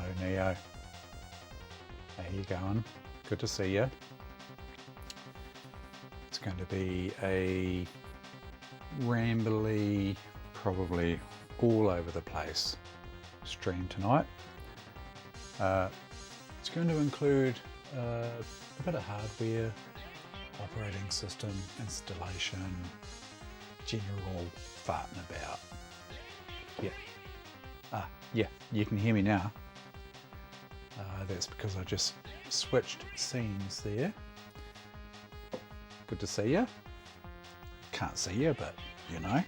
Hello Neo, how you going? Good to see you. It's going to be a rambly, probably all over the place stream tonight. It's going to include a bit of hardware, operating system, installation, general farting about. Yeah, you can hear me now. That's because I just switched scenes there. Good to see you. Can't see you, but you know.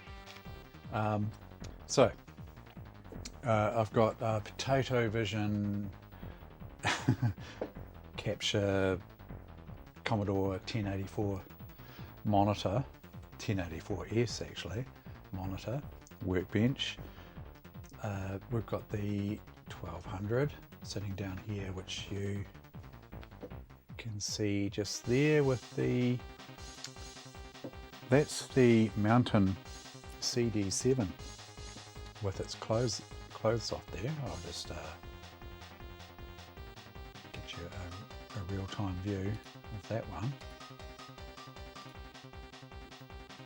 I've got Potato Vision Capture Commodore 1084 monitor, 1084S actually, monitor, workbench. We've got the 1200 sitting down here, which you can see just there with that's the Mountain CD7 with its clothes off there. I'll just get you a real-time view of that one.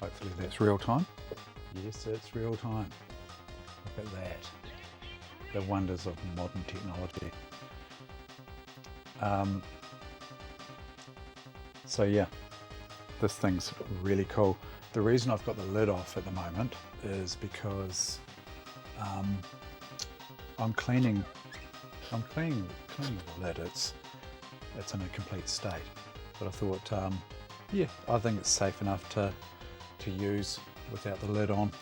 Hopefully that's real-time. Yes, it's real-time. Look at that. The wonders of modern technology. So yeah, this thing's really cool. The reason I've got the lid off at the moment is because I'm cleaning the lid. It's in a complete state. But I thought, yeah, I think it's safe enough to use without the lid on.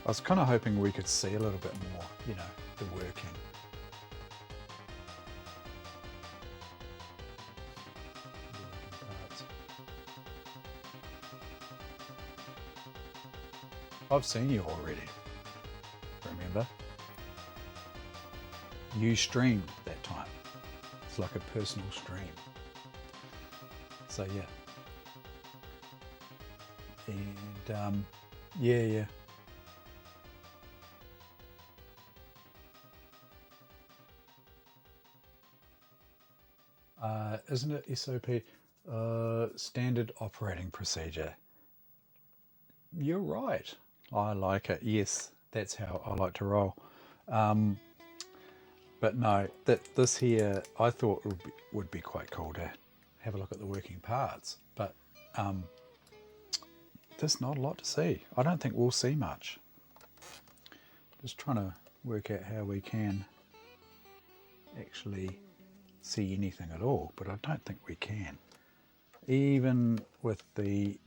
I was kind of hoping we could see a little bit more, you know, the working. Parts. I've seen you already, remember? You streamed that time. It's like a personal stream. So yeah. And yeah. Isn't it SOP? Standard operating procedure. You're right. I like it. Yes, that's how I like to roll. But no, this here I thought would be quite cool to have a look at the working parts. But there's not a lot to see. I don't think we'll see much. Just trying to work out how we can actually see anything at all, but I don't think we can. Even with the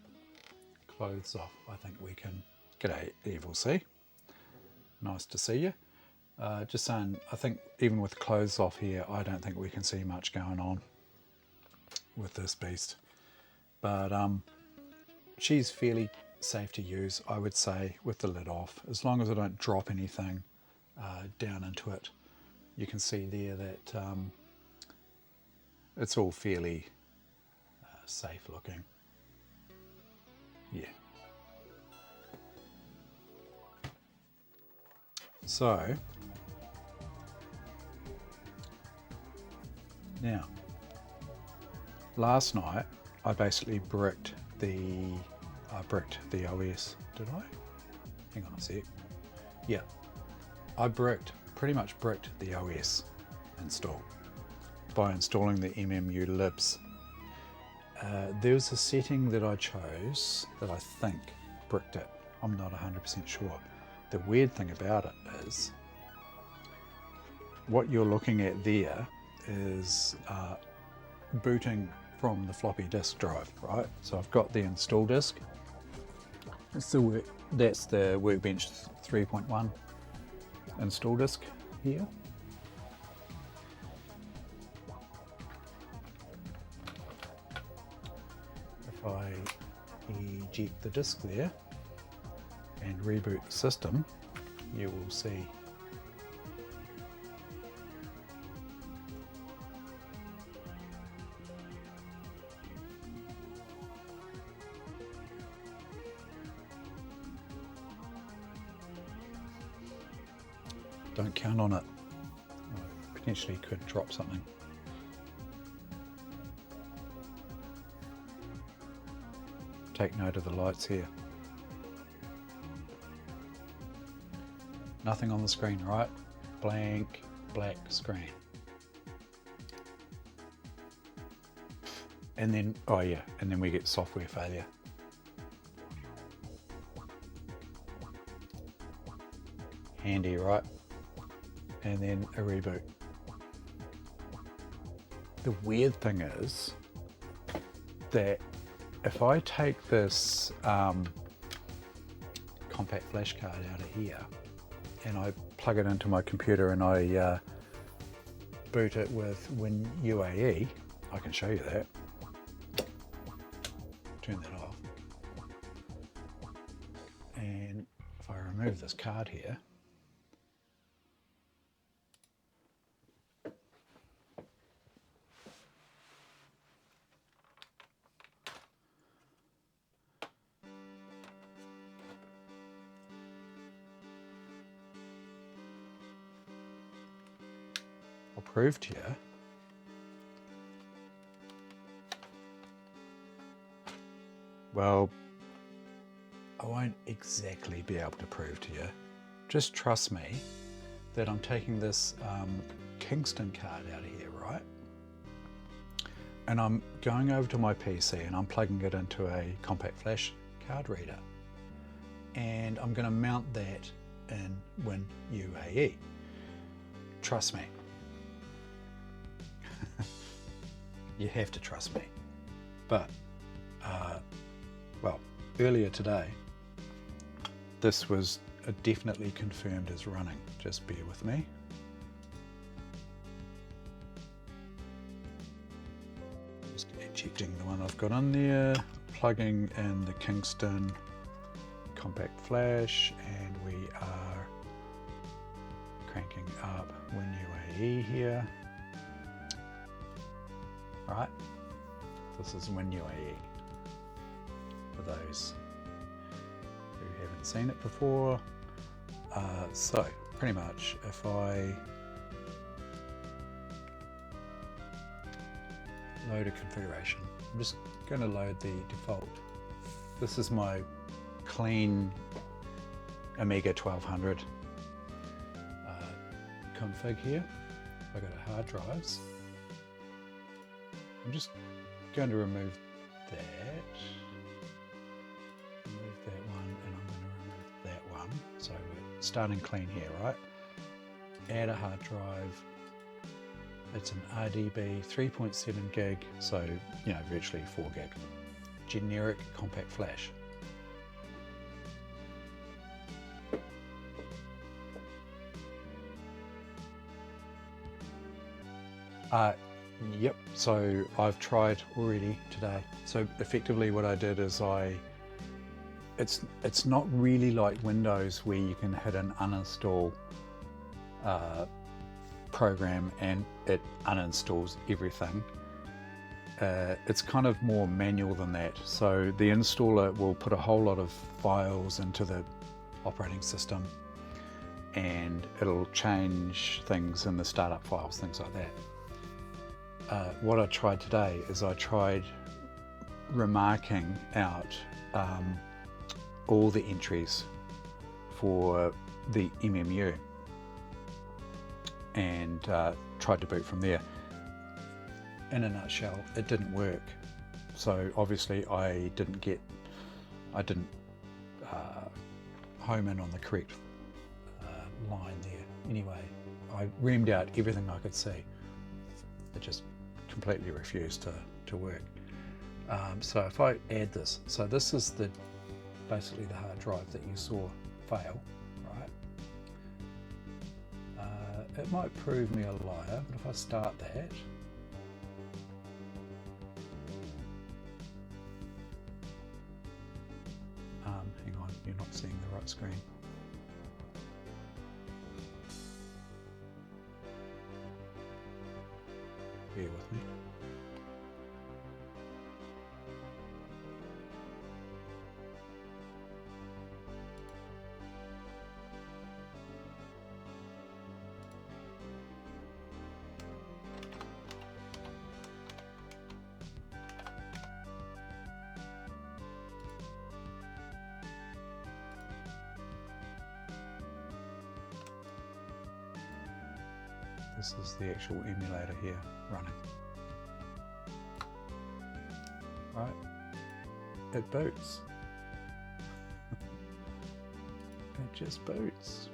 clothes off, I think we can. G'day, Evil C. Nice to see you. Just saying, I think even with clothes off here, I don't think we can see much going on with this beast. But she's fairly safe to use, I would say, with the lid off. As long as I don't drop anything down into it, you can see there that it's all fairly safe looking. Yeah. So now, last night I basically bricked the OS. Did I? Hang on a sec. Yeah, I pretty much bricked the OS install by installing the MMULibs. There's a setting that I chose that I think bricked it. I'm not 100% sure. The weird thing about it is what you're looking at there is booting from the floppy disk drive, right? So I've got the install disk. That's the Workbench 3.1 install disk here. If I eject the disk there and reboot the system, you will see Don't count on it. I potentially could drop something. Take note of the lights here. Nothing on the screen, right? Blank, black screen. And then, oh yeah, and then we get software failure. Handy, right? And then a reboot. The weird thing is that if I take this compact flash card out of here and I plug it into my computer and I boot it with WinUAE, I can show you that. Turn that off. And if I remove this card here, I'll prove to you. Well, I won't exactly be able to prove to you. Just trust me that I'm taking this Kingston card out of here, right? And I'm going over to my PC and I'm plugging it into a compact flash card reader. And I'm going to mount that in WinUAE. Trust me. You have to trust me. But, well, earlier today, this was definitely confirmed as running. Just bear with me. Just ejecting the one I've got in there, plugging in the Kingston compact flash, and we are cranking up WinUAE here. Right, this is WinUAE for those who haven't seen it before. So pretty much if I load a configuration, I'm just going to load the default. This is my clean Amiga 1200 config here. I've got a hard drives. I'm just going to remove that one, and I'm going to remove that one. So we're starting clean here, right? Add a hard drive. It's an RDB 3.7 gig, so you know, virtually 4 gig. Generic compact flash. Yep, so I've tried already today. So effectively what I did is it's not really like Windows where you can hit an uninstall program and it uninstalls everything. It's kind of more manual than that. So the installer will put a whole lot of files into the operating system and it'll change things in the startup files, things like that. What I tried today is I tried remarking out all the entries for the MMU and tried to boot from there. In a nutshell, it didn't work. So obviously I didn't home in on the correct line there. Anyway, I reamed out everything I could see. It just completely refused to work. So if I add this, so this is basically the hard drive that you saw fail, right? It might prove me a liar, but if I start that, hang on, you're not seeing the right screen. Bear with me. This is the actual emulator here running. Right, it boots. It just boots.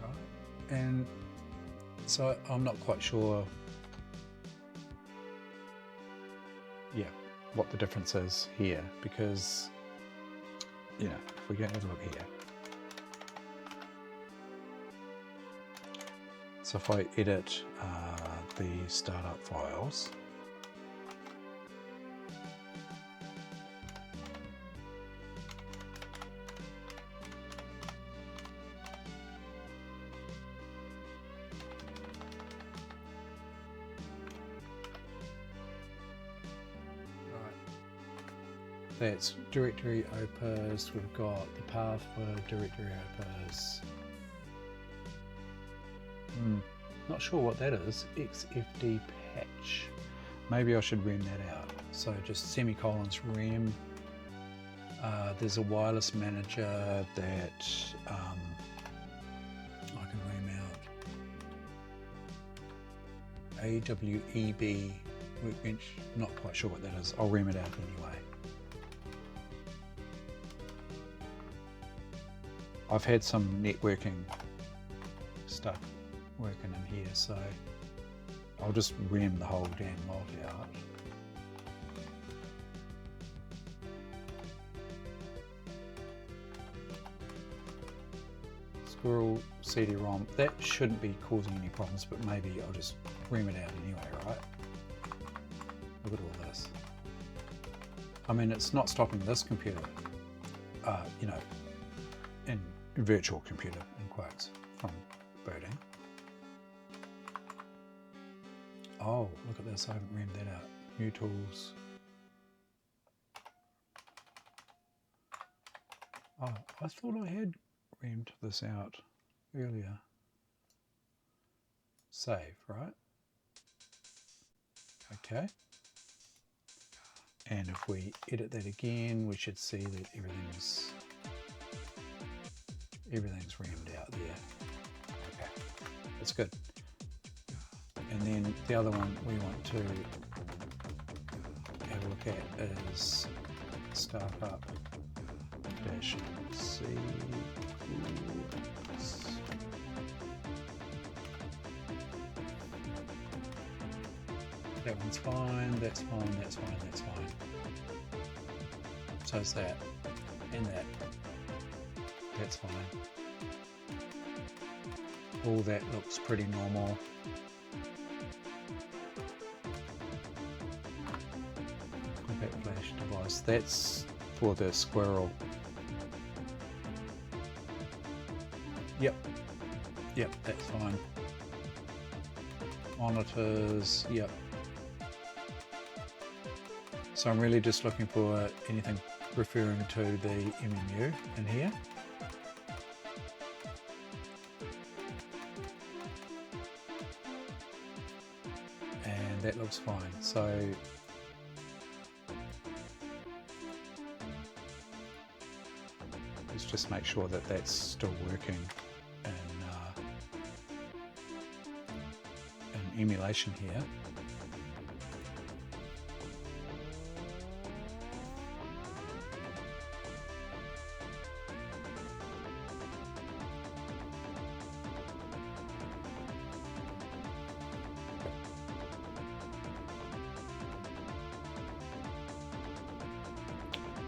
Right, and so I'm not quite sure, yeah, what the difference is here, because, you know, if we go have a look here. So if I edit the startup files, that's directory opus, we've got the path for directory opus. Not sure what that is. XFD patch. Maybe I should rem that out. So just semicolons rem. There's a wireless manager that I can rem out. AWEB workbench. Not quite sure what that is. I'll rem it out anyway. I've had some networking stuff working in here, so I'll just rem the whole damn lot out. Squirrel CD-ROM, that shouldn't be causing any problems, but maybe I'll just rem it out anyway, right? Look at all this. I mean, it's not stopping this computer, you know, in virtual computer, in quotes, from booting. Oh, look at this, I haven't remmed that out. New tools. Oh, I thought I had remmed this out earlier. Save, right? Okay. And if we edit that again, we should see that everything's remmed out there. Okay, that's good. And then the other one we want to have a look at is startup dash C. That one's fine, that's fine, that's fine, that's fine. So is that, and that. That's fine. All that looks pretty normal. Compact flash device, that's for the squirrel. Yep, that's fine. Monitors, yep. So I'm really just looking for anything referring to the MMU in here. And that looks fine. So let's just make sure that that's still working in emulation here.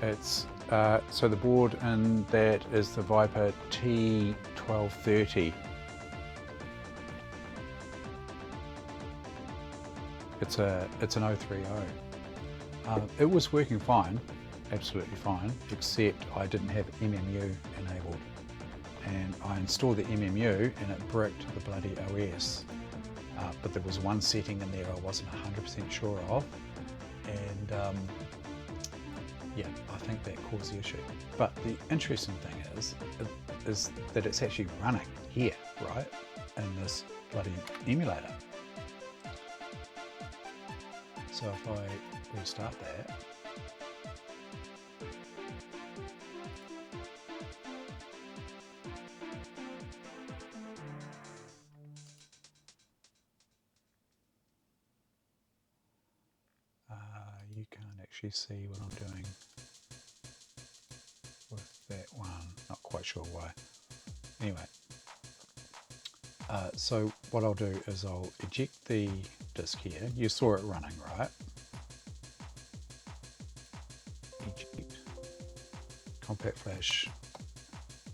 It's so the board in that is the Viper T1200. It's an A1200. It was working fine, absolutely fine, except I didn't have MMU enabled, and I installed the MMU and it bricked the bloody OS. But there was one setting in there I wasn't 100% sure of, and yeah, I think that caused the issue. But the interesting thing is that it's actually running here, right, in this bloody emulator. So if I restart that. You can't actually see what I'm doing with that one. Not quite sure why. Anyway, so what I'll do is I'll eject the disk here. You saw it running, right? Eject. Compact flash,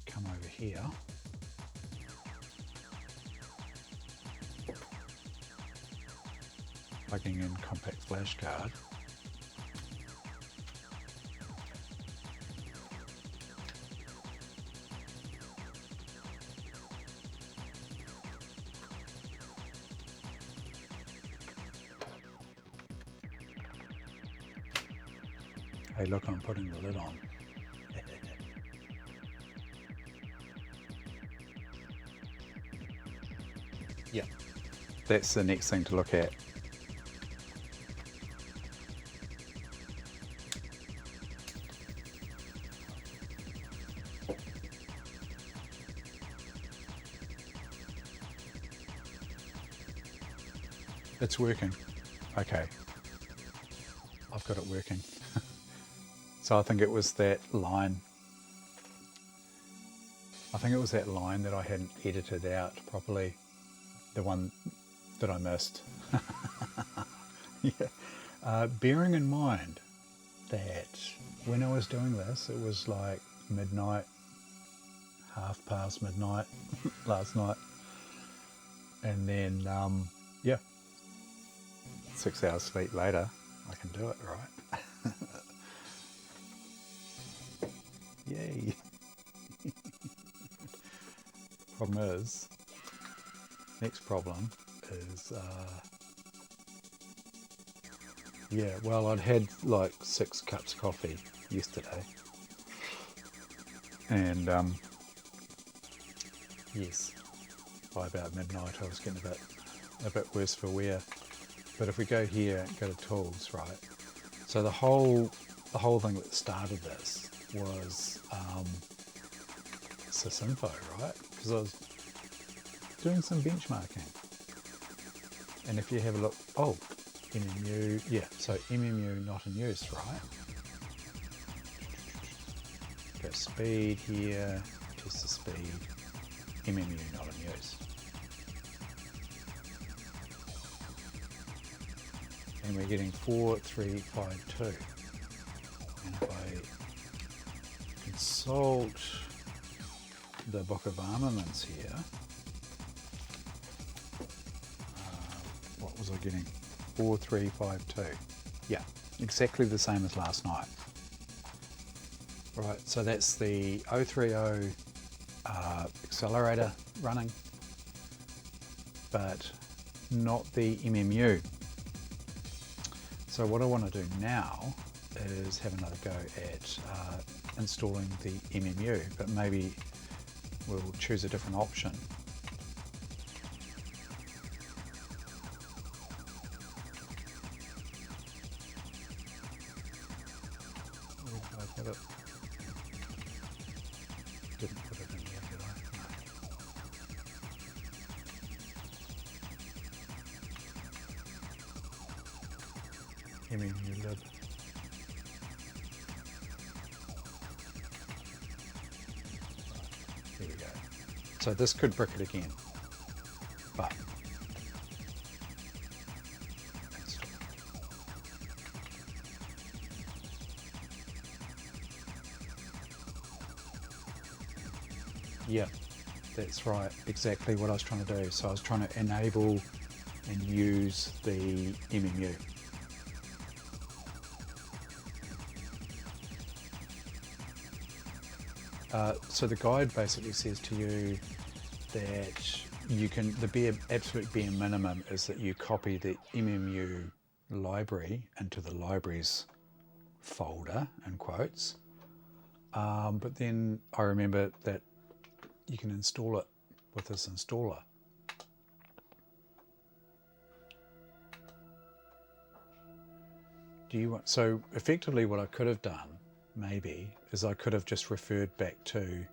come over here. Plugging in compact flash card. Hey, look, I'm putting the lid on. Yeah, that's the next thing to look at. It's working. Okay. I've got it working. So I think it was that line. I think it was that line that I hadn't edited out properly. The one that I missed. Yeah. Bearing in mind that when I was doing this, it was like midnight, half past midnight last night. And then, yeah, 6 hours sleep later, I can do it, right? Yay. Problem is, next problem is, yeah, well, I'd had like 6 cups of coffee yesterday. And, yes, by about midnight I was getting a bit worse for wear. But if we go here and go to tools, right? So the whole thing that started this was sysinfo, right? Because I was doing some benchmarking. And if you have a look, oh, MMU, yeah, so MMU not in use, right? Go speed here, test the speed, MMU not in use. And we're getting 4352. And if I consult the book of armaments here, what was I getting? 4352. Yeah, exactly the same as last night. Right, so that's the 030 Accelerator running, but not the MMU. So what I want to do now is have another go at installing the MMU, but maybe we'll choose a different option. I have it. Didn't put it in here, did I? No. MMULib. Here we go. So this could brick it again, but yeah, that's right, exactly what I was trying to do. So I was trying to enable and use the MMU. So the guide basically says to you that you can, the absolute bare minimum is that you copy the MMU library into the libraries folder, in quotes. But then I remember that you can install it with this installer. do you want, so effectively what I could have done maybe is I could have just referred back to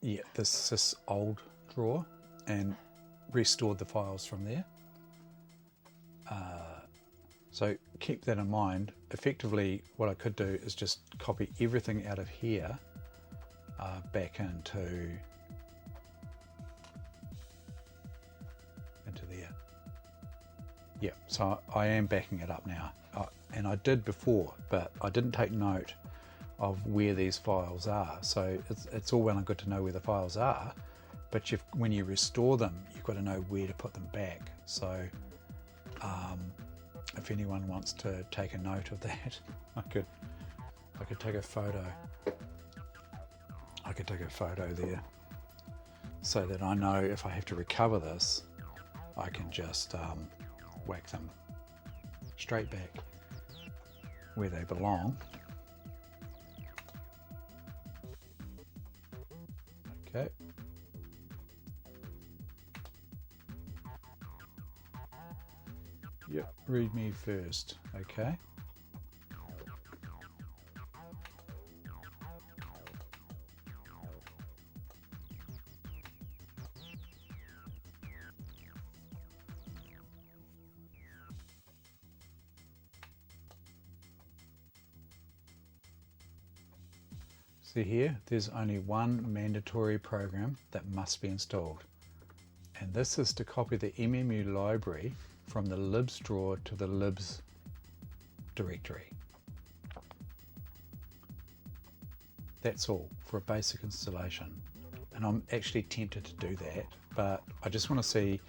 yeah, this old drawer and restored the files from there. So keep that in mind. Effectively what I could do is just copy everything out of here back into there. Yeah, so I am backing it up now, and I did before, but I didn't take note of where these files are. So it's all well and good to know where the files are, but when you restore them, you've got to know where to put them back. So if anyone wants to take a note of that, I could take a photo. I could take a photo there so that I know if I have to recover this, I can just whack them straight back where they belong. Okay. Yep, read me first. Okay. See here, there's only one mandatory program that must be installed, and this is to copy the MMU library from the libs drawer to the libs directory. That's all for a basic installation, and I'm actually tempted to do that, but I just want to see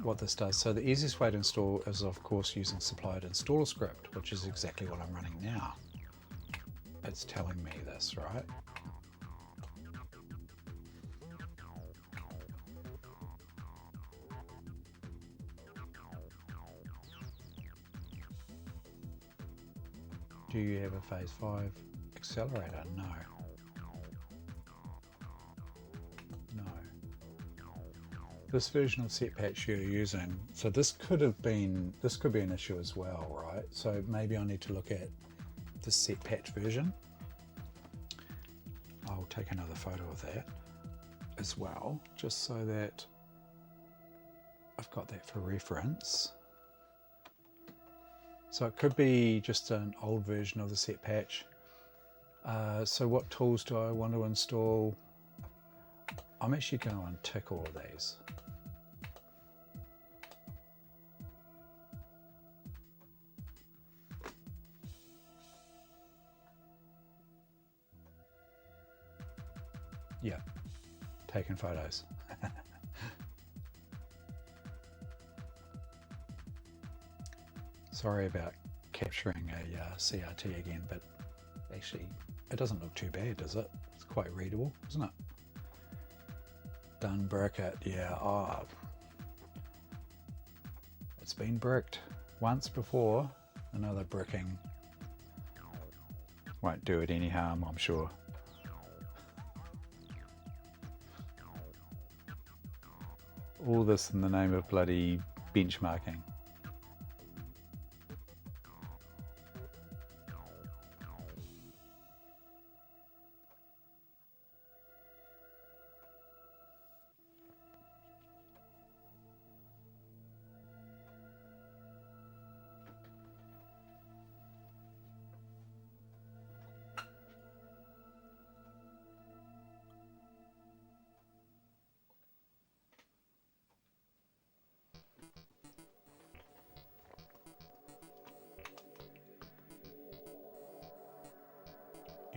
what this does. So the easiest way to install is of course using supplied installer script, which is exactly what I'm running now. It's telling me this, right? Do you have a phase 5 accelerator? No. No. This version of set patch you're using, so this could be an issue as well, right? So maybe I need to look at the set patch version. I'll take another photo of that as well, just so that I've got that for reference. So it could be just an old version of the set patch. So what tools do I want to install? I'm actually going to untick all of these. Yeah, taking photos. Sorry about capturing a CRT again, but actually it doesn't look too bad, does it? It's quite readable, isn't it? Done brick it, yeah. Oh, it's been bricked once before. Another bricking won't do it any harm, I'm sure. All this in the name of bloody benchmarking.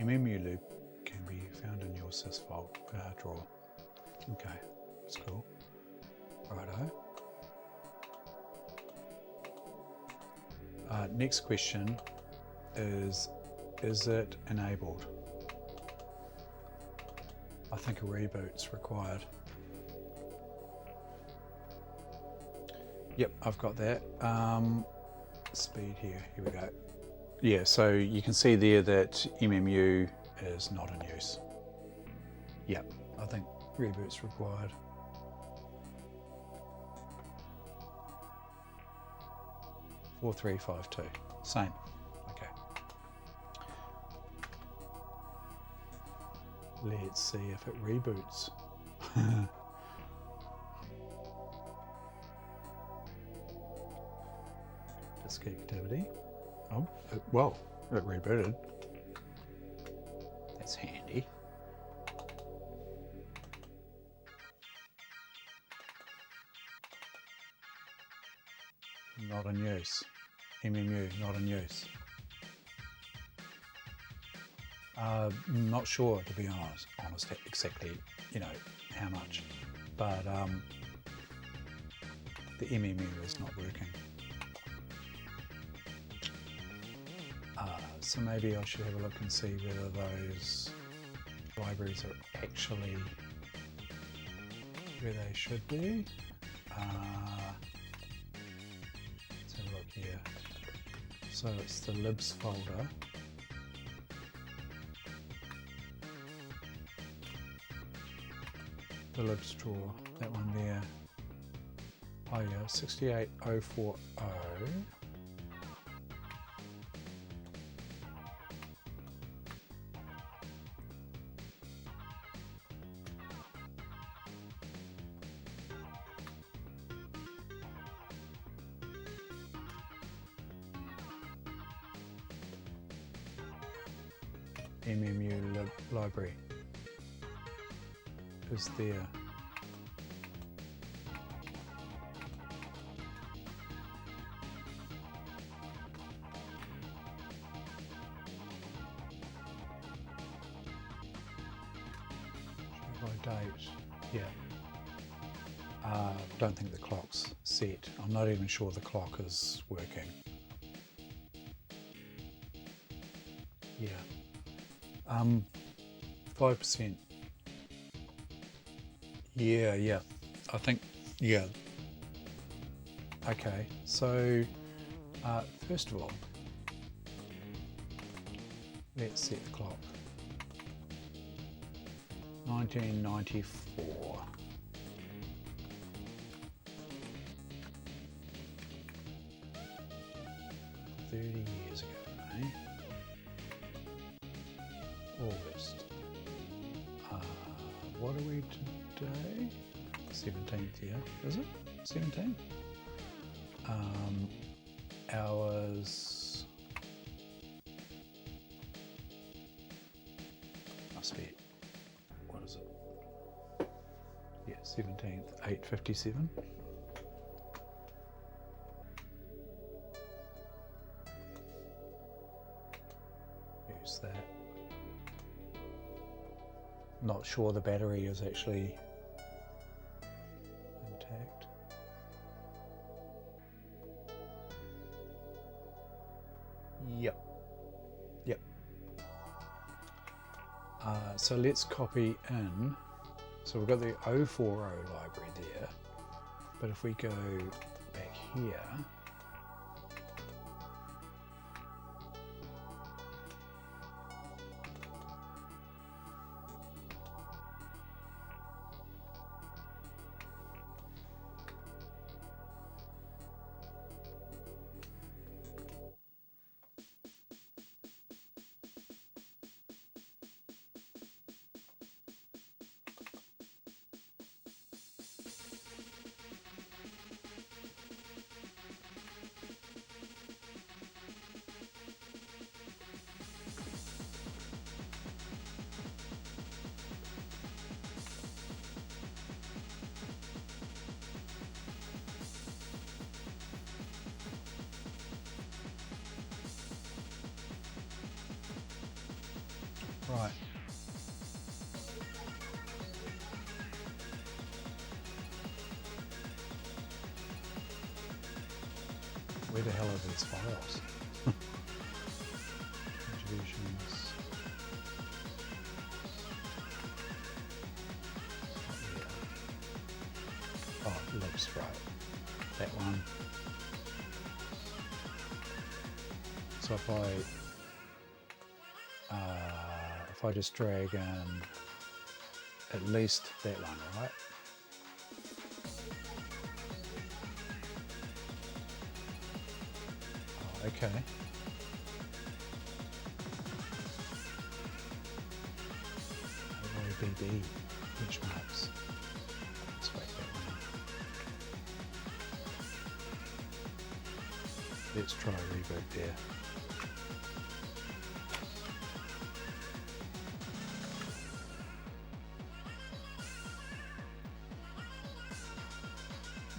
MMULib can be found in your sys file drawer. Okay, that's cool. Righto. Next question is it enabled? I think a reboot's required. Yep, I've got that. Speed here we go. Yeah, so you can see there that MMU is not in use. Yep, I think reboot's required. 4352. Same. Okay. Let's see if it reboots. Disk activity. Oh, well, it rebooted. That's handy. Not in use. MMU, not in use. Not sure, to be honest exactly, you know, how much, but the MMU is not working. So maybe I should have a look and see whether those libraries are actually where they should be. Let's have a look here. So it's the libs folder. The libs drawer, that one there. Oh yeah, 68040. MMULib library is there. Show by date, yeah. Don't think the clock's set. I'm not even sure the clock is working. Yeah. 5%. Yeah. I think, yeah. Okay, so first of all, let's set the clock. 1994. Years ago, eh? August. What are we today? 17th, yeah, is it? 17th? Hours. Must be. What is it? Yeah, 17th, 8:57. Use that. Not sure the battery is actually intact. Yep. So let's copy in. So we've got the 040 library there, but if we go back here, right. Where the hell are these files? Contributions. Yeah. Oh, libs, right. That one. So if I just drag in at least that one, right? okay. BB benchmarks. Let's wait that one in. Let's try a reboot there.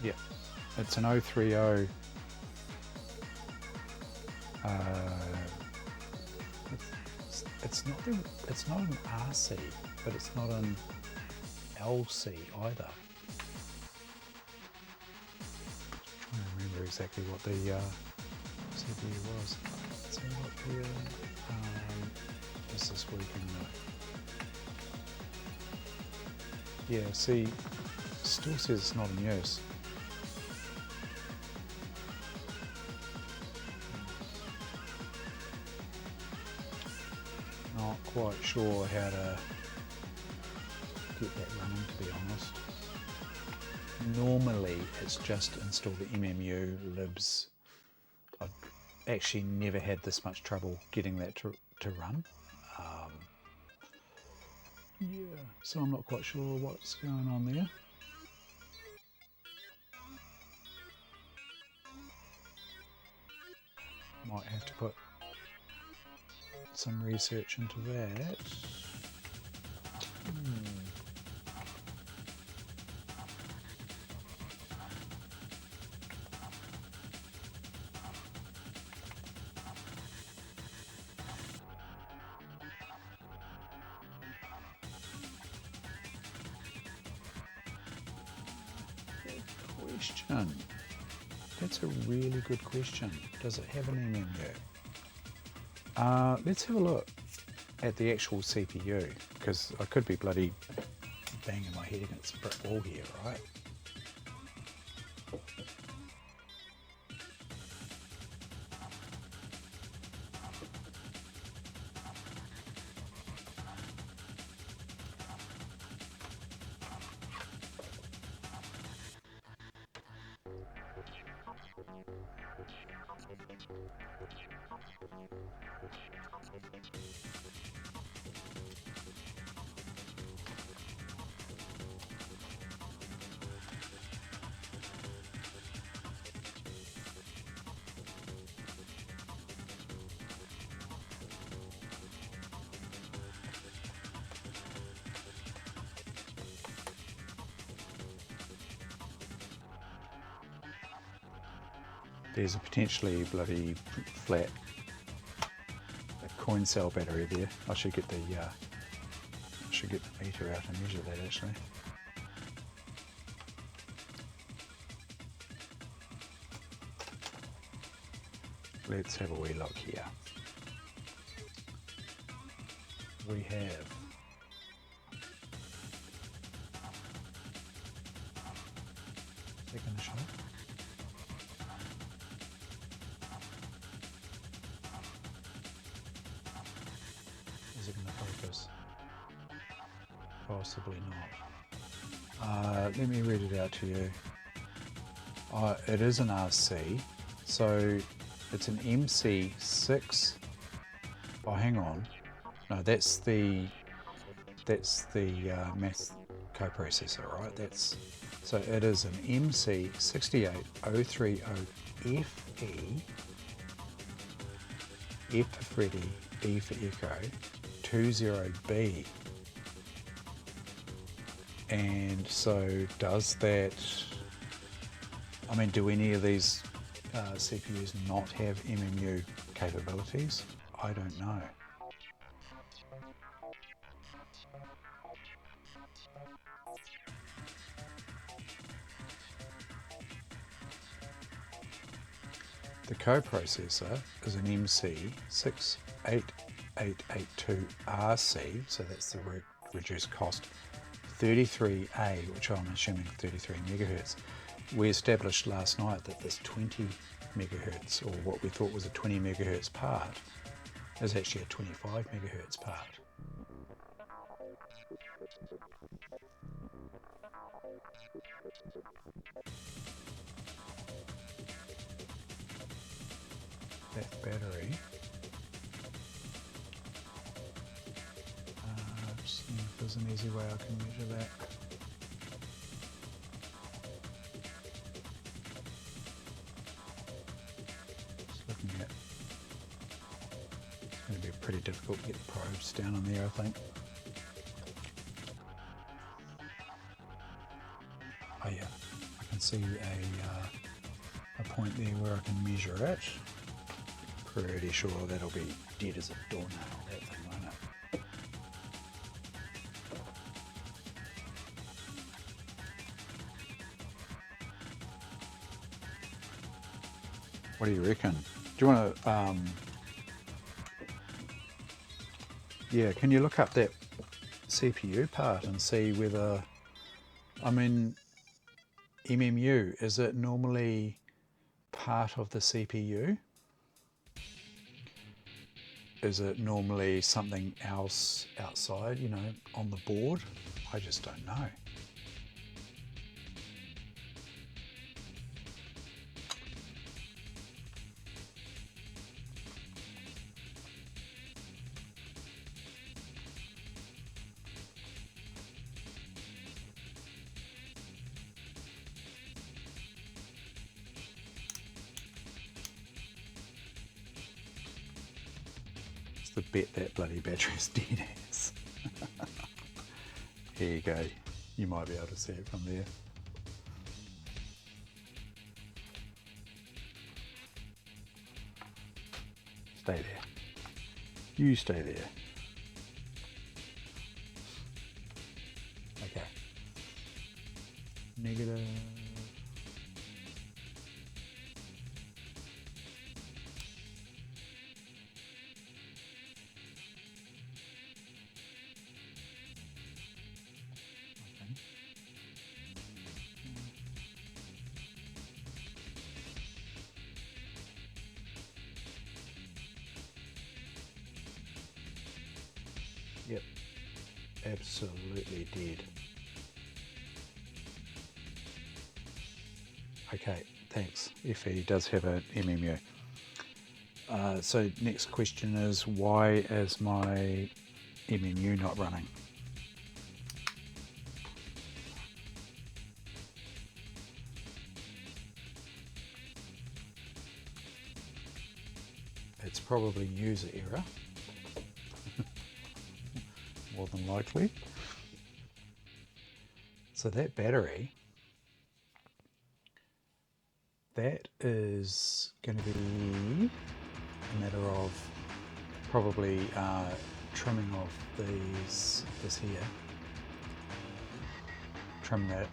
Yeah, it's an 030. It's not an RC, but it's not an LC either. Just trying to remember exactly what the CPU was. Let's have a look here. Is this working though? Yeah, see, still says it's not in use. Not quite sure how to get that running, to be honest. Normally it's just install the MMULibs. I've actually never had this much trouble getting that to run. Yeah, so I'm not quite sure what's going on there. Might have to put some research into that. Question. That's a really good question. Does it have an MMU? Let's have a look at the actual CPU, because I could be bloody banging my head against a brick wall here, right? There's a potentially bloody flat coin cell battery there. I should get the meter out and measure that actually. Let's have a wee look here. We have second shot. Is it going to focus? Possibly not. Let me read it out to you. It is an RC, so it's an MC6. Oh, hang on. No, that's the math coprocessor, right? So it is an MC68030FE, F for Freddy, E for Echo, 20B. And so does that, I mean, do any of these CPUs not have MMU capabilities? I don't know. The coprocessor is an MC68882RC, so that's the reduced cost, 33A, which I'm assuming 33 megahertz. We established last night that this 20 megahertz, or what we thought was a 20 megahertz part, is actually a 25 megahertz part. That battery. Just seeing if there's an easy way I can measure that. Just looking at, it's going to be pretty difficult to get the probes down in there, I think. Oh yeah, I can see a point there where I can measure it. Pretty sure that'll be dead as a doornail, that thing, won't it? What do you reckon? Do you want to, yeah, can you look up that CPU part and see whether, I mean, MMU, is it normally part of the CPU? Is it normally something else outside, you know, on the board? I just don't know. The bet that bloody battery's dead ass. Here you go. You might be able to see it from there. Stay there. You stay there. Okay. Negative. Yep, absolutely dead. Okay, thanks. FE does have an MMU. So next question is, why is my MMU not running? It's probably user error. More than likely. So that battery, that is going to be a matter of probably trimming off this here, trim that,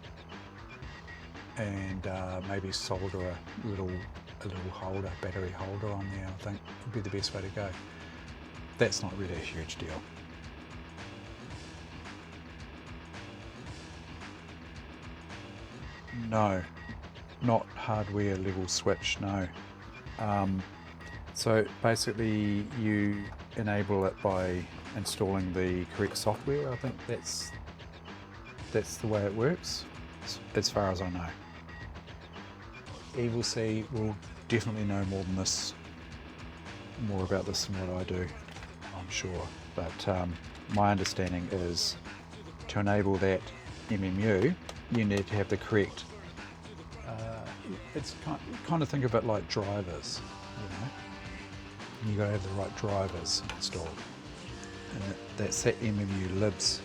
and maybe solder a little holder, battery holder on there. I think would be the best way to go. That's not really a huge deal. No, not hardware level switch, no. So basically you enable it by installing the correct software. I think that's the way it works, as far as I know. Evil C will definitely know more than this, more about this than what I do, I'm sure. But my understanding is to enable that MMU, you need to have the correct, it's kind of think of it like drivers, you know. You've got to have the right drivers installed. And that's that MMULibs.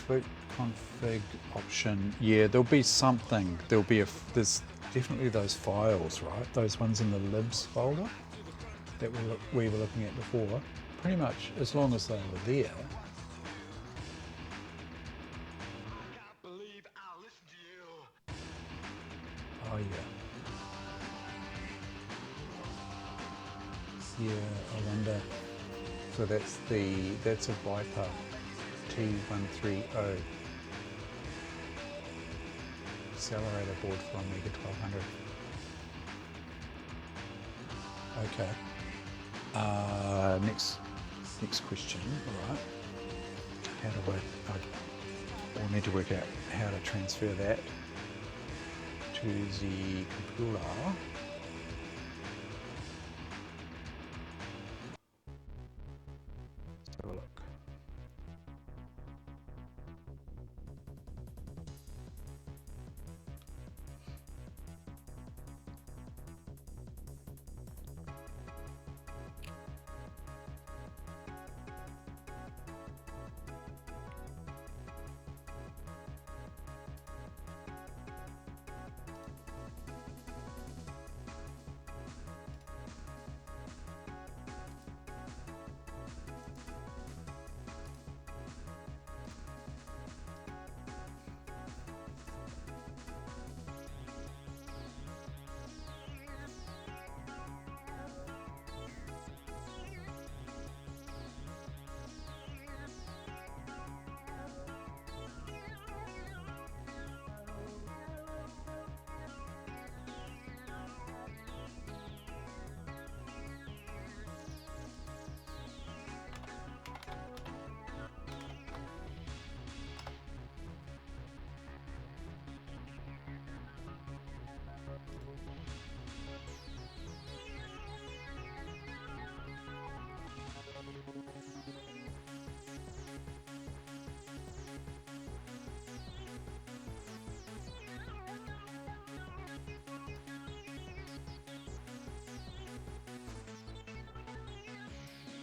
Boot config option, yeah, there'll be something. There's definitely those files, right? Those ones in the libs folder that we were looking at before. Pretty much as long as they were there. Oh yeah. Yeah, I wonder. So that's a Viper T130 Accelerator board for Amiga 1200. Okay. Next question. All right. How do we'll need to work out how to transfer that to the computer. Let's have a look.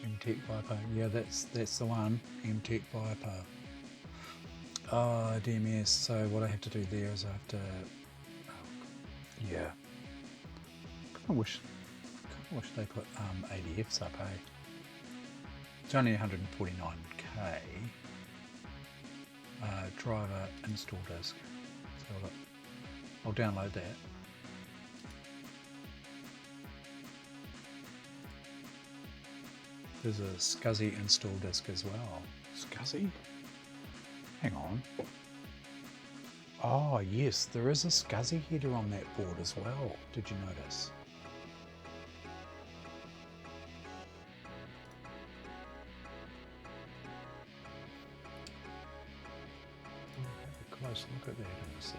MTech Viper, yeah, that's the one. MTech Viper. DMS. So what I have to do there is I have to, yeah. I wish they put ADFs up. It's only 149k. Driver install disk. So look, I'll download that. There's a SCSI install disk as well. SCSI? Hang on. Oh yes, there is a SCSI header on that board as well. Did you notice? We'll have a close look at that in a second.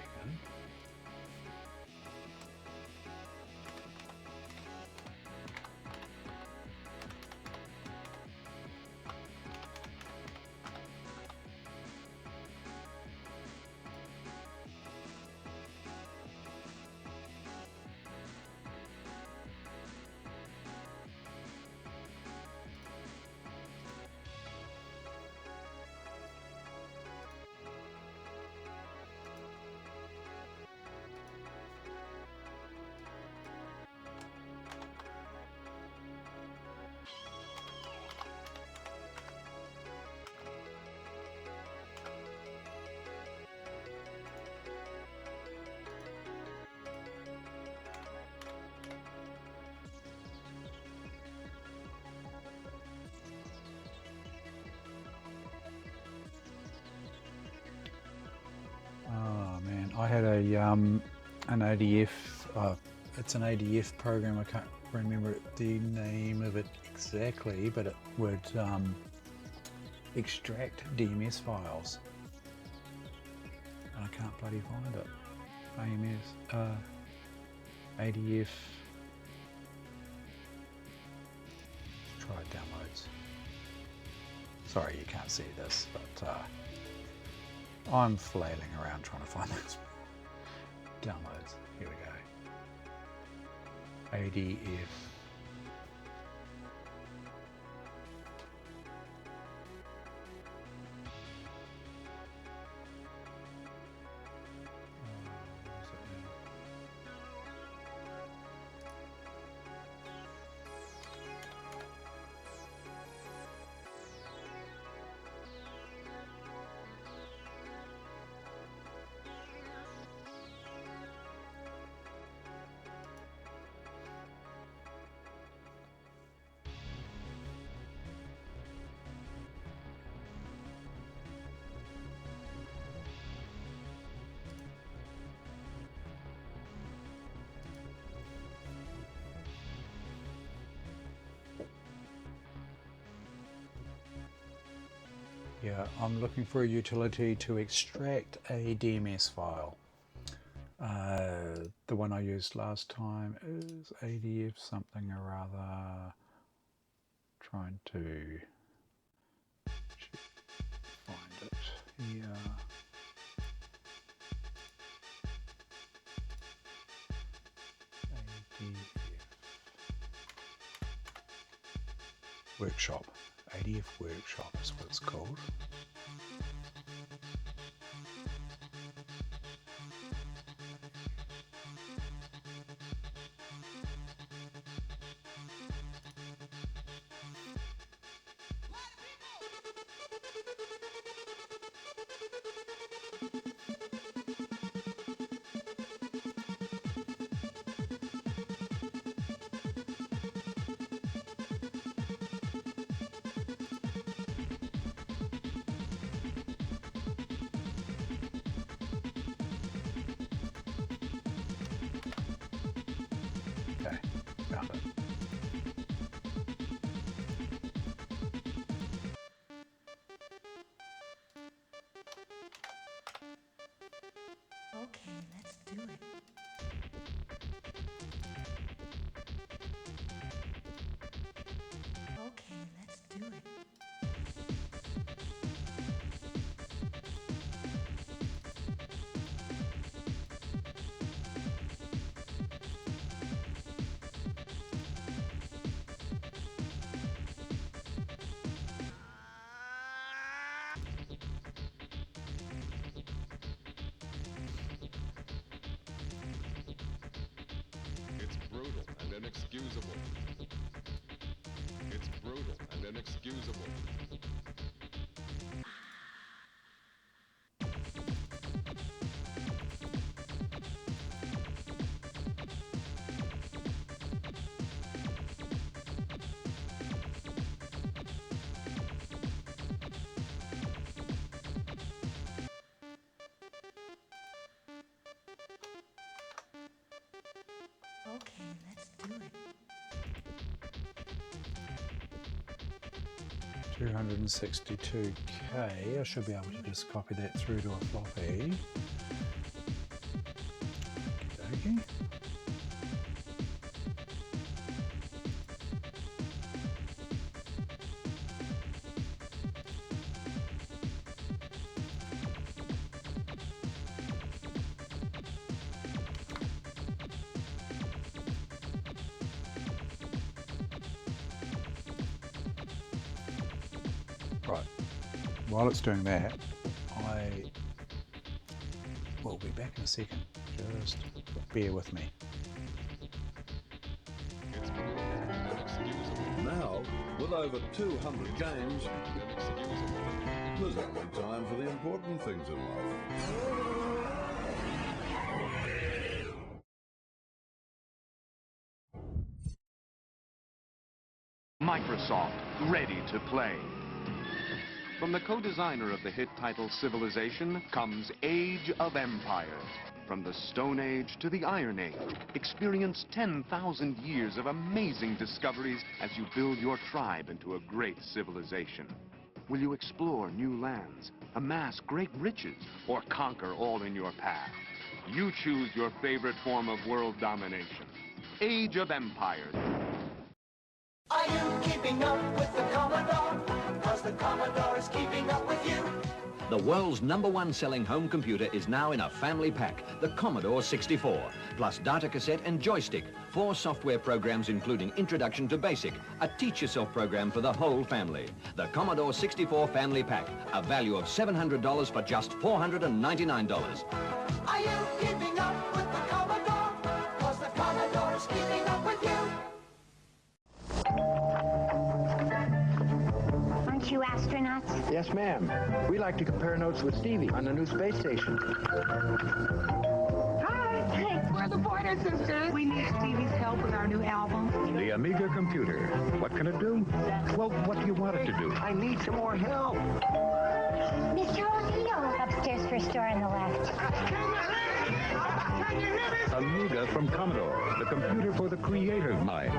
I had an ADF, it's an ADF program, I can't remember the name of it exactly, but it would extract DMS files. And I can't bloody find it. ADF, try downloads. Sorry you can't see this, but I'm flailing around trying to find those downloads. Here we go. ADF. Yeah, I'm looking for a utility to extract a DMS file. The one I used last time is ADF something or other. Trying to find it here. ADF Workshop. ADF Workshop is what it's called. Okay, found it. Okay, let's do it. Okay, let's do it. It's brutal and inexcusable. It's brutal and inexcusable. Okay, let's do it. 262K. I should be able to just copy that through to a floppy. Okey-dokey. Right, while it's doing that, I will be back in a second. Just bear with me. It's brutal and inexcusable. Now, with over 200 games, Inexcusable. there's only time for the important things in life. Microsoft, ready to play. From the co-designer of the hit title Civilization comes Age of Empires. From the Stone Age to the Iron Age, experience 10,000 years of amazing discoveries as you build your tribe into a great civilization. Will you explore new lands, amass great riches, or conquer all in your path? You choose your favorite form of world domination. Age of Empires. Are you keeping up with the Commodore? 'Cause the Commodore is keeping up with you. The world's #1 selling home computer is now in a family pack, the Commodore 64, plus data cassette and joystick, 4 software programs including Introduction to Basic, a teach-yourself program for the whole family. The Commodore 64 Family Pack, a value of $700 for just $499. Are you keeping up with the Commodore? 'Cause the Commodore is keeping up with you. Aren't you astronauts? Yes, ma'am. We like to compare notes with Stevie on the new space station. Hi. We're the Pointer Sisters. We need Stevie's help with our new album. The Amiga computer. What can it do? Well, what do you want it to do? I need some more help. Mr. O'Neill. Upstairs for a store on the left. Amiga from Commodore, the computer for the creative mind.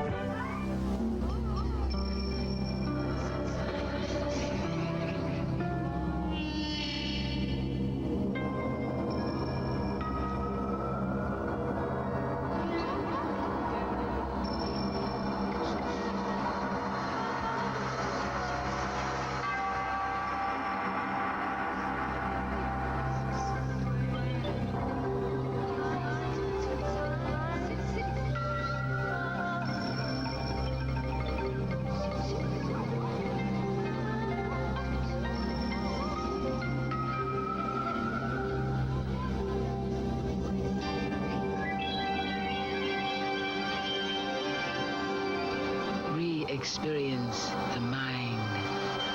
experience the mind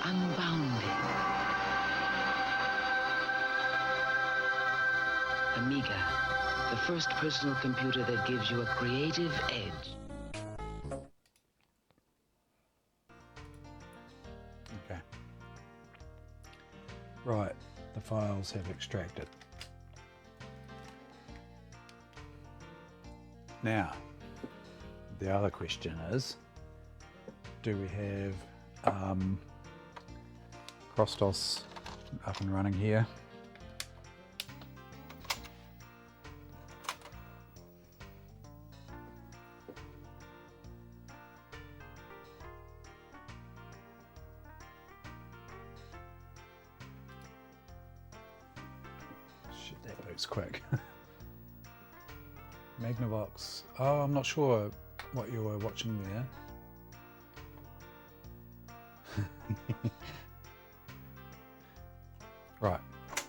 unbounded. Amiga, the first personal computer that gives you a creative edge. Okay. Right, the files have extracted. Now, the other question is, do we have CrossDOS up and running here? Shit, that boots quick. Magnavox. Oh, I'm not sure what you were watching there. Right,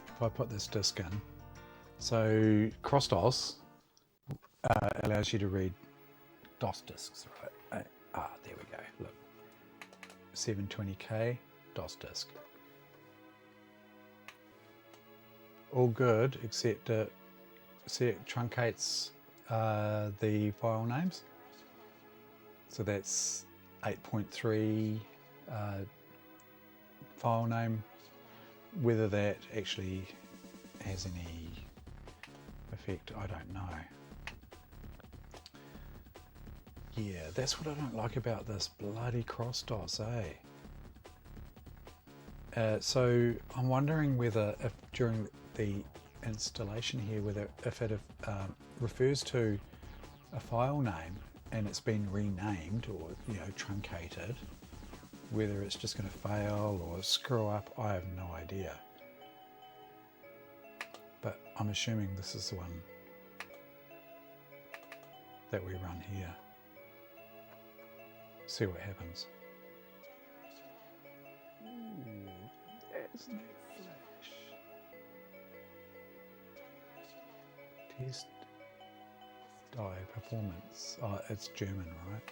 if I put this disk in, so CrossDOS allows you to read DOS disks, right? There we go, look. 720K DOS disk. All good, except it truncates the file names. So that's 8.3 file name. Whether that actually has any effect, I don't know. Yeah, that's what I don't like about this bloody CrossDOS, eh? So I'm wondering whether, if during the installation here, whether if it refers to a file name and it's been renamed or, you know, truncated, whether it's just going to fail or screw up, I have no idea. But I'm assuming this is the one that we run here. See what happens. Ooh, there's no flash. Test die performance. Oh, it's German, right?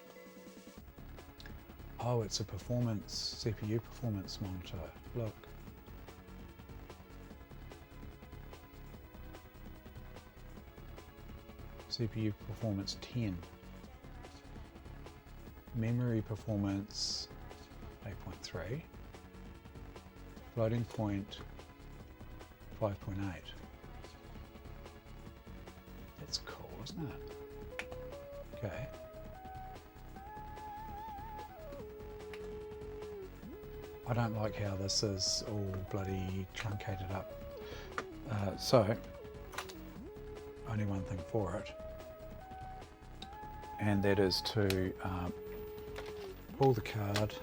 Oh, it's a performance, CPU performance monitor. Look. CPU performance 10. Memory performance 8.3. Floating point 5.8. That's cool, isn't it? Okay. I don't like how this is all bloody truncated up. So, only one thing for it, and that is to pull the card,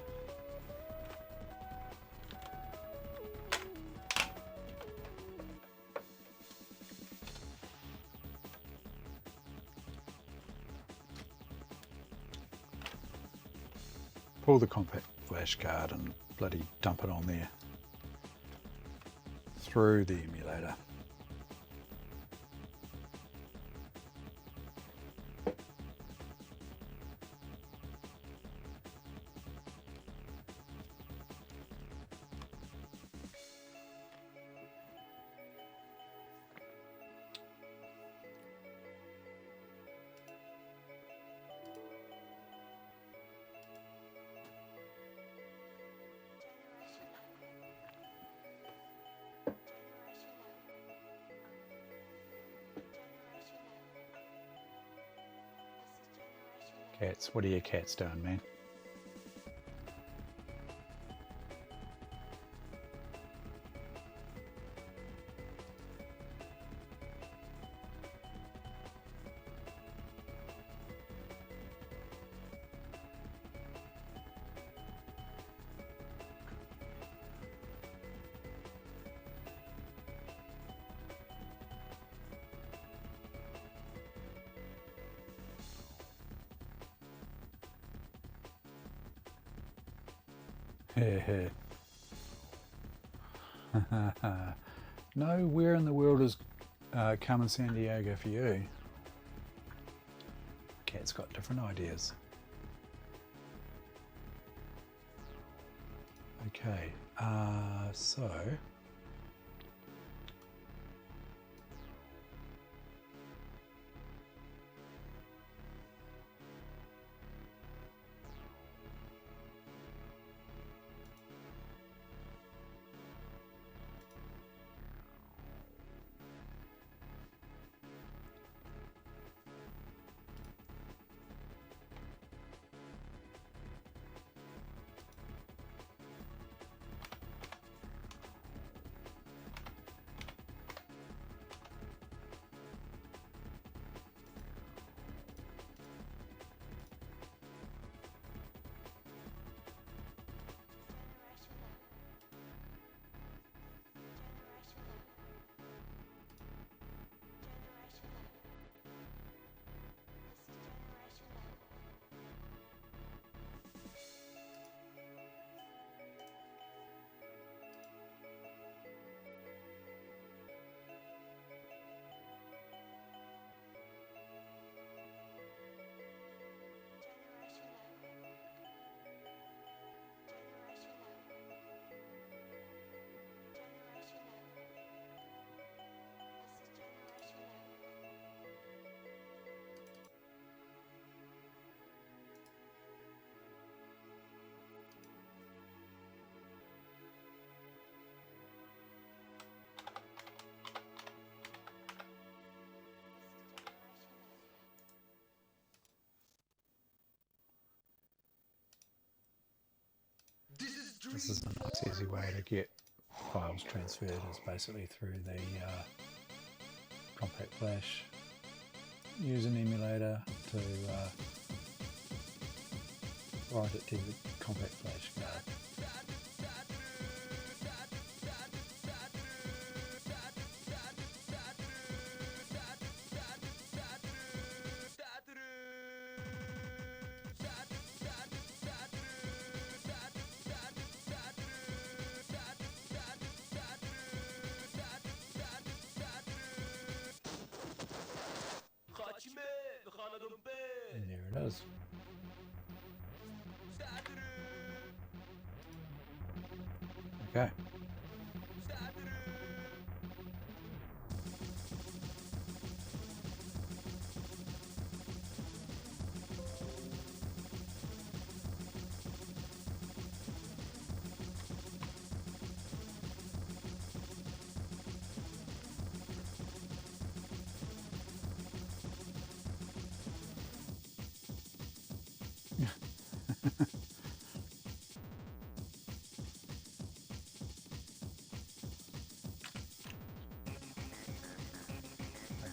pull the compact flash card and bloody dump it on there through the emulator. Cats, what are your cats doing, man? No, where in the world is Carmen San Diego for you? Cat's got different ideas. Okay, so this is a nice easy way to get files transferred, is basically through the compact flash. Use an emulator to write it to the compact flash card. And there it is. Okay.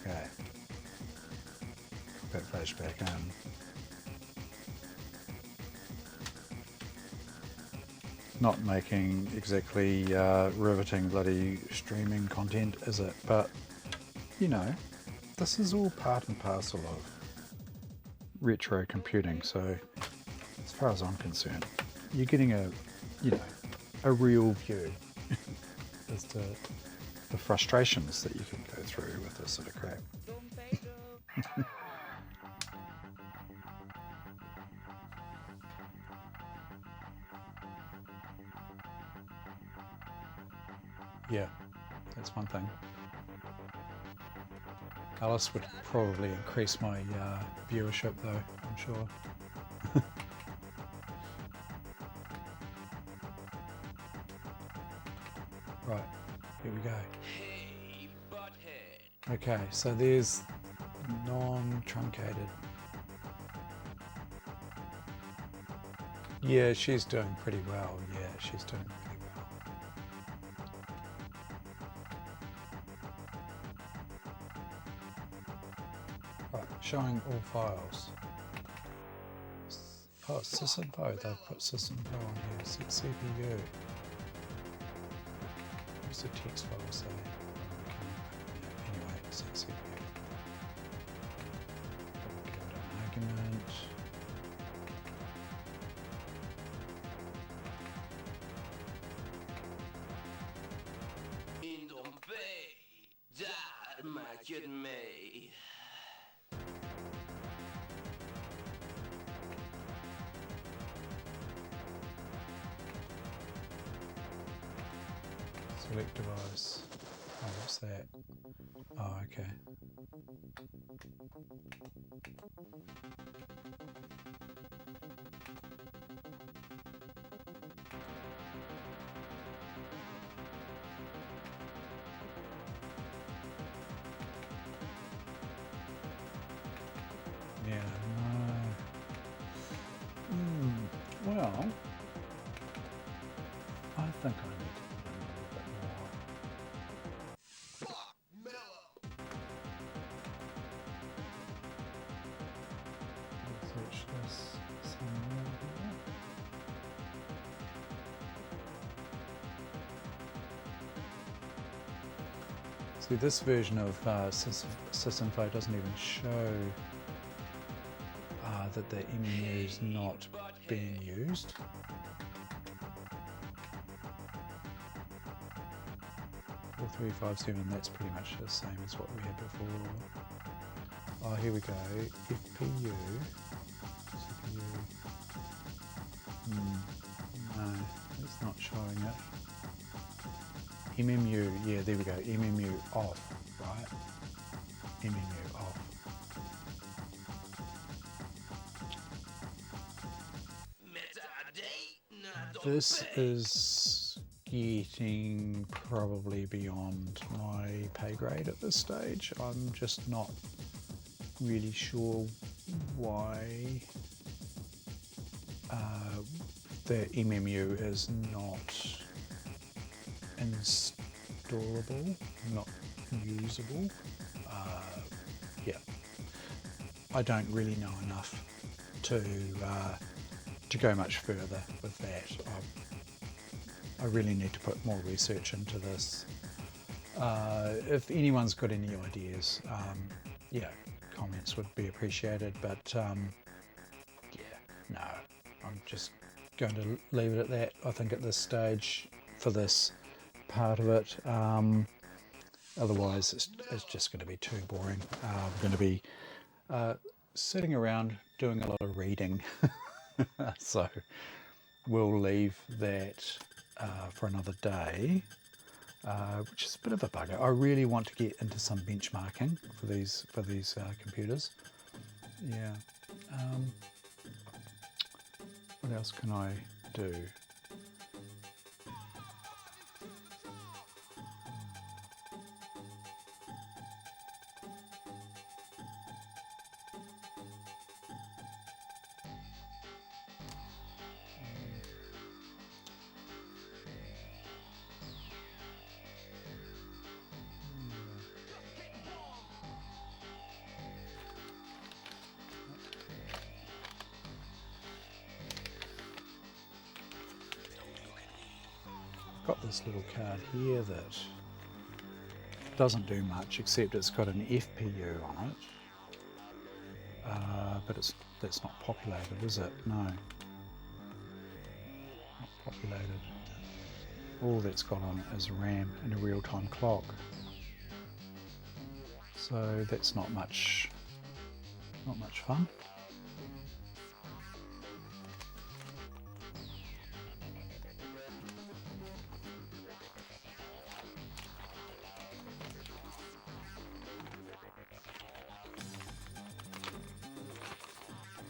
Okay. Put flash back on. Not making exactly riveting bloody streaming content, is it? But, you know, this is all part and parcel of retro computing, so as far as I'm concerned, you're getting a, you know, a real view as to the frustrations that you can go through with this sort of crap. Yeah, that's one thing. Alice would probably increase my viewership though, I'm sure. Right, here we go. Hey, butthead. Okay, so there's non-truncated. Yeah, she's doing pretty well. Yeah, she's doing pretty well. Right, showing all files. Oh, it's sysinfo. They've put sysinfo on here. Set CPU. What's the text file say? Anyway, set CPU. Give it an argument. Select device. Oh, what's that? Oh, okay. Yeah, no. Well, I think I need to put in a little bit more. Search this some more here. See, this version of sysinfo doesn't even show that the MMU is not being used. Or 357, that's pretty much the same as what we had before. Oh, here we go. FPU. CPU. No, it's not showing it. MMU, yeah, there we go. MMU off, right? MMU off. This is getting probably beyond my pay grade at this stage. I'm just not really sure why the MMU is not installable, not usable. Yeah, I don't really know enough to go much further with that. I really need to put more research into this. If anyone's got any ideas, yeah, comments would be appreciated, but yeah, no, I'm just going to leave it at that, I think, at this stage for this part of it. Otherwise it's just going to be too boring. I'm going to be sitting around doing a lot of reading. So we'll leave that for another day, which is a bit of a bugger. I really want to get into some benchmarking for these computers. Yeah. What else can I do? Got this little card here that doesn't do much, except it's got an FPU on it, but that's not populated, is it? No, not populated. All that's got on it is RAM and a real-time clock, so that's not much fun.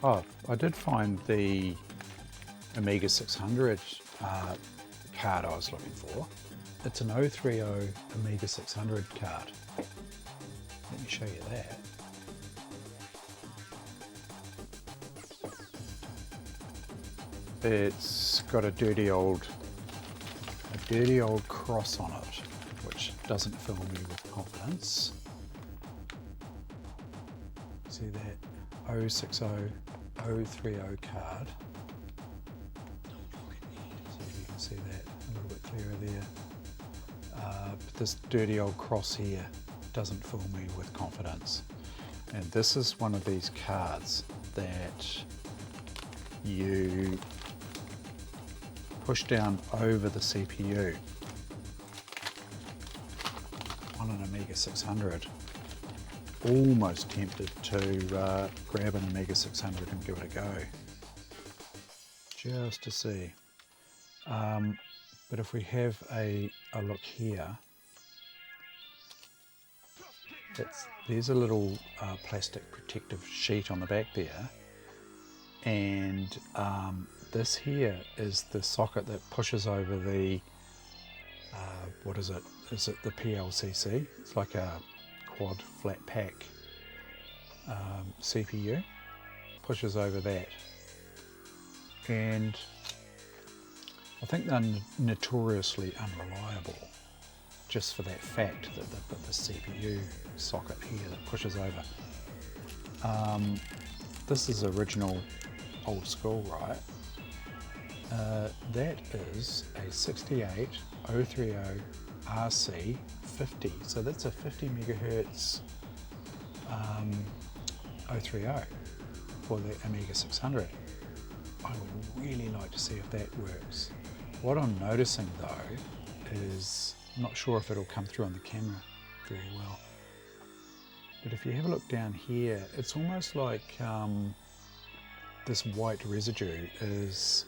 Oh, I did find the Amiga 600 card I was looking for. It's an A1200s Amiga 600 card. Let me show you that. It's got a dirty old cross on it, which doesn't fill me with confidence. See that? 060 030 card. See if you can see that a little bit clearer there. But this dirty old cross here doesn't fill me with confidence. And this is one of these cards that you push down over the CPU on an Amiga 600. Almost tempted to grab an Amiga 600 and give it a go, just to see. But if we have a look here, there's a little plastic protective sheet on the back there, and this here is the socket that pushes over the what is it? Is it the PLCC? It's like a quad flat pack CPU. Pushes over that, and I think they're notoriously unreliable just for that fact that they've got the CPU socket here that pushes over. This is original old school, right? That is a 68030 RC50, so that's a 50 megahertz 030 for the Amiga 600. I would really like to see if that works. What I'm noticing though is, I'm not sure if it'll come through on the camera very well, but if you have a look down here, it's almost like this white residue is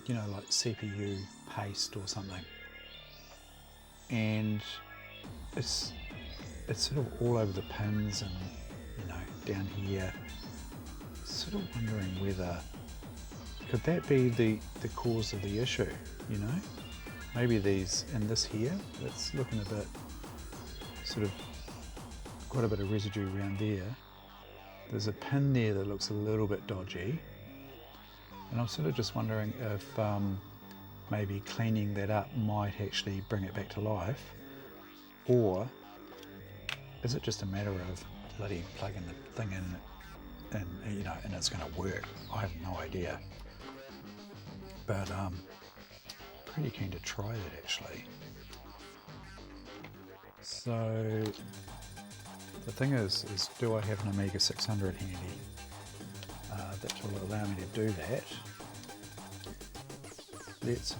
you know, like CPU paste or something, and it's sort of all over the pins and, you know, down here. Sort of wondering whether, could that be the cause of the issue, you know? Maybe these, and this here, it's looking a bit, sort of, quite a bit of residue around there. There's a pin there that looks a little bit dodgy. And I'm sort of just wondering if maybe cleaning that up might actually bring it back to life, or is it just a matter of bloody plugging the thing in and you know, and it's going to work? I have no idea, but pretty keen to try that actually. So the thing is do I have an Amiga 600 handy that will allow me to do that? Let's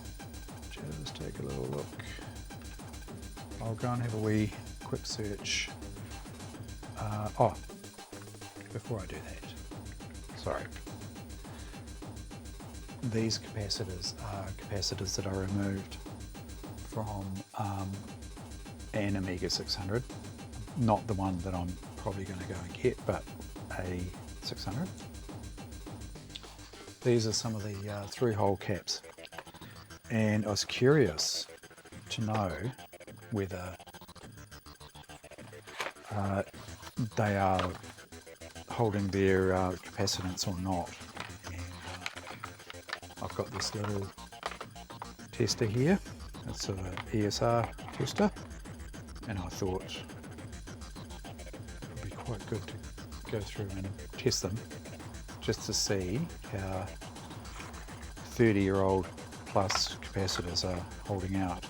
just take a little look. I'll go and have a wee quick search. Oh, before I do that, sorry. These capacitors are capacitors that I removed from an Amiga 600. Not the one that I'm probably going to go and get, but a 600. These are some of the through-hole caps, and I was curious to know whether they are holding their capacitance or not. And I've got this little tester here. It's an ESR tester, and I thought it would be quite good to go through and test them just to see how 30-year-old plus capacitors are holding out.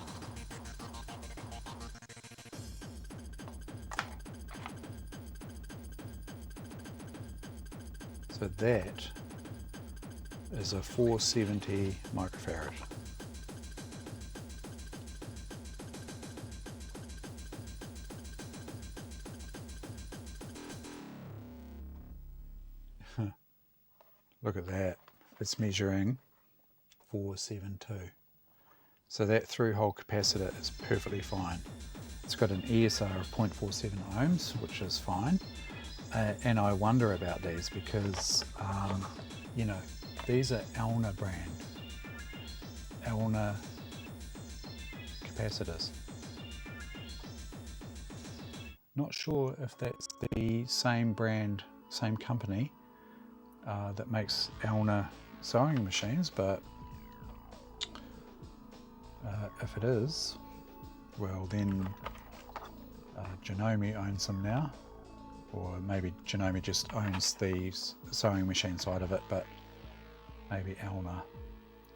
So that is a 470 microfarad. Look at that, it's measuring 472. So that through-hole capacitor is perfectly fine. It's got an ESR of 0.47 ohms, which is fine. And I wonder about these because, you know, these are Elna brand, Elna capacitors. Not sure if that's the same brand, same company that makes Elna sewing machines, but if it is, well then Janome owns them now, or maybe Janome just owns the sewing machine side of it, but maybe Elna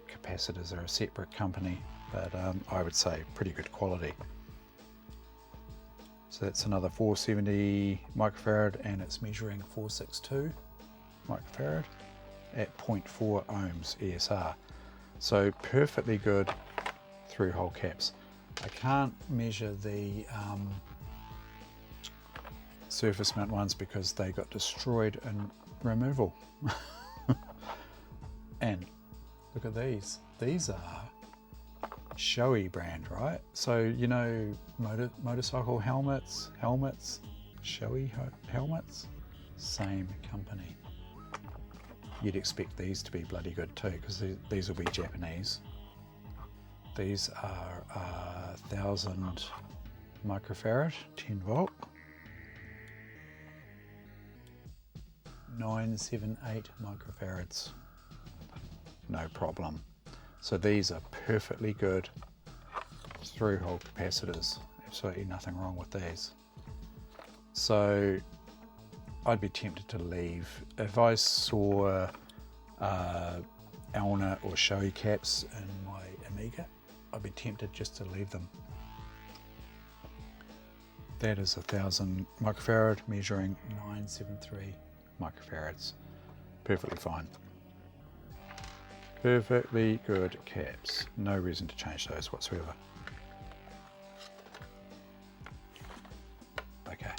capacitors are a separate company, but I would say pretty good quality. So that's another 470 microfarad, and it's measuring 462 microfarad at 0.4 ohms ESR. So perfectly good through-hole caps. I can't measure the surface mount ones because they got destroyed in removal. And Look at these. These are Shoei brand, right? So you know motorcycle helmets, Shoei helmets, same company. You'd expect these to be bloody good too, because these will be Japanese. These are 1000 microfarad, 10 volt, 978 microfarads, no problem. So these are perfectly good through-hole capacitors, absolutely nothing wrong with these. So I'd be tempted to leave. If I saw Elna or Shoei caps in my Amiga, I'd be tempted just to leave them. That is 1000 microfarad measuring 973 microfarads. Perfectly fine. Perfectly good caps. No reason to change those whatsoever. Okay.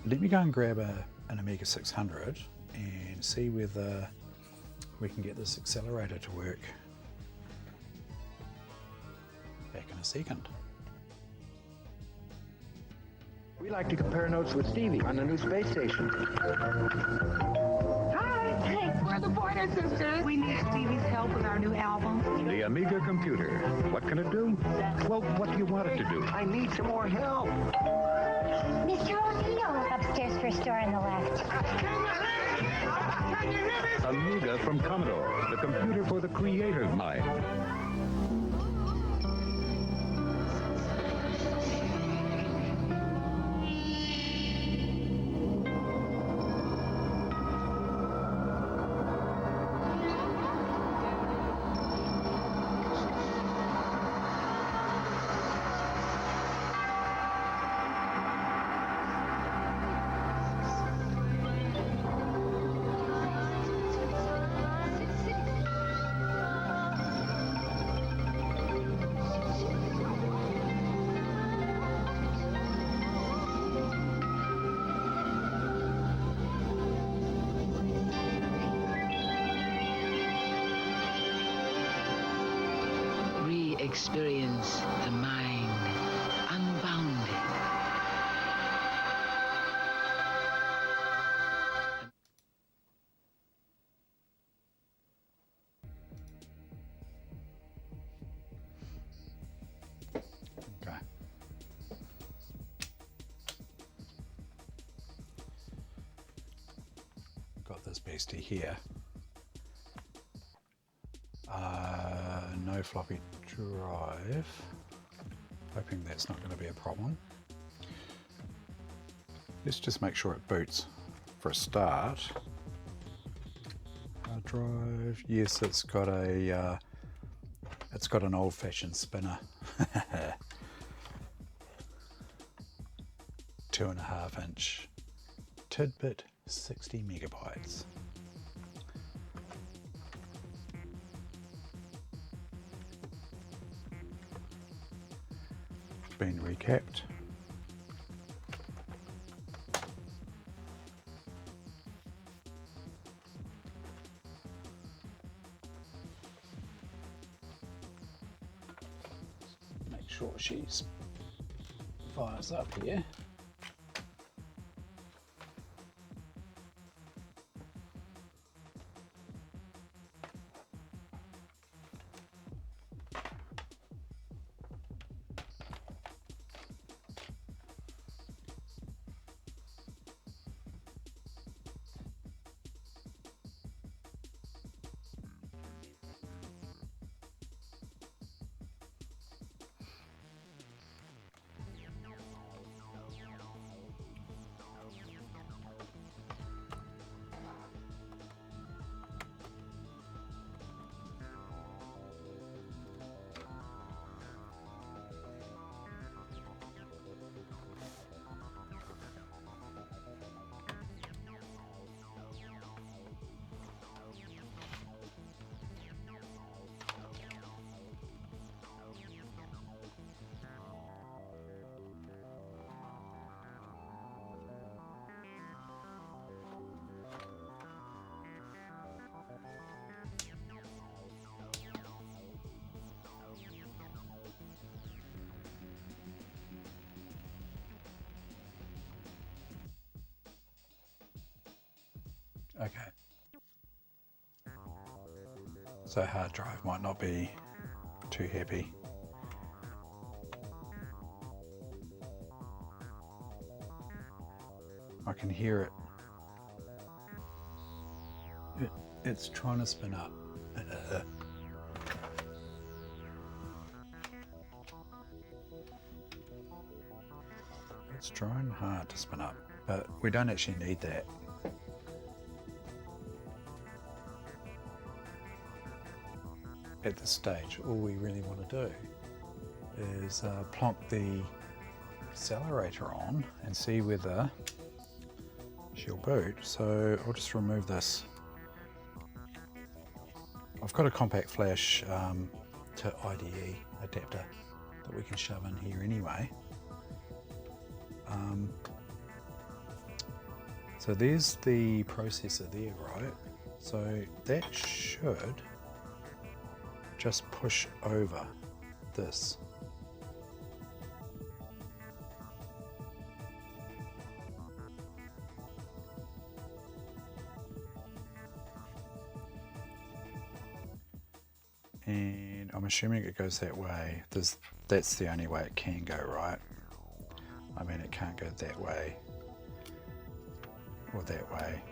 Let me go and grab an Amiga 600 and see whether we can get this accelerator to work. Back in a second. We like to compare notes with Stevie on the new space station. Hi, we're the Pointer Sisters. We need Stevie's help with our new album. The Amiga computer. What can it do? Well, what do you want it to do? I need some more help. Mr. O'Neill, upstairs first door on the left. Amiga from Commodore, the computer for the creative mind. Experience the mind unbounded. Okay. Got this beastie here. No floppy drive. Hoping that's not going to be a problem. Let's just make sure it boots for a start. Hard drive. Yes, it's got an old-fashioned spinner. 2.5-inch tidbit, 60 megabytes. Been recapped. Make sure she's fires up here. Okay. So hard drive might not be too happy. I can hear it. It's trying to spin up. It's trying hard to spin up, but we don't actually need that. At this stage, all we really want to do is plonk the accelerator on and see whether she'll boot. So I'll just remove this. I've got a compact flash to IDE adapter that we can shove in here anyway. So there's the processor there, right? So that should just push over this. And I'm assuming it goes that way. That's the only way it can go, right? I mean, it can't go that way or that way.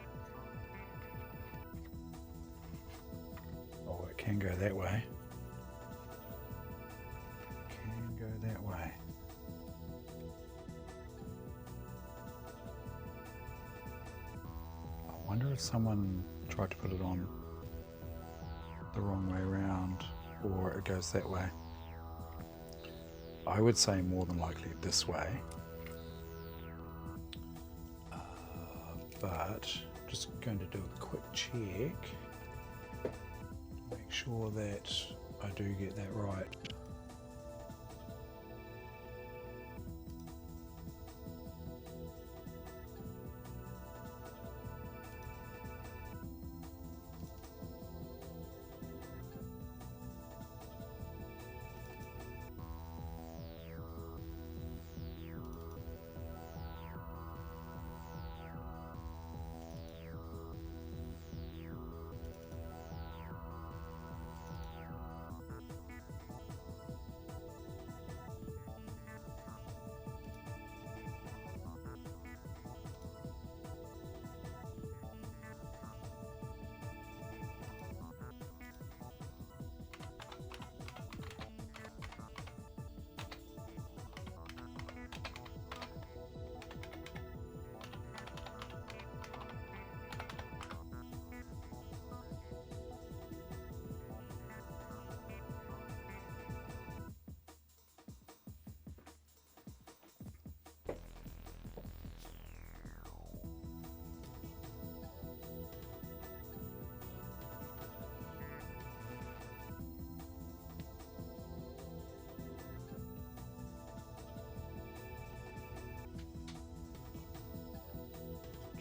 Oh, it can go that way. Can go that way. I wonder if someone tried to put it on the wrong way around, or it goes that way. I would say more than likely this way. But just going to do a quick check to make sure that I do get that right.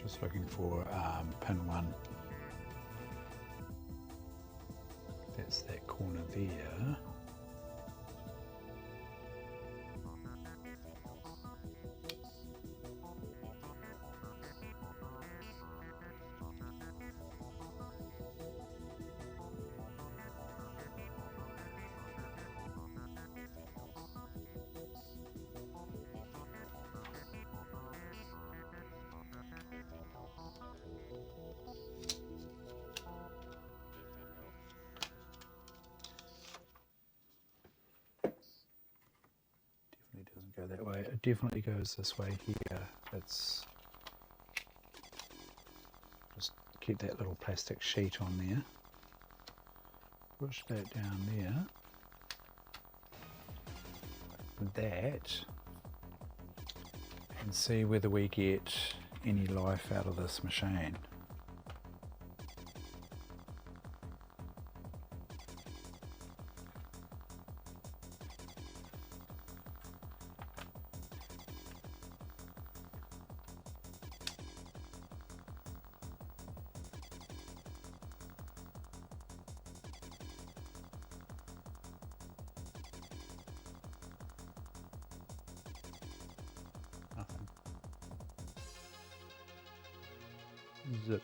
Just looking for pin 1. That's that corner there. Doesn't go that way. It definitely goes this way here. It's just keep that little plastic sheet on there. Push that down there. That, and see whether we get any life out of this machine. Zip.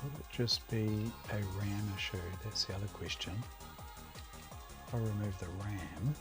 Could it just be a RAM issue? That's the other question. If I remove the RAM,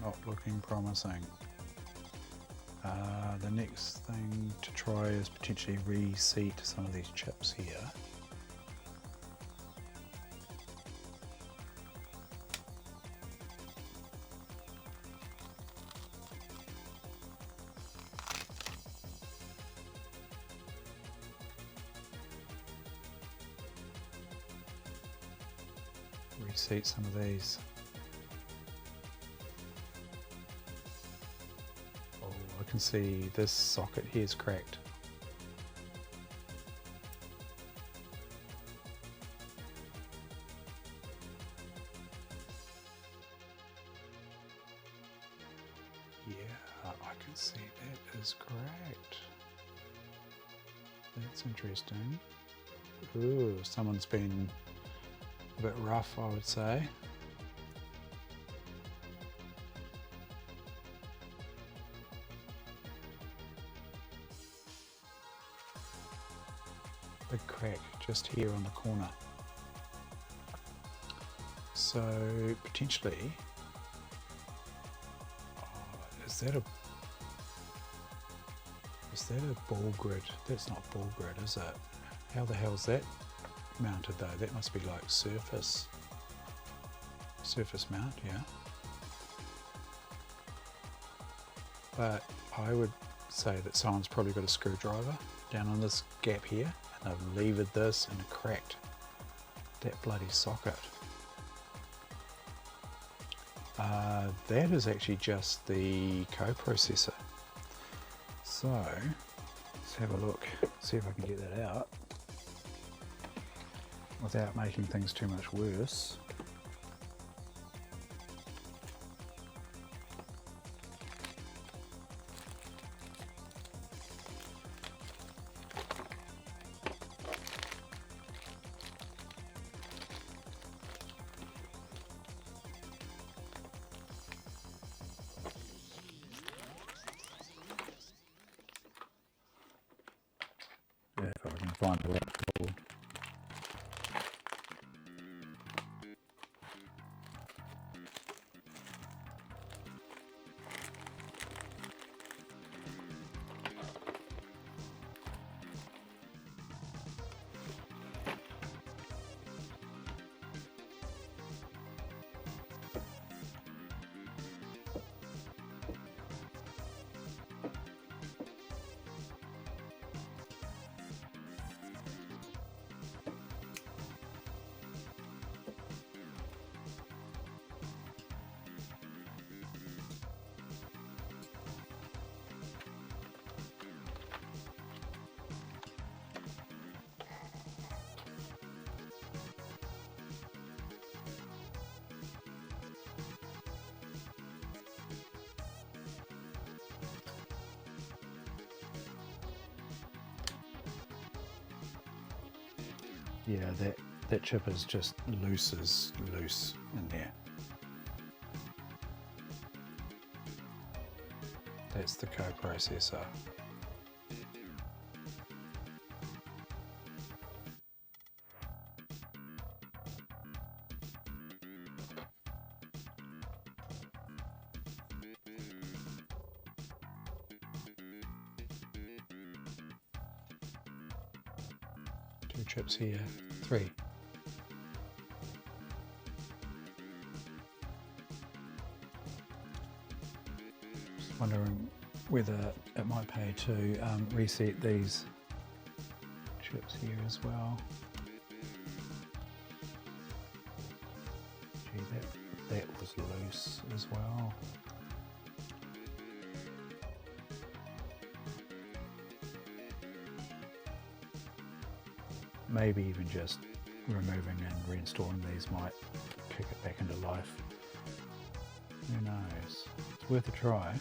not looking promising. The next thing to try is potentially reseat some of these chips here. Reseat some of these. I can see this socket here is cracked. Yeah, I can see that is cracked. That's interesting. Ooh, someone's been a bit rough, I would say. Big crack just here on the corner. So potentially, is that a ball grid? That's not ball grid, is it? How the hell is that mounted though? That must be like surface mount, yeah. But I would say that someone's probably got a screwdriver down on this gap here, and they've levered this and cracked that bloody socket. That is actually just the coprocessor. So let's have a look, see if I can get that out without making things too much worse. If I can find the right tool. Yeah, that chip is just loose in there. That's the coprocessor. Two chips here, three. Just wondering whether it might pay to reset these chips here as well. Gee, that was loose as well. maybe even just removing and reinstalling these might kick it back into life. Who knows? It's worth a try.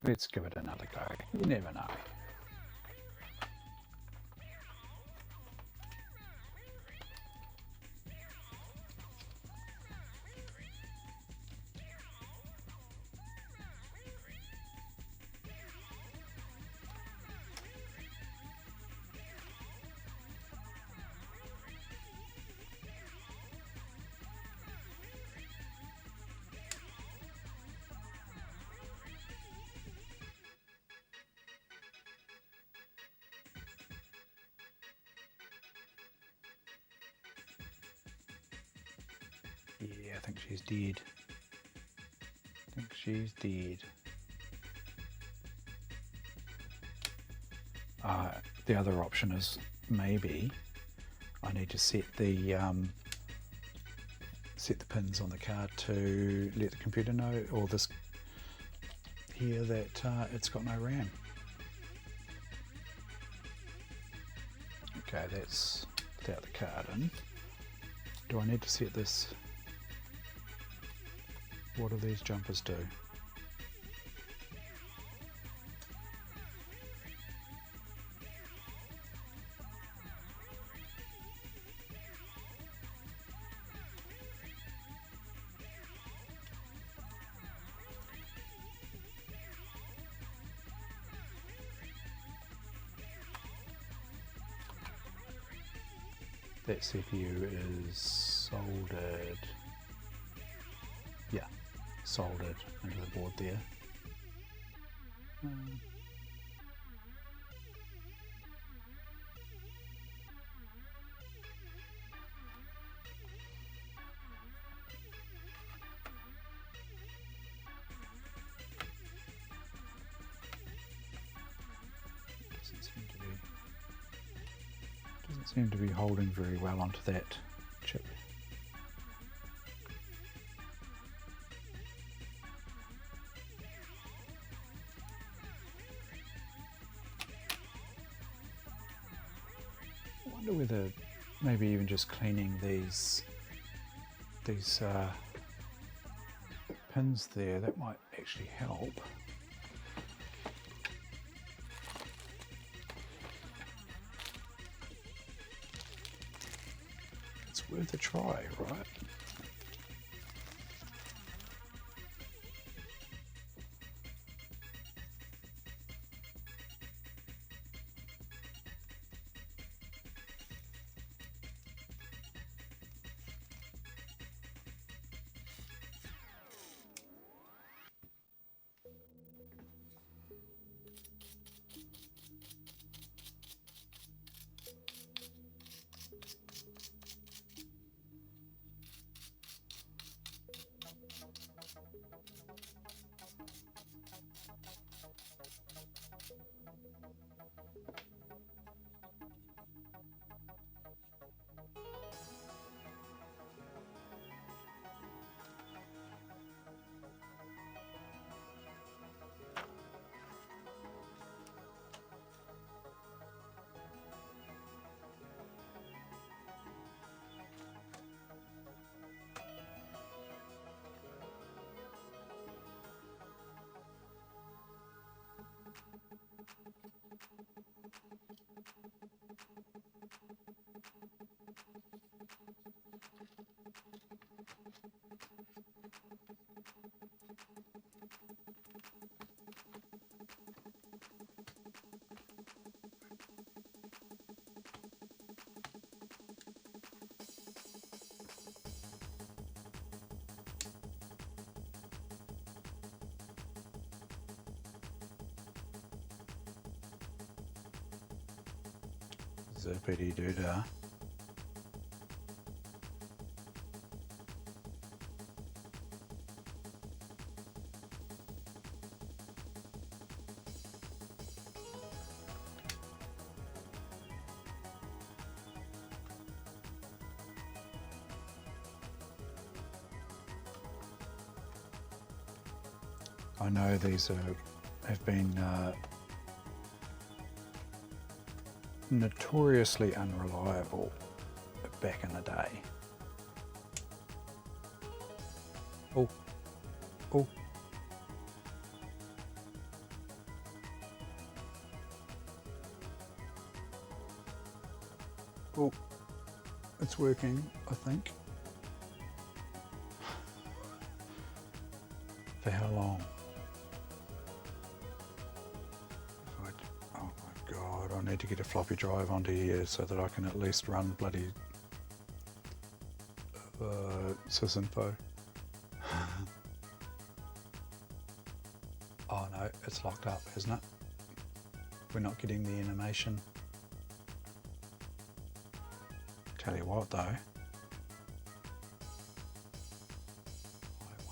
Let's give it another go. You never know. Yeah, I think she's dead. I think she's dead. The other option is maybe I need to set the pins on the card to let the computer know, or this here, that it's got no RAM. Okay, that's without the card in. Do I need to set this? What do these jumpers do? That CPU is soldered. Yeah, soldered into the board there. Doesn't seem to be holding very well onto that chip. I wonder whether maybe even just cleaning these pins there, that might actually help. It's worth a try, right? zippity doo dah. I know these have been notoriously unreliable back in the day. Oh, oh. Oh, it's working, I think. For how long? Oh my god, I need to get a floppy drive onto here so that I can at least run bloody sysinfo. Oh no, it's locked up, isn't it? We're not getting the animation. Tell you what though, I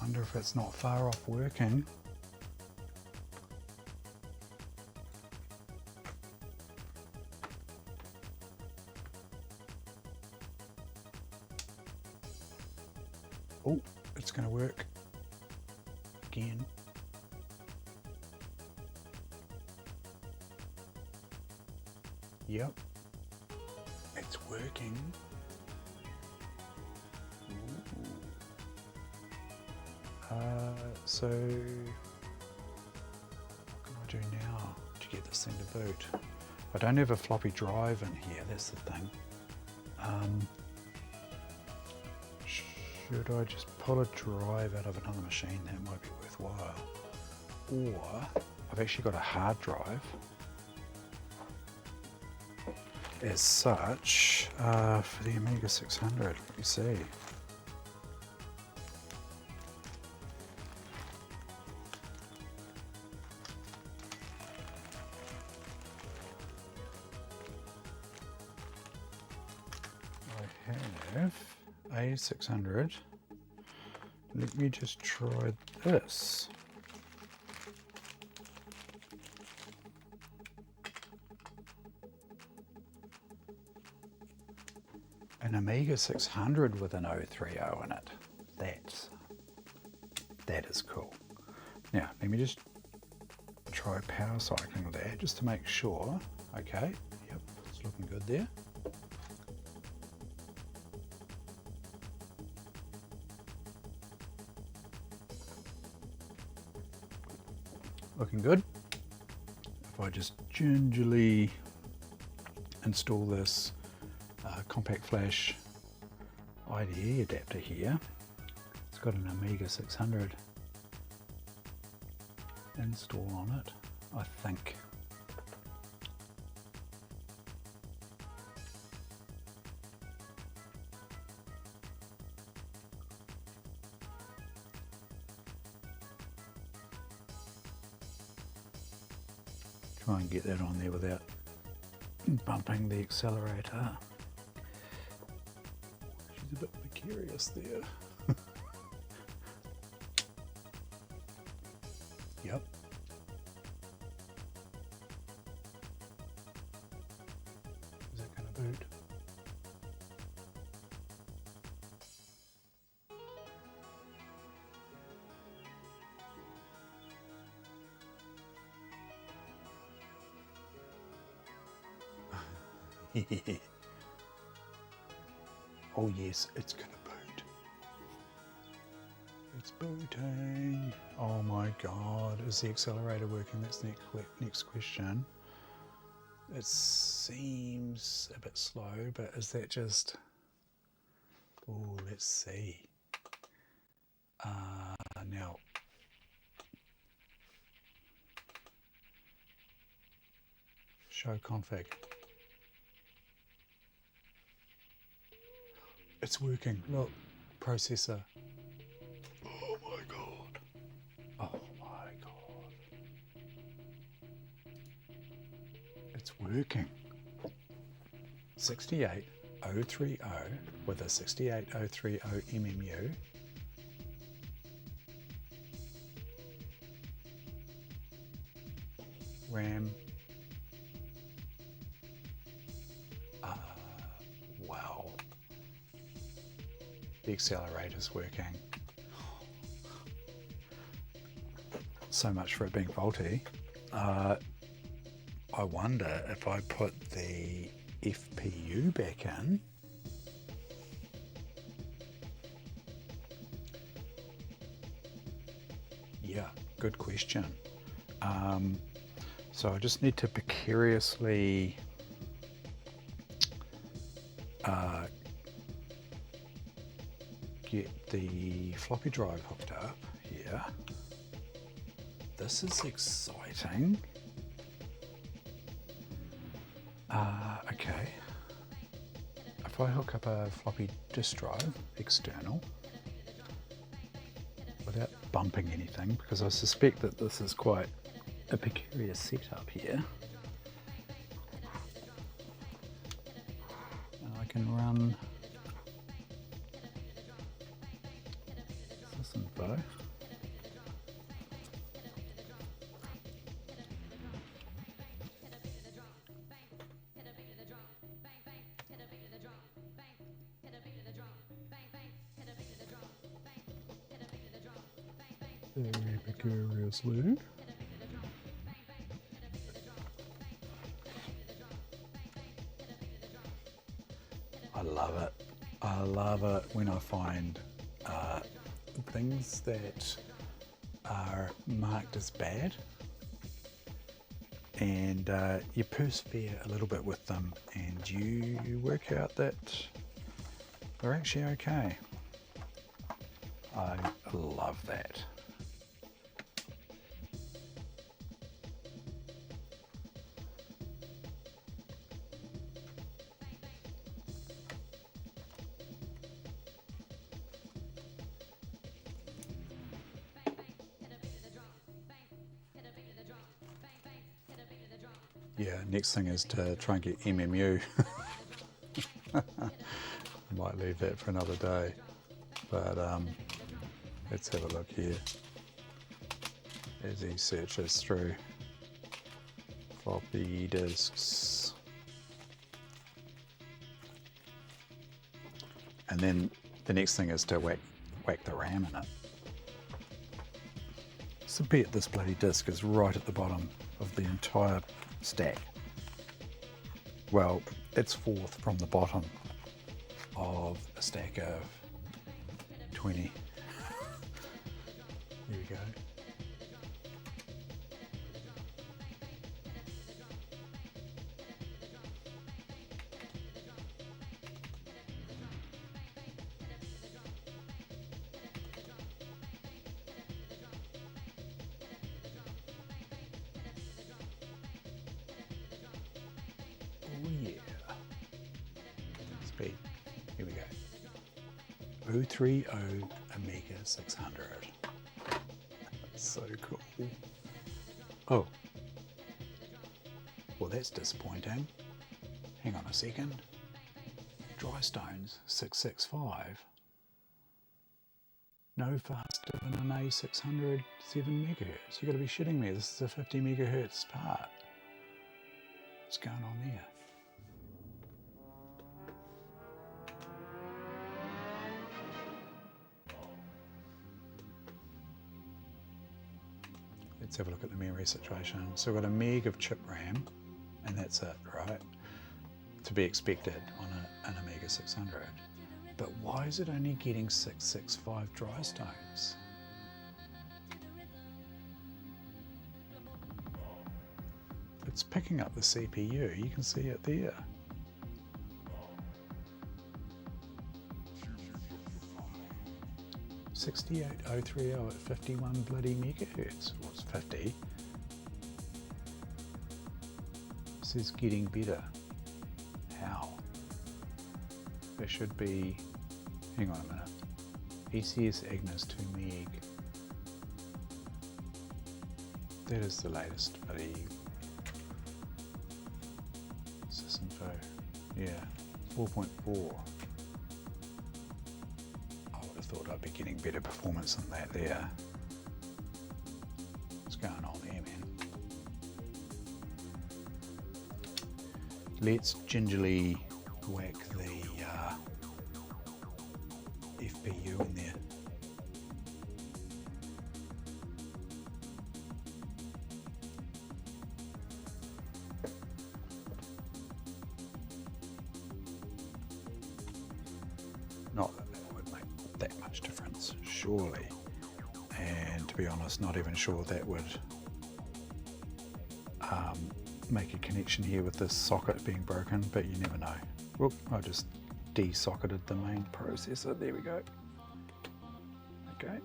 wonder if it's not far off working. Oh, it's going to work again. Yep, it's working. So what can I do now to get this thing to boot? I don't have a floppy drive in here, that's the thing. Should I just pull a drive out of another machine? That might be worthwhile. Or I've actually got a hard drive as such for the Amiga 600. Let me see. I have A600. Let me just try this. An Amiga 600 with an 030 in it. That is cool. Now, let me just try power cycling that just to make sure. Okay, yep, it's looking good there. Looking good. If I just gingerly install this compact flash IDE adapter here, it's got an Amiga 600 install on it, I think. Try and get that on there without bumping the accelerator. She's a bit precarious there. Yep. Is it going to boot? Oh yes, it's gonna boot. It's booting. Oh my god, is the accelerator working? That's the next question. It seems a bit slow, but is that just... Oh, let's see. Now, show config. It's working. Look, processor. Oh my god. Oh my god. It's working. 68030 with a 68030 MMU. RAM. Wow. The accelerator's working. So much for it being faulty. I wonder if I put the FPU back in, yeah, good question. So I just need to precariously get the floppy drive hooked up here. This is exciting. Okay. If I hook up a floppy disk drive, external, without bumping anything, because I suspect that this is quite a precarious setup here. And I can run sysinfo. Very precariously. I love it. I love it when I find things that are marked as bad, and you persevere a little bit with them, and you work out that they're actually okay. I love that. Yeah, next thing is to try and get MMU. I might leave that for another day, but let's have a look here as he searches through floppy disks. And then the next thing is to whack the RAM in it. So be it this bloody disk is right at the bottom of the entire stack. Well, it's fourth from the bottom of a stack of 20. There we go. Oh yeah. Speed. Here we go. 030 Amiga 600. That's so cool. Oh. Well, that's disappointing. Hang on a second. Dry Stones 665. No faster than an A600 7 megahertz. You got to be shitting me. This is a 50 megahertz part. What's going on there? Let's have a look at the memory situation. So we've got a meg of chip RAM, and that's it, right? To be expected on an Amiga 600. But why is it only getting 665 dry stones? It's picking up the CPU, you can see it there. $68,030 at 51 bloody megahertz. Well, it's 50. This is getting better. How? There should be, hang on a minute. ECS Agnes 2 meg. That is the latest bloody sysinfo. Yeah, 4.4. I would have thought I'd be getting better performance than that there. What's going on there, man? Let's gingerly whack the FPU in there. Not that that would make that much difference, surely. And to be honest, not even sure that would make a connection here with this socket being broken, but you never know. Whoop, I just de-socketed the main processor. There we go. Okay.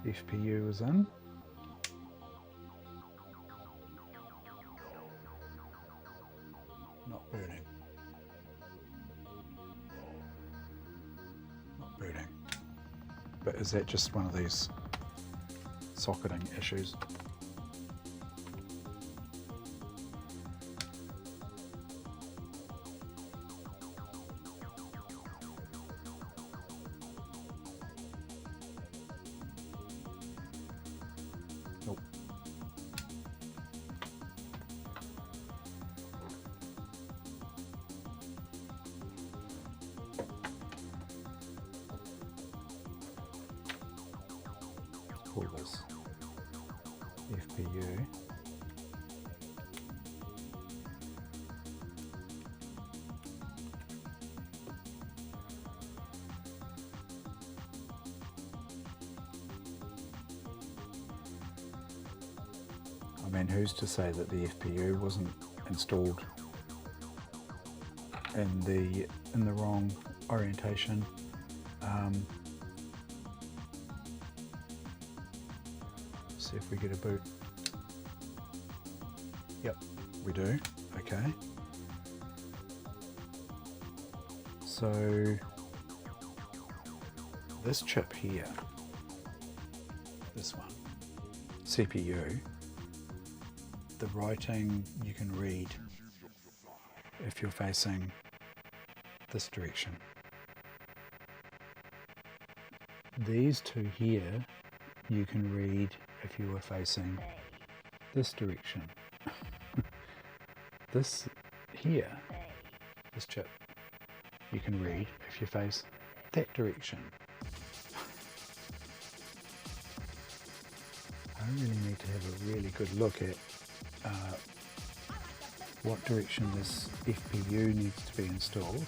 FPU is in. Not booting. Not booting. But is that just one of these socketing issues? Nope. Call this FPU. I mean, who's to say that the FPU wasn't installed in the wrong orientation? See if we get a boot. Yep, we do. Okay. So this chip here, this one, CPU, the writing you can read if you're facing this direction. These two here you can read if you were facing this direction. This here, this chip, you can read if you face that direction. I really need to have a really good look at what direction this FPU needs to be installed.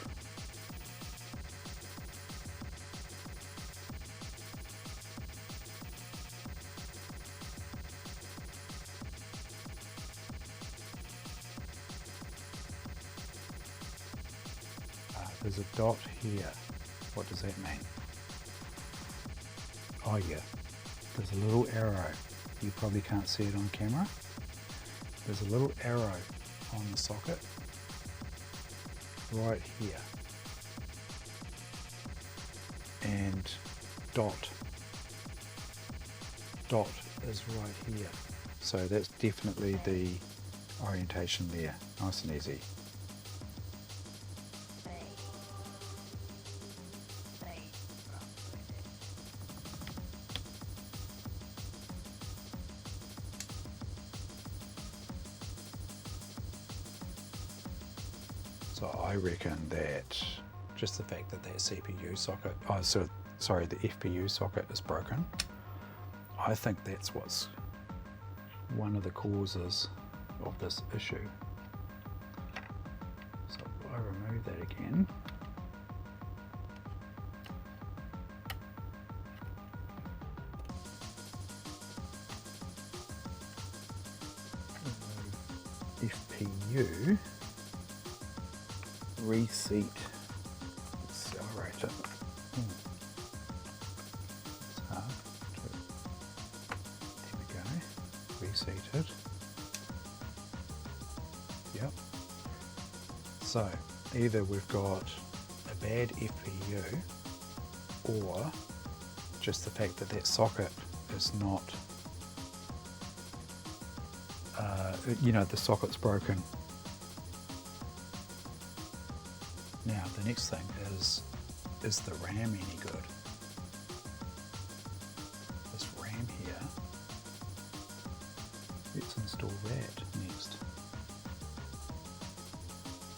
There's a dot here. What does that mean? Oh yeah, there's a little arrow. You probably can't see it on camera. There's a little arrow on the socket right here. And dot is right here. So that's definitely the orientation there. Nice and easy. So I reckon that just the fact that that CPU socket, sorry, the FPU socket is broken, I think that's what's one of the causes of this issue. So I remove that again. FPU. Reseat Accelerator. It's hard to, there we go, reseated. Yep. So either we've got a bad FPU or just the fact that that socket is not, you know, the socket's broken. the next thing is the RAM any good? This RAM here, let's install that next.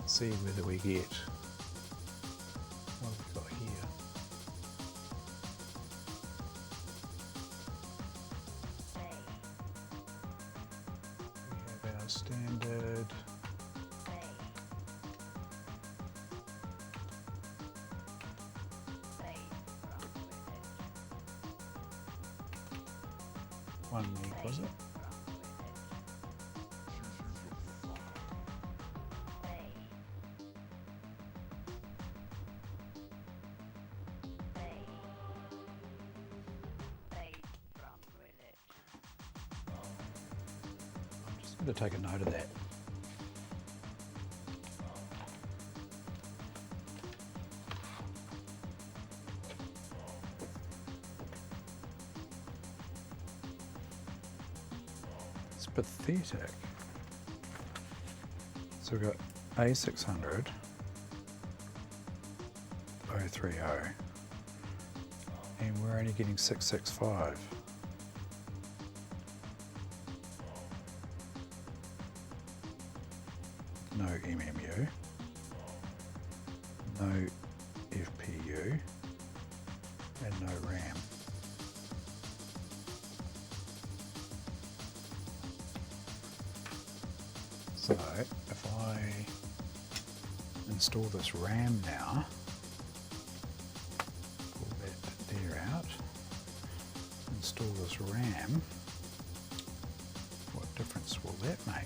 See whether we get what we've got here. We have our standard 1 meg, was it? I'm just going to take a note of that. Pathetic. So we've got A600, 030, and we're only getting 665. No MMU, no FPU, and no RAM. So if I install this RAM now, pull that there out, install this RAM, what difference will that make?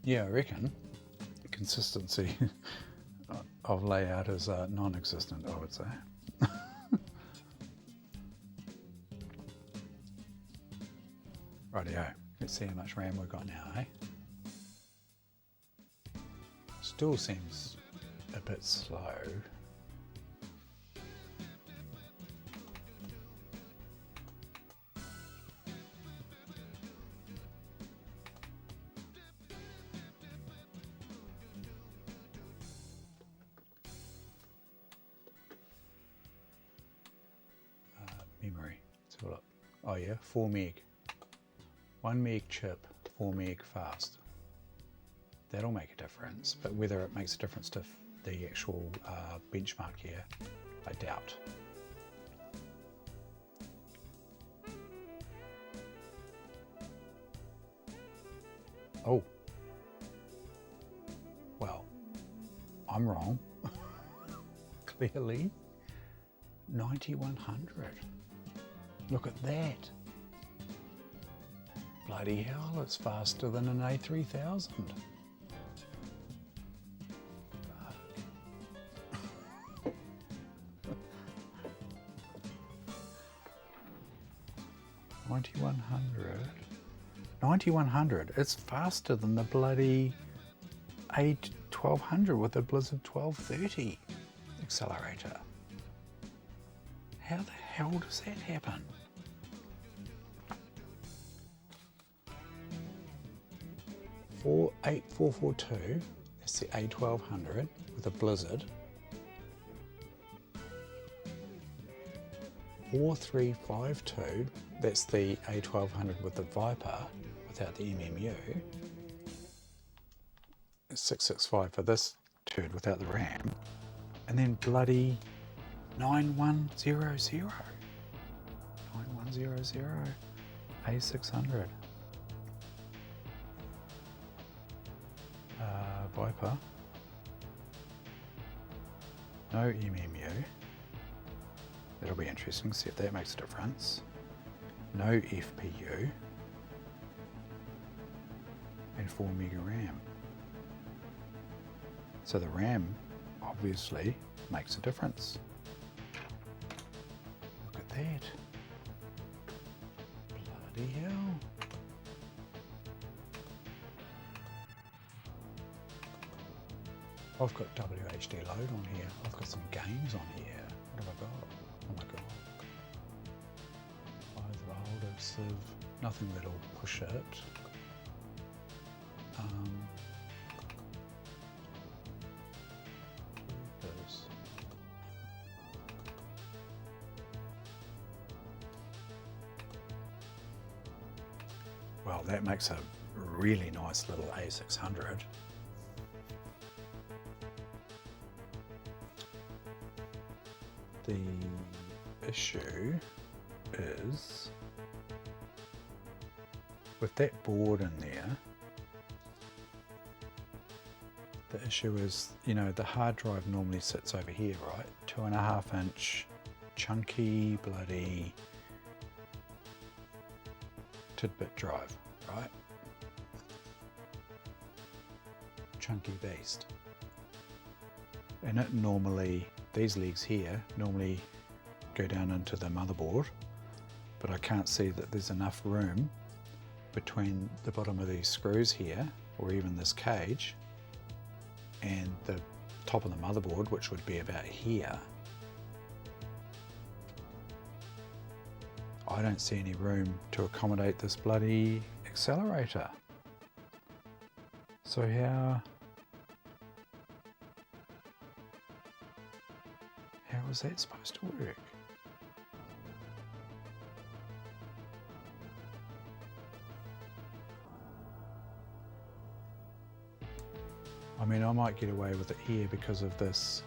Yeah, I reckon consistency of layout is non-existent, I would say. Rightio, let's see how much RAM we've got now, eh? Still seems a bit slow. Memory, let's have a look. Oh yeah, 4 meg. 1 meg chip, 4 meg fast. That'll make a difference, but whether it makes a difference to the actual benchmark here, I doubt. Oh. Well, I'm wrong. Clearly. 9100. Look at that. Bloody hell, it's faster than an A3000. $9100. It's faster than the bloody A1200 with the Blizzard 1230 accelerator. How the hell does that happen? For 8442, that's the A1200 with a Blizzard. 4352, that's the A1200 with the Viper without the MMU. 665 for this turd without the RAM. And then bloody 9100. 9100. A1200 A600 Viper. No MMU. That'll be interesting, see if that makes a difference. No FPU. And 4 meg RAM. So the RAM obviously makes a difference. Look at that. Bloody hell. I've got WHD load on here. I've got some games on here. What have I got? Oh my god. A1200s of nothing that'll push it. Well, that makes a really nice little A600. The issue is with that board in there, the issue is, you know, the hard drive normally sits over here, right? 2.5 inch chunky bloody tidbit drive, right? Chunky beast. And it normally, these legs here normally go down into the motherboard, but I can't see that there's enough room between the bottom of these screws here, or even this cage, and the top of the motherboard, which would be about here. I don't see any room to accommodate this bloody accelerator. So how is that supposed to work? I mean, I might get away with it here because of this,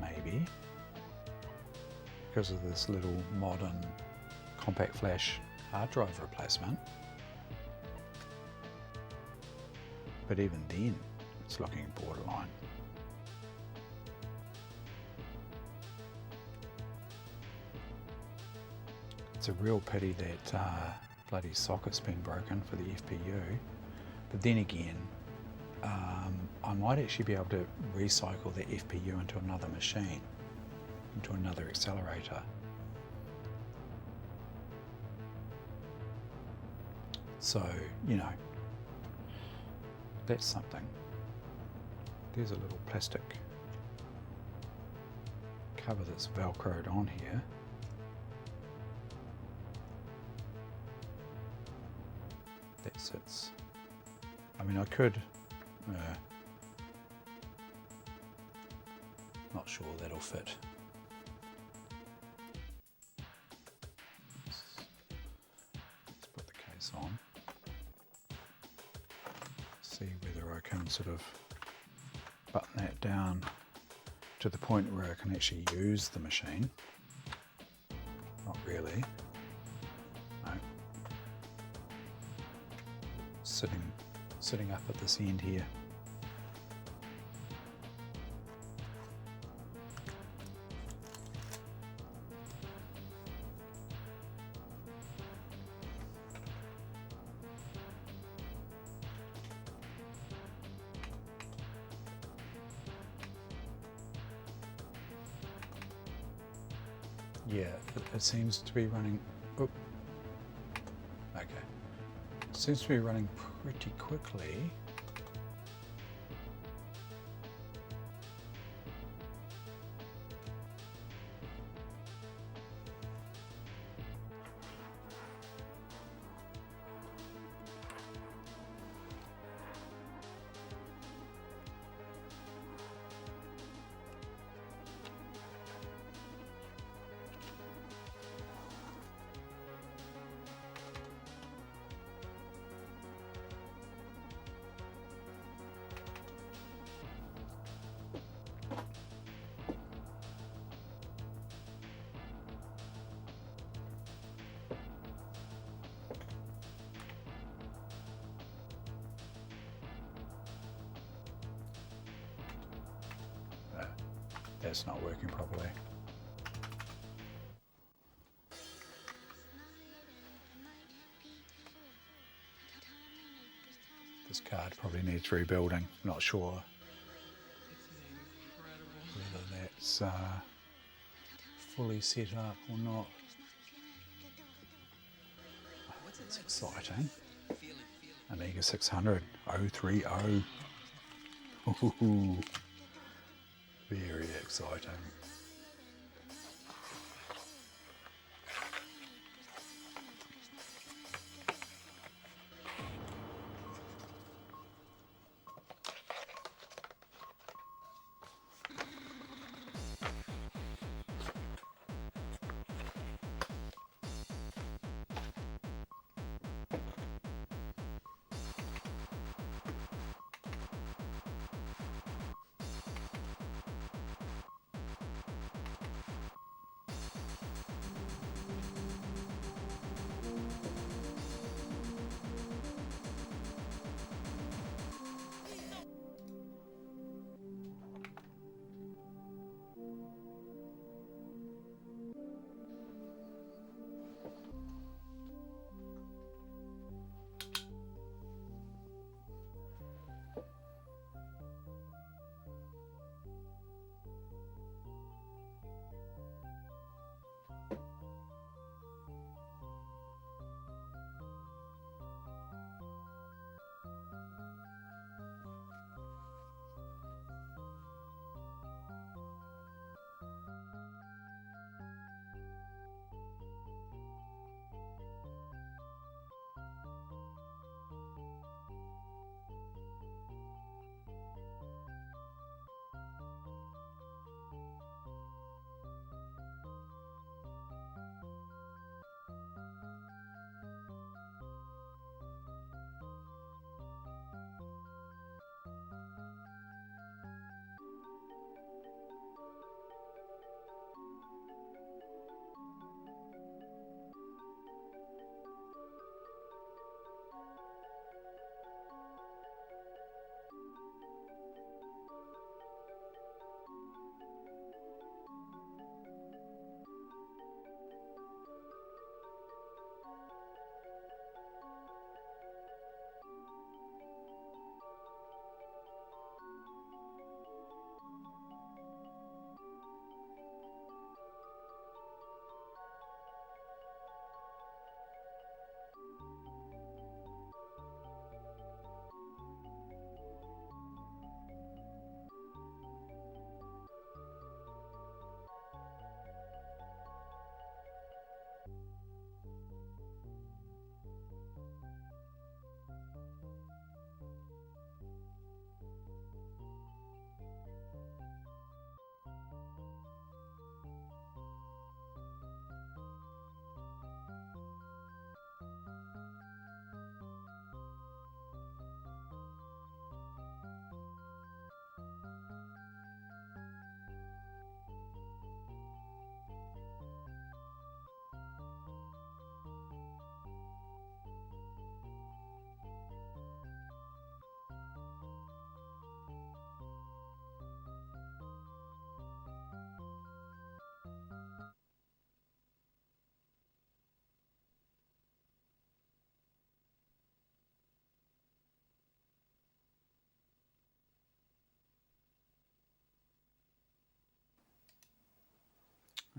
maybe, because of this little modern compact flash hard drive replacement. But even then, it's looking borderline. It's a real pity that bloody socket's been broken for the FPU, but then again, I might actually be able to recycle the FPU into another machine, into another accelerator. So, you know, that's something. There's a little plastic cover that's velcroed on here. That sits. I mean, I could, not sure that'll fit. Let's put the case on. See whether I can sort of button that down to the point where I can actually use the machine. Not really. No. Sitting up at this end here. Yeah, it seems to be running. Oh, okay. It seems to be running pretty quickly. That's not working properly. This card probably needs rebuilding. Not sure whether that's fully set up or not. That's exciting. Amiga 600 030. Ooh, very exciting.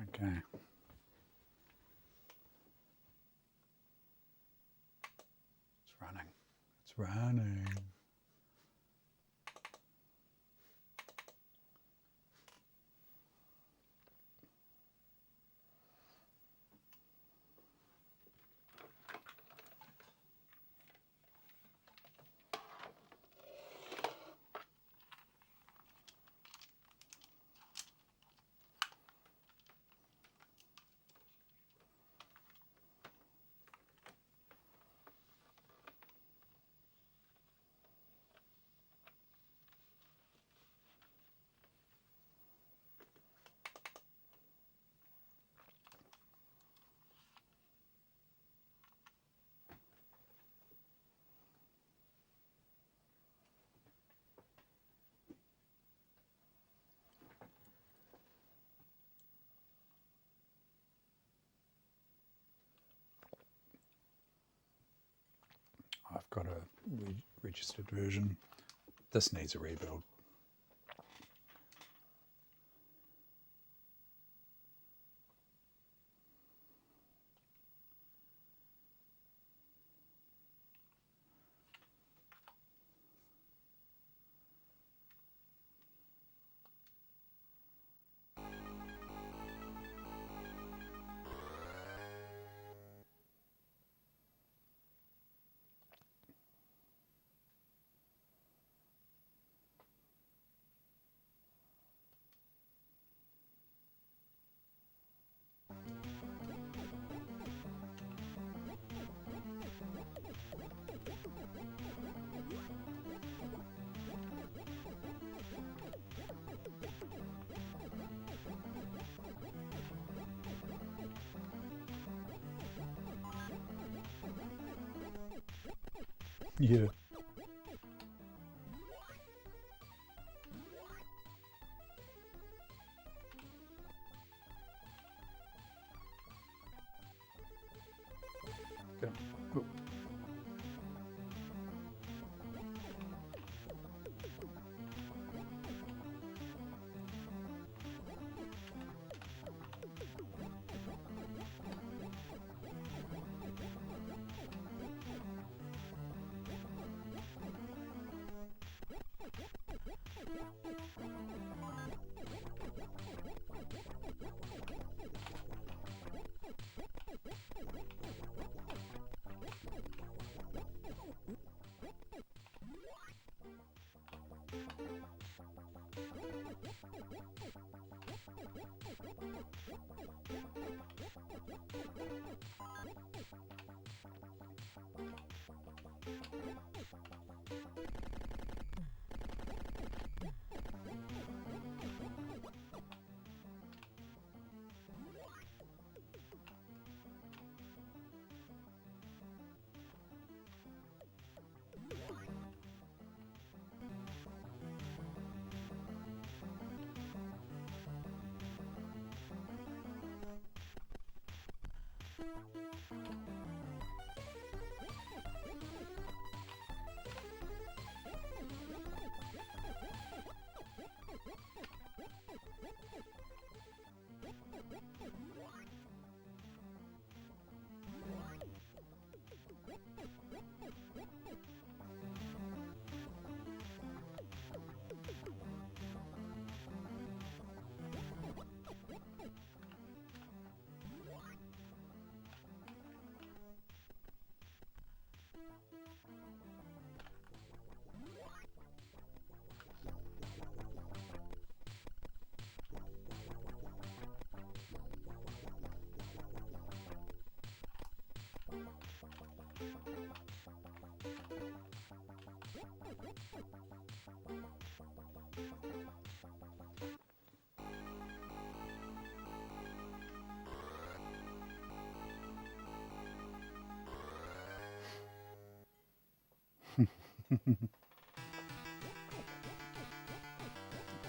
Okay. It's running. It's running. got a registered version. This needs a rebuild. Yeah. Go. Go.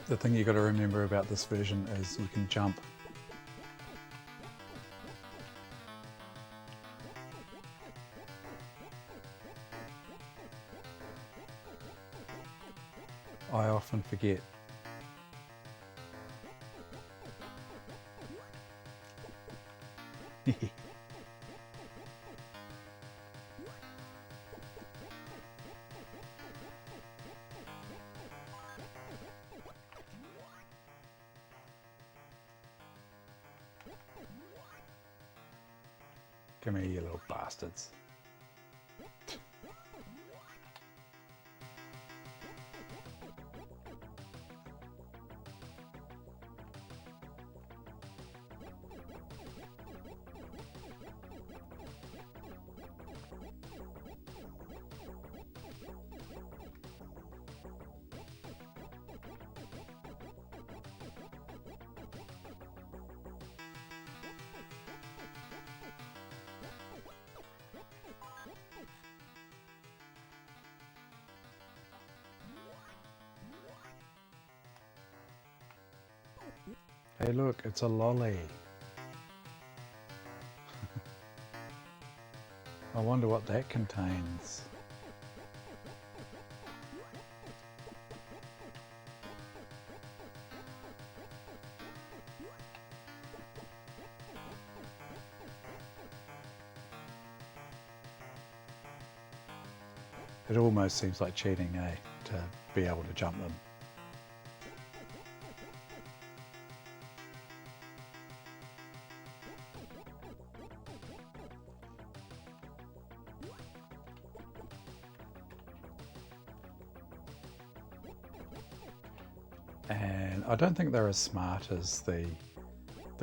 The thing you got to remember about this version is you can jump. I often forget. Come here, you little bastards. Hey look, it's a lolly. I wonder what that contains. It almost seems like cheating, to be able to jump them. And I don't think they're as smart as the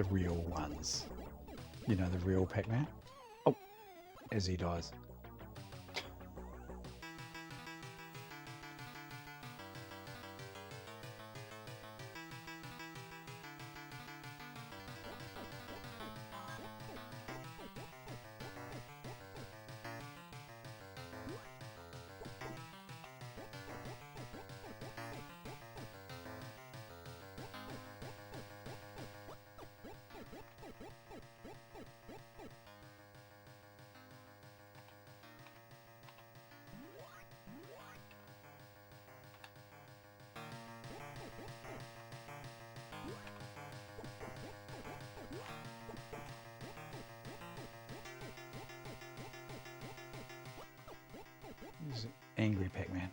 real ones. You know, the real Pac-Man. Oh, as he dies. He's angry Pac-Man.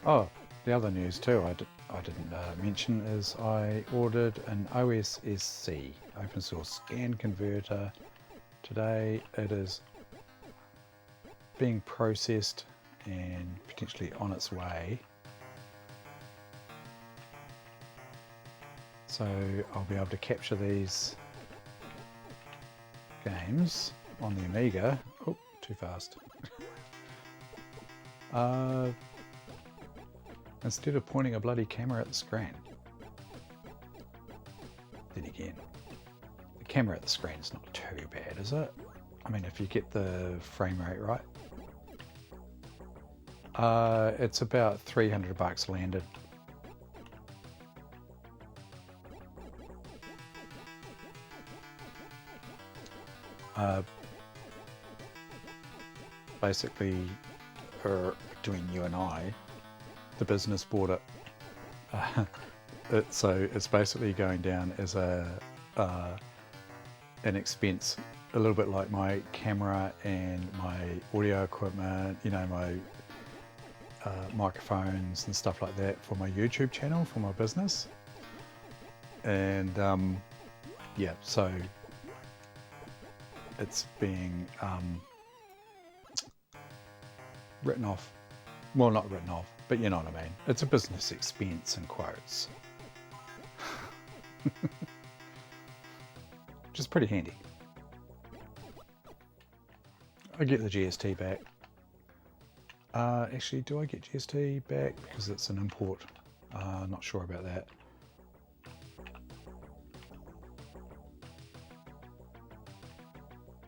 Oh, the other news too I didn't mention is I ordered an OSSC, open source scan converter. Today it is being processed and potentially on its way. So I'll be able to capture these games on the Amiga. Oh, too fast. Instead of pointing a bloody camera at the screen. Then again, the camera at the screen is not too bad, is it? I mean, if you get the frame rate right. It's about $300 landed. Basically, between you and I, the business bought it. So it's basically going down as an expense, a little bit like my camera and my audio equipment, you know, my microphones and stuff like that for my YouTube channel, for my business. And yeah, so it's being written off. Well, not written off, but you know what I mean. It's a business expense in quotes. Which is pretty handy. I get the GST back. Actually, do I get GST back? Because it's an import. Not sure about that.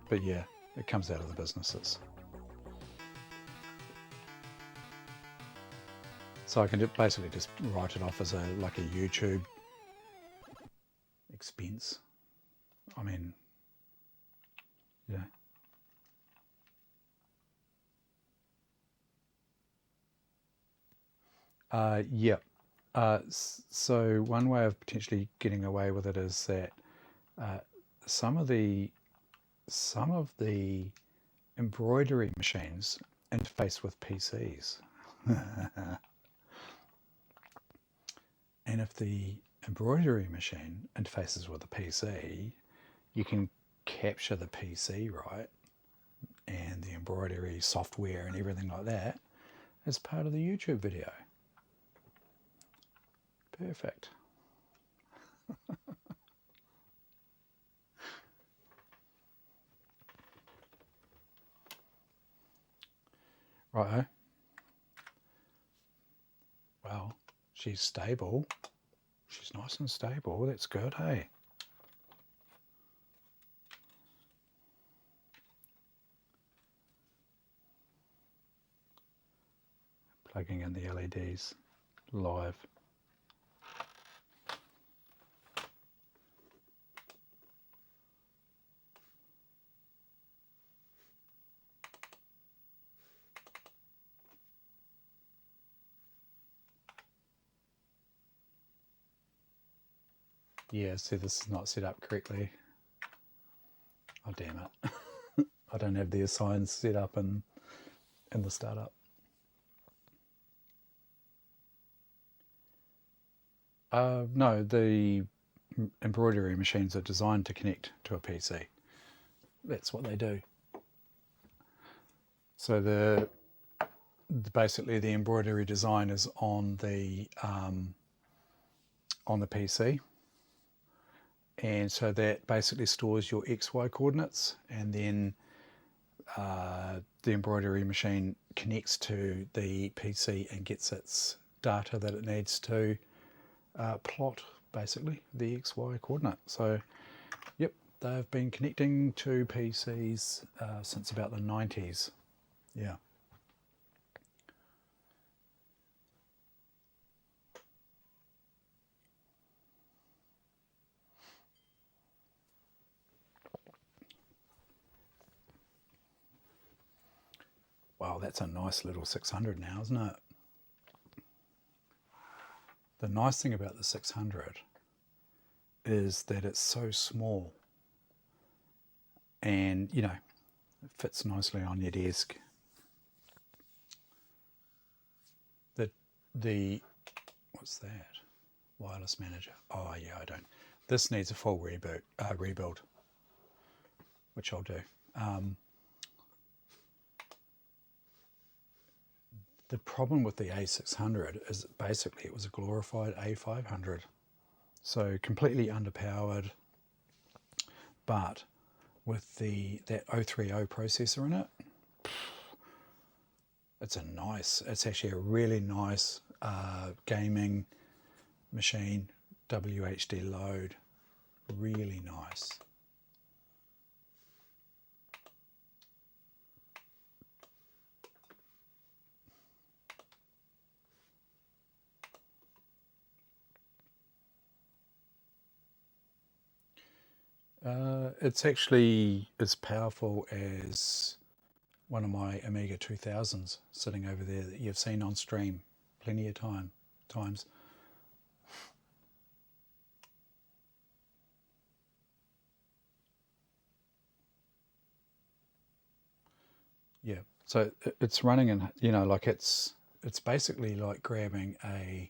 But yeah, it comes out of the businesses. So I can basically just write it off as like a YouTube expense. I mean, yeah. Yeah. So one way of potentially getting away with it is that some of the embroidery machines interface with PCs. And if the embroidery machine interfaces with a PC, you can capture the PC, right? And the embroidery software and everything like that as part of the YouTube video. Perfect. Righto. Well, she's stable. She's nice and stable. That's good, hey? Plugging in the LEDs live. Yeah, see, this is not set up correctly. Oh, damn it. I don't have the assigns set up in the startup. No, the embroidery machines are designed to connect to a PC. That's what they do. So basically the embroidery design is on the PC, and so that basically stores your XY coordinates, and then the embroidery machine connects to the PC and gets its data that it needs to plot basically the XY coordinate. So yep, they've been connecting to PCs since about the 90s. Yeah. Wow, that's a nice little 600 now, isn't it? The nice thing about the 600 is that it's so small and, you know, it fits nicely on your desk. The what's that? Wireless manager. Oh yeah, I don't. This needs a full rebuild, which I'll do. The problem with the A600 is basically it was a glorified A500. So completely underpowered, but with that 030 processor in it, it's actually a really nice gaming machine, WHD load, really nice. It's actually as powerful as one of my Amiga 2000s sitting over there that you've seen on stream plenty of times. Yeah, so it's running, and you know, like it's basically like grabbing an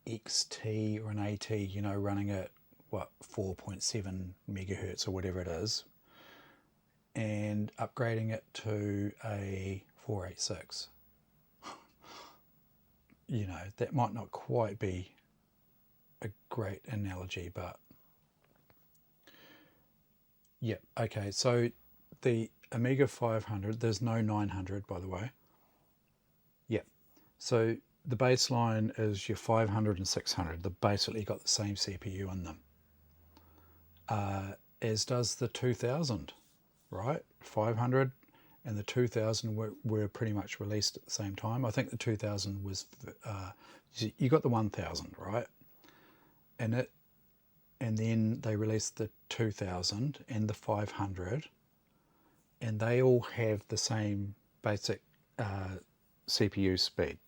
XT or an AT, you know, running at what, 4.7 megahertz or whatever it is, and upgrading it to a 486. You know, that might not quite be a great analogy, but yeah, okay, so the Amiga 500, there's no 900 by the way. Yeah, so the baseline is your 500 and 600. They've basically got the same CPU in them, as does the 2000, right? 500 and the 2000 were pretty much released at the same time. I think the 2000 was, you got the 1000, right? And then they released the 2000 and the 500, and they all have the same basic CPU speed.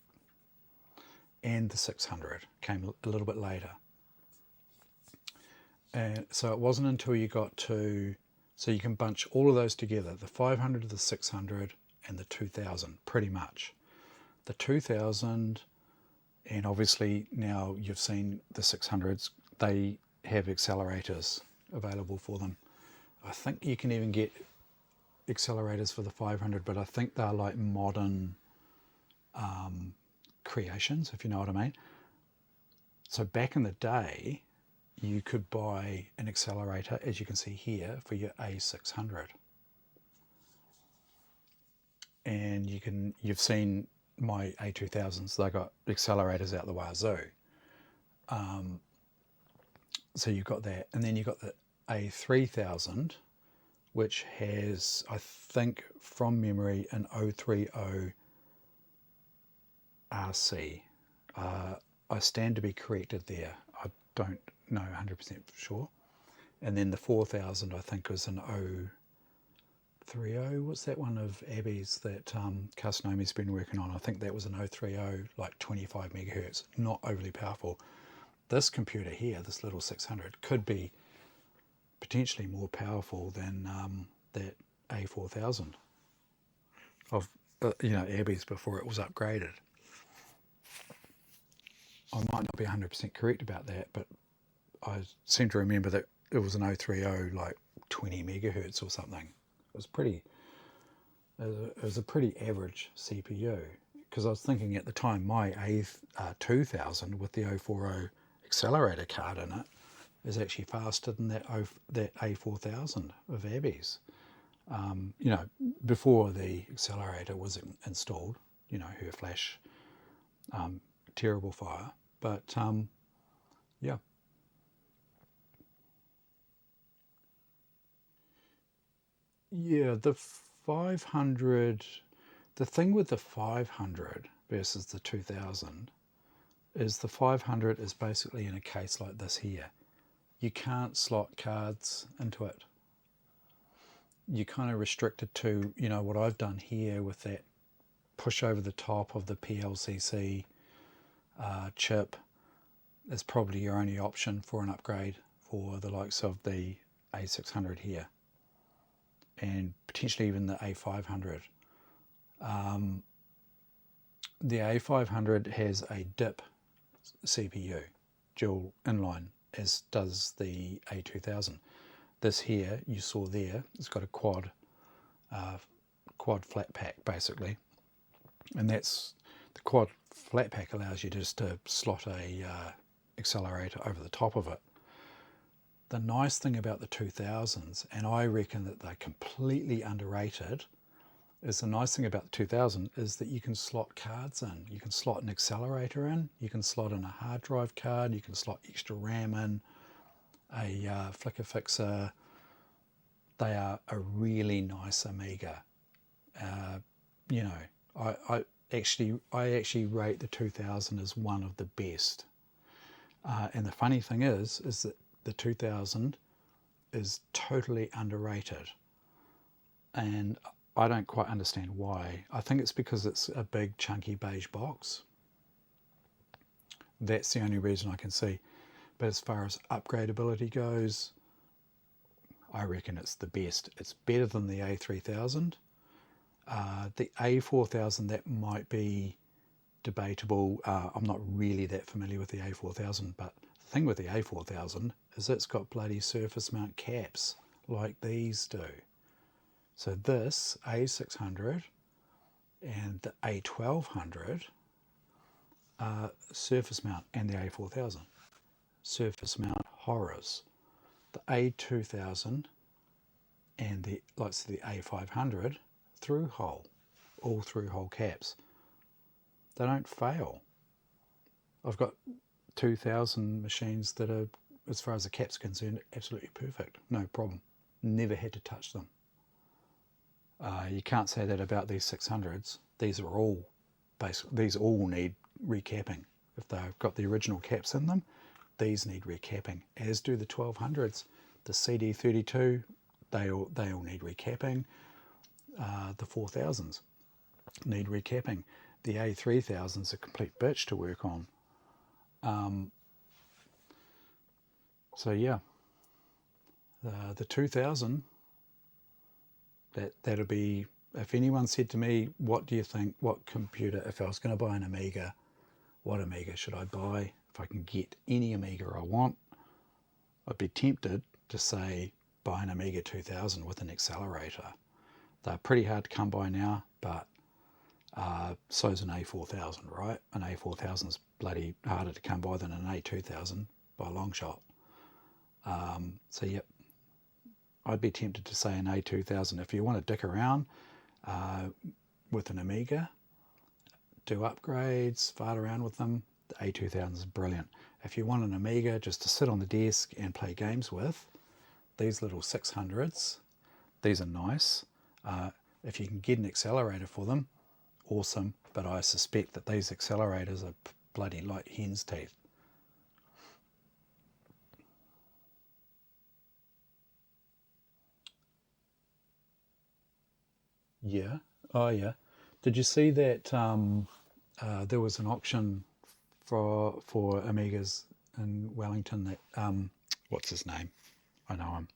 And the 600 came a little bit later. And so it wasn't until you got to, so you can bunch all of those together, the 500, the 600, and the 2000, pretty much. The 2000, and obviously now you've seen the 600s, they have accelerators available for them. I think you can even get accelerators for the 500, but I think they're like modern creations, if you know what I mean. So back in the day, you could buy an accelerator, as you can see here, for your A600. And you've seen my A1200s, they got accelerators out the wazoo. So you've got that, and then you've got the A3000, which has, I think from memory, an 030 RC. I stand to be corrected there. I don't know 100% sure. And then the 4000, I think, was an 030. What's that one of Abby's that Castanomi's been working on? I think that was an 030, like 25 megahertz, not overly powerful. This computer here, this little 600, could be potentially more powerful than that A4000 of Abby's before it was upgraded. I might not be 100% correct about that, but I seem to remember that it was an 030, like 20 megahertz or something. It was pretty. It was a pretty average CPU, because I was thinking at the time my A2000 with the 040 accelerator card in it is actually faster than that A4000 of Abby's. Before the accelerator was installed, her flash, terrible fire. But yeah. Yeah, the 500, the thing with the 500 versus the 2000 is the 500 is basically in a case like this here. You can't slot cards into it. You're kind of restricted to, what I've done here with that push over the top of the PLCC chip is probably your only option for an upgrade for the likes of the A600 here, and potentially even the A500. The A500 has a DIP CPU, dual inline, as does the A2000. This here, you saw there, it's got a quad flat pack basically, and that's the quad flat pack allows you just to slot a accelerator over the top of it. The nice thing about the 2000s, and I reckon that they're completely underrated, is the nice thing about the 2000 is that you can slot cards in. You can slot an accelerator in, you can slot in a hard drive card, you can slot extra RAM in, a flicker fixer. They are a really nice Amiga. I actually rate the 2000 as one of the best. And the funny thing is that the 2000 is totally underrated, and I don't quite understand why. I think it's because it's a big chunky beige box. That's the only reason I can see. But as far as upgradability goes, I reckon it's the best. It's better than the A3000. The A4000, that might be debatable. I'm not really that familiar with the A4000, but the thing with the A4000 is it's got bloody surface mount caps like these do. So this A600 and the A1200 surface mount, and the A4000 surface mount horrors. The A2000 and the likes of the A500 through hole, all through hole caps. They don't fail. I've got 2000 machines that are, as far as the cap's concerned, absolutely perfect. No problem. Never had to touch them. You can't say that about these 600s. These are all these all need recapping. If they've got the original caps in them, these need recapping, as do the 1200s. The CD32, they all need recapping. The 4000s need recapping. The A3000's a complete bitch to work on. So yeah, the 2000, that'll be, if anyone said to me, what do you think, what computer, if I was going to buy an Amiga, what Amiga should I buy? If I can get any Amiga I want, I'd be tempted to say buy an Amiga 2000 with an accelerator. They're pretty hard to come by now, but so's an A4000, right? An A4000's bloody harder to come by than an A2000 by a long shot. So yep, I'd be tempted to say an A2000. If you want to dick around with an Amiga, do upgrades, fart around with them, the A1200s is brilliant. If you want an Amiga just to sit on the desk and play games with, these little 600s, these are nice. If you can get an accelerator for them, awesome, but I suspect that these accelerators are bloody like hen's teeth. Yeah, oh yeah. Did you see that there was an auction for Amigas in Wellington that, what's his name? I know him.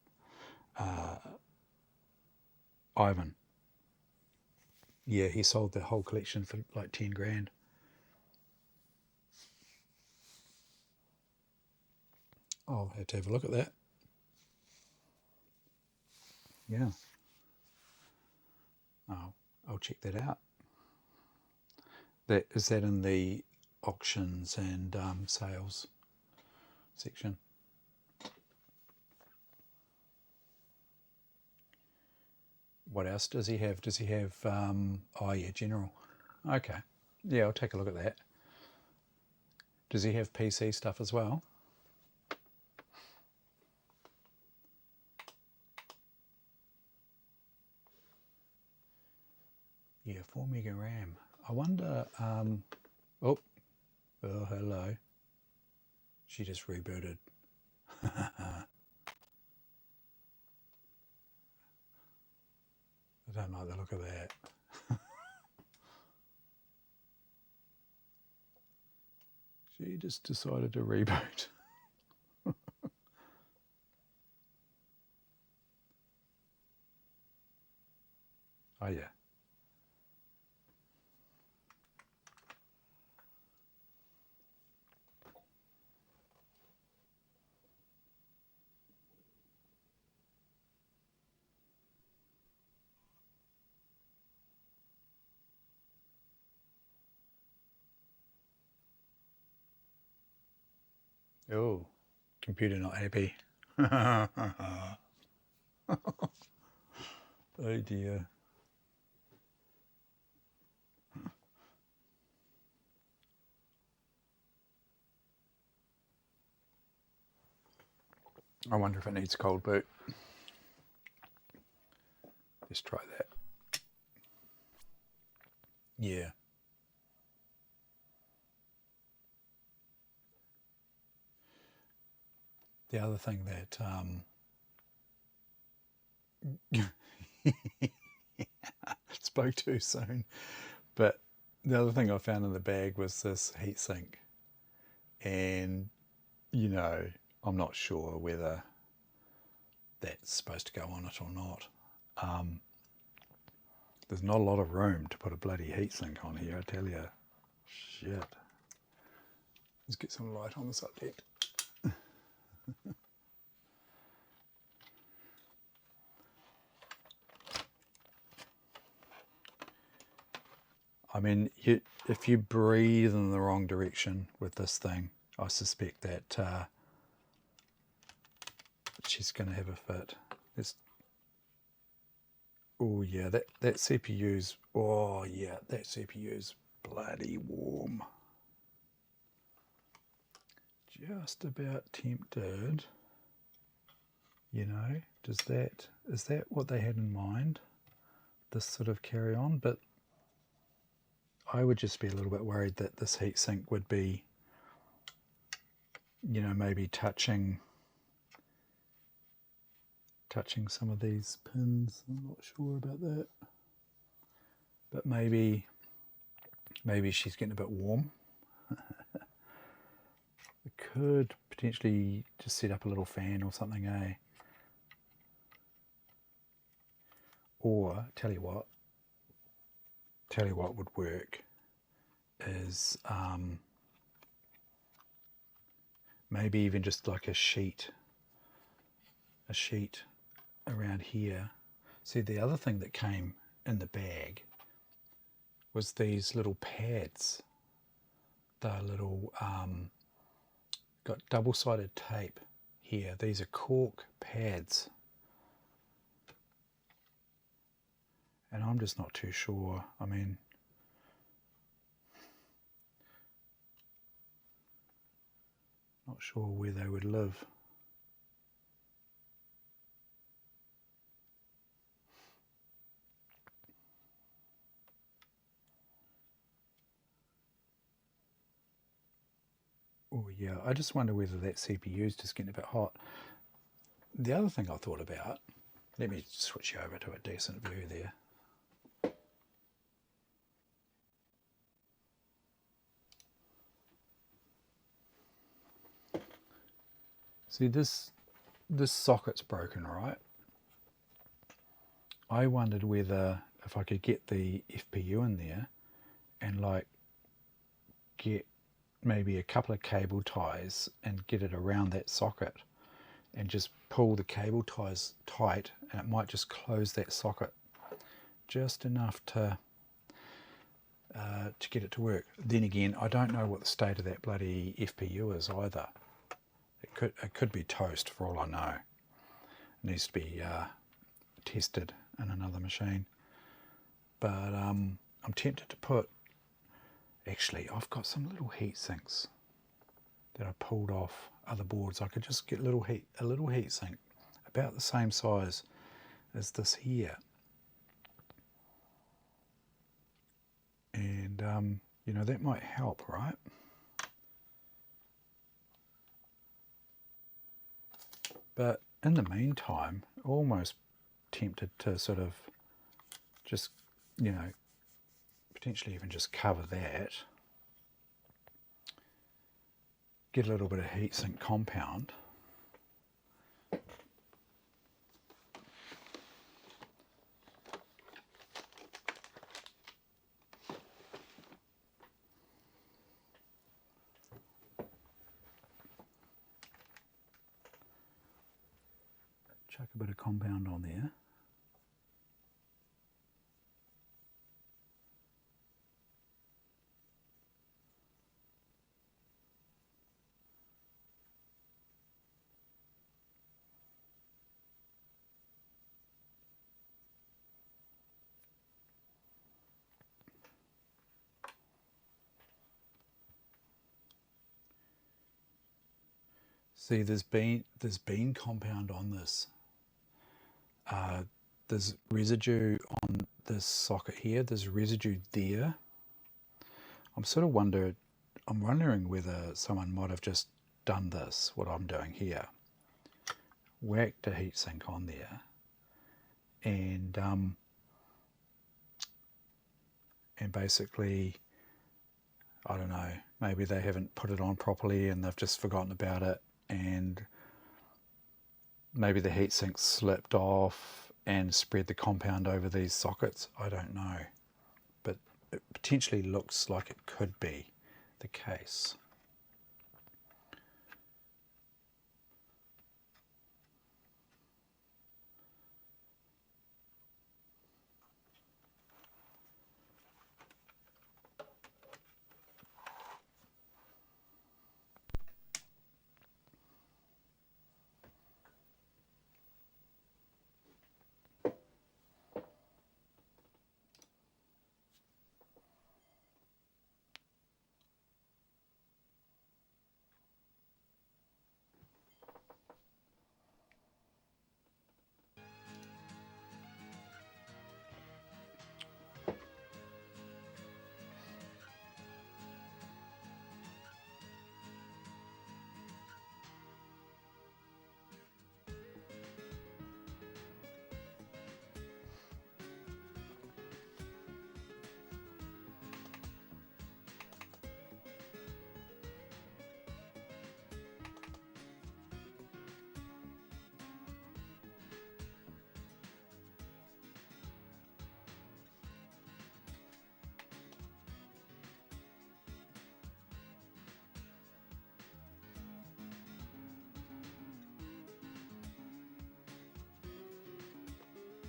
Ivan. Yeah, he sold the whole collection for like 10 grand. I'll have to have a look at that. Yeah. Oh, I'll check that out. Is that in the auctions and sales section? What else does he have? Does he have, oh yeah, general. Okay. Yeah, I'll take a look at that. Does he have PC stuff as well? Yeah, 4 meg RAM. I wonder, oh, hello. She just rebooted. I don't like the look of that. She just decided to reboot. Oh yeah. Oh, computer not happy. Oh dear. I wonder if it needs cold boot. Let's try that. Yeah. The other thing that spoke too soon, but the other thing I found in the bag was this heatsink, and you know, I'm not sure whether that's supposed to go on it or not. There's not a lot of room to put a bloody heatsink on here, I tell you. Shit. Let's get some light on the subject. I mean, if you breathe in the wrong direction with this thing, I suspect that she's going to have a fit. Oh yeah, that CPU's, oh yeah, that CPU's bloody warm. Just about tempted, you know, is that what they had in mind, this sort of carry on? But I would just be a little bit worried that this heatsink would be, you know, maybe touching some of these pins. I'm not sure about that, but maybe she's getting a bit warm. We could potentially just set up a little fan or something, eh? Or tell you what would work is maybe even just like a sheet around here. See, the other thing that came in the bag was these little pads. They're little got double-sided tape here. These are cork pads, and I'm just not too sure. I mean, Not sure where they would live. Oh yeah, I just wonder whether that CPU is just getting a bit hot. The other thing I thought about, let me switch you over to a decent view there. See, this socket's broken, right? I wondered whether if I could get the FPU in there and like get maybe a couple of cable ties and get it around that socket and just pull the cable ties tight, and it might just close that socket just enough to get it to work. Then again, I don't know what the state of that bloody FPU is either. It could be toast for all I know. It needs to be tested in another machine. But I'm tempted to put, actually I've got some little heat sinks that I pulled off other boards. I could just get a little heat sink about the same size as this here, and you know, that might help, right? But in the meantime, almost tempted to sort of just, you know, potentially even just cover that, get a little bit of heatsink compound, chuck a bit of compound on there. See, there's been compound on this. There's residue on this socket here. There's residue there. I'm wondering whether someone might have just done this, what I'm doing here. Whacked a heatsink on there, and basically, I don't know, maybe they haven't put it on properly and they've just forgotten about it, and maybe the heatsink slipped off and spread the compound over these sockets. I don't know, but it potentially looks like it could be the case.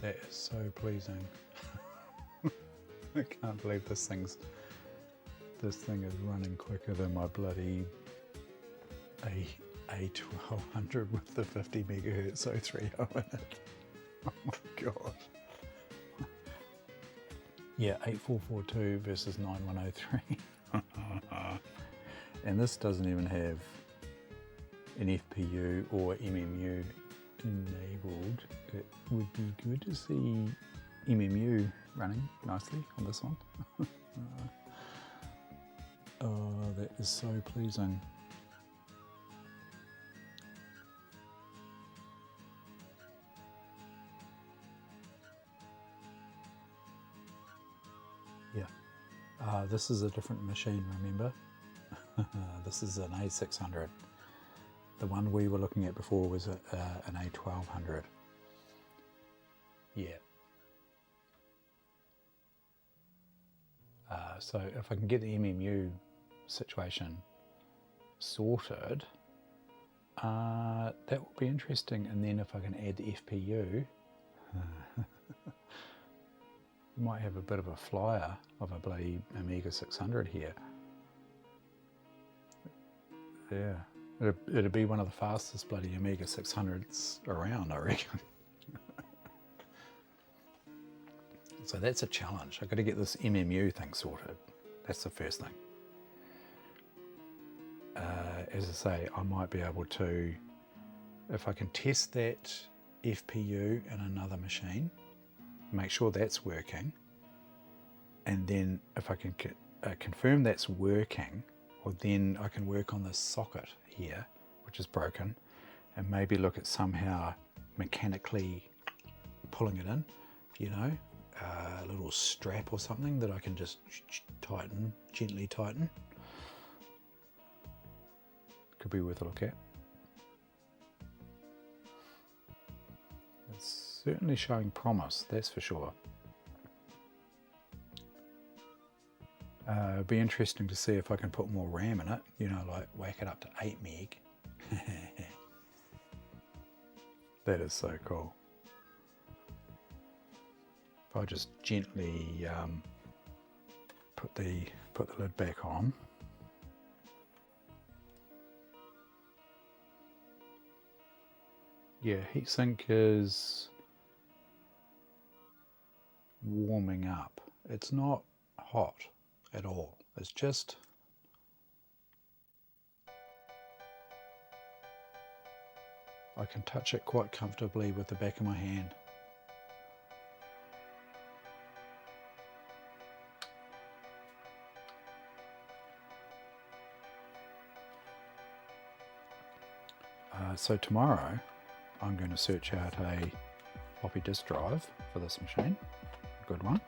That is so pleasing. I can't believe this thing is running quicker than my bloody A1200 with the 50 megahertz 030 in it. Oh my god. Yeah, 8442 versus 9103. And this doesn't even have an FPU or MMU enabled, it would be good to see MMU running nicely on this one. Oh, that is so pleasing. Yeah, this is a different machine, remember? This is an A600. The one we were looking at before was an A1200. Yeah. So if I can get the MMU situation sorted, that will be interesting. And then if I can add the FPU, we might have a bit of a flyer of a bloody Amiga 600 here. Yeah, it'd be one of the fastest bloody Amiga 600s around, I reckon. So that's a challenge. I've got to get this MMU thing sorted. That's the first thing. As I say, I might be able to, if I can test that FPU in another machine, make sure that's working, and then if I can confirm that's working, well then I can work on this socket here, which is broken, and maybe look at somehow mechanically pulling it in, you know, a little strap or something that I can just tighten, gently tighten. Could be worth a look at. It's certainly showing promise, that's for sure. It'd be interesting to see if I can put more RAM in it, you know, like whack it up to 8 meg. That is so cool. If I just gently put the lid back on. Yeah, heatsink is warming up. It's not hot at all. It's just I can touch it quite comfortably with the back of my hand. So tomorrow I'm going to search out a floppy disk drive for this machine, a good one.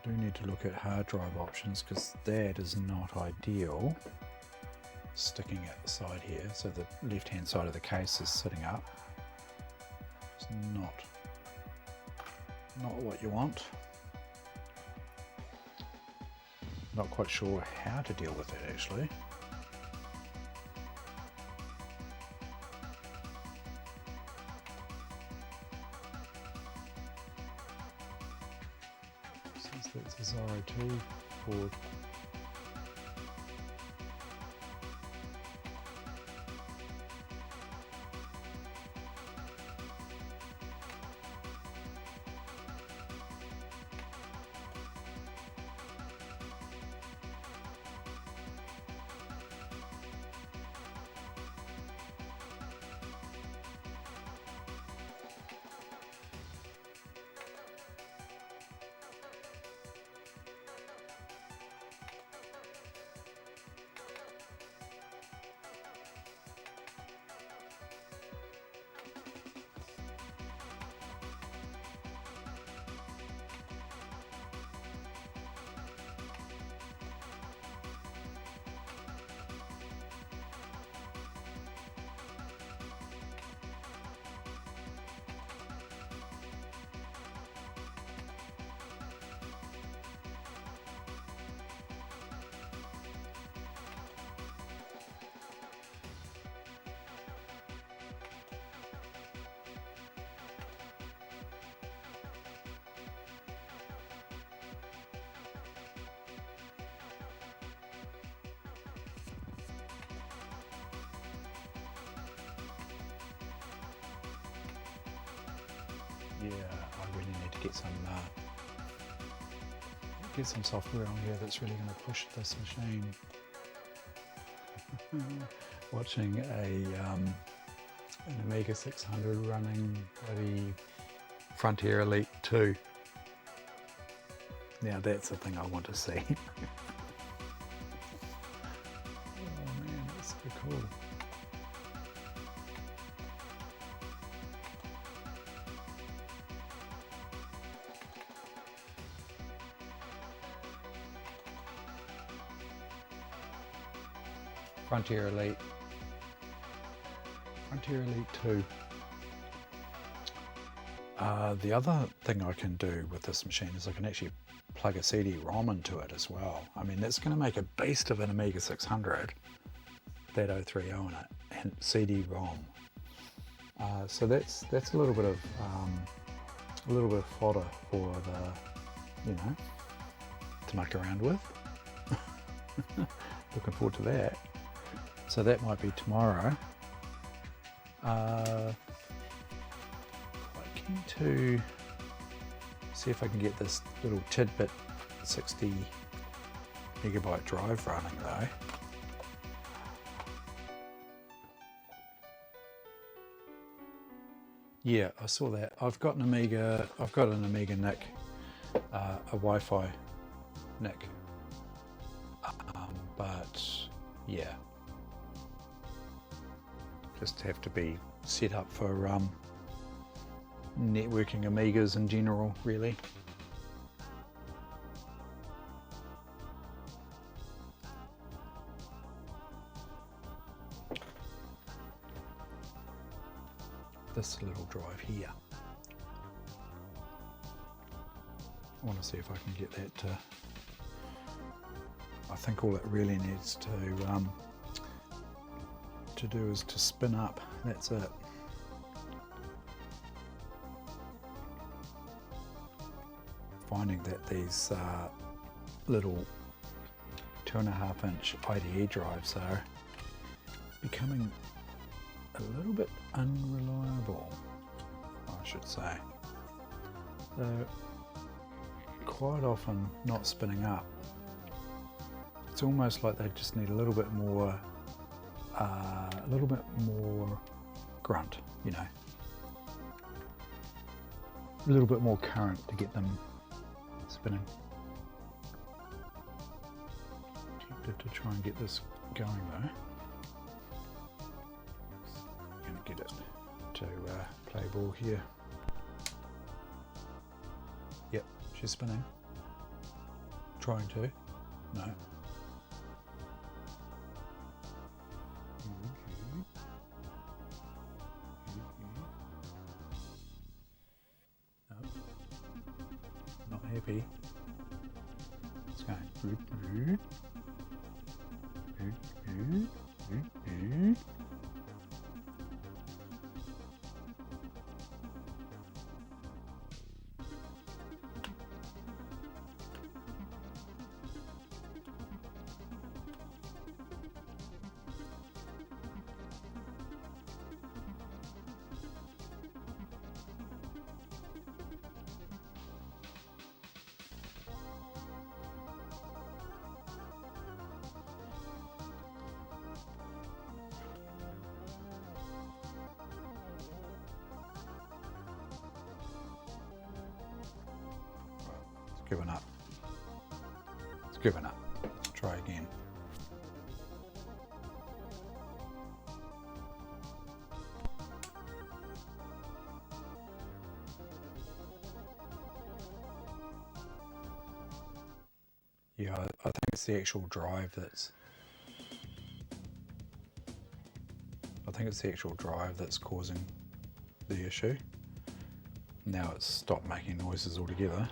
Do need to look at hard drive options because that is not ideal, sticking at the side here, so the left hand side of the case is sitting up. It's not what you want. Not quite sure how to deal with it actually. Since that's a Zorro 2 board. Yeah, I really need to get get some software on here that's really going to push this machine. Watching an Amiga 600 running bloody Frontier Elite 2. Now that's the thing I want to see. Oh man, that's so cool. Frontier Elite 2. The other thing I can do with this machine is I can actually plug a CD-ROM into it as well. I mean, that's going to make a beast of an Amiga 600, that 030 in it, and CD-ROM. So that's a little bit of fodder for the, you know, to muck around with. Looking forward to that. So that might be tomorrow. Quite keen to see if I can get this little tidbit 60 megabyte drive running though. Yeah, I saw that. I've got an Amiga NIC, a Wi-Fi NIC, but yeah, just have to be set up for networking Amigas in general, really. This little drive here. I want to see if I can get that to, I think all it really needs to do is to spin up. That's it. Finding that these little 2.5-inch IDE drives are becoming a little bit unreliable, I should say. They're quite often not spinning up. It's almost like they just need a little bit more grunt, you know, a little bit more current to get them spinning. Tempted to try and get this going though. I'm going to get it to play ball here. Yep, she's spinning. Trying to. No. No. Not happy. It's going. Given up. It's given up. Try again. Yeah, I think it's the actual drive that's causing the issue. Now it's stopped making noises altogether.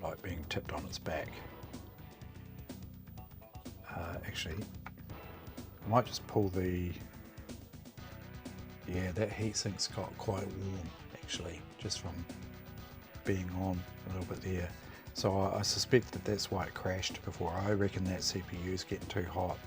Like being tipped on its back. Actually, I might just pull the, yeah, that heatsink's got quite warm actually, just from being on a little bit there. So I suspect that that's why it crashed before. I reckon that CPU's getting too hot.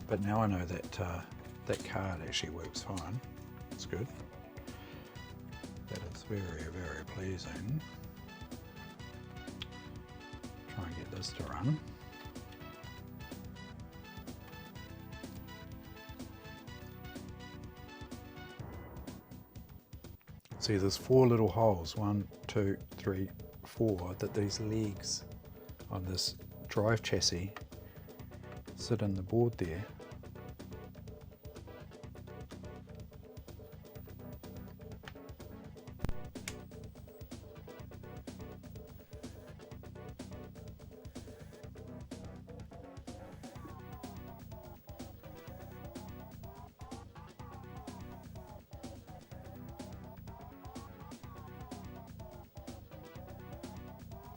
But now I know that that card actually works fine. It's good. That is very, very pleasing. Try and get this to run. See, there's 4 little holes, 1, 2, 3, 4, that these legs on this drive chassis sit in the board there.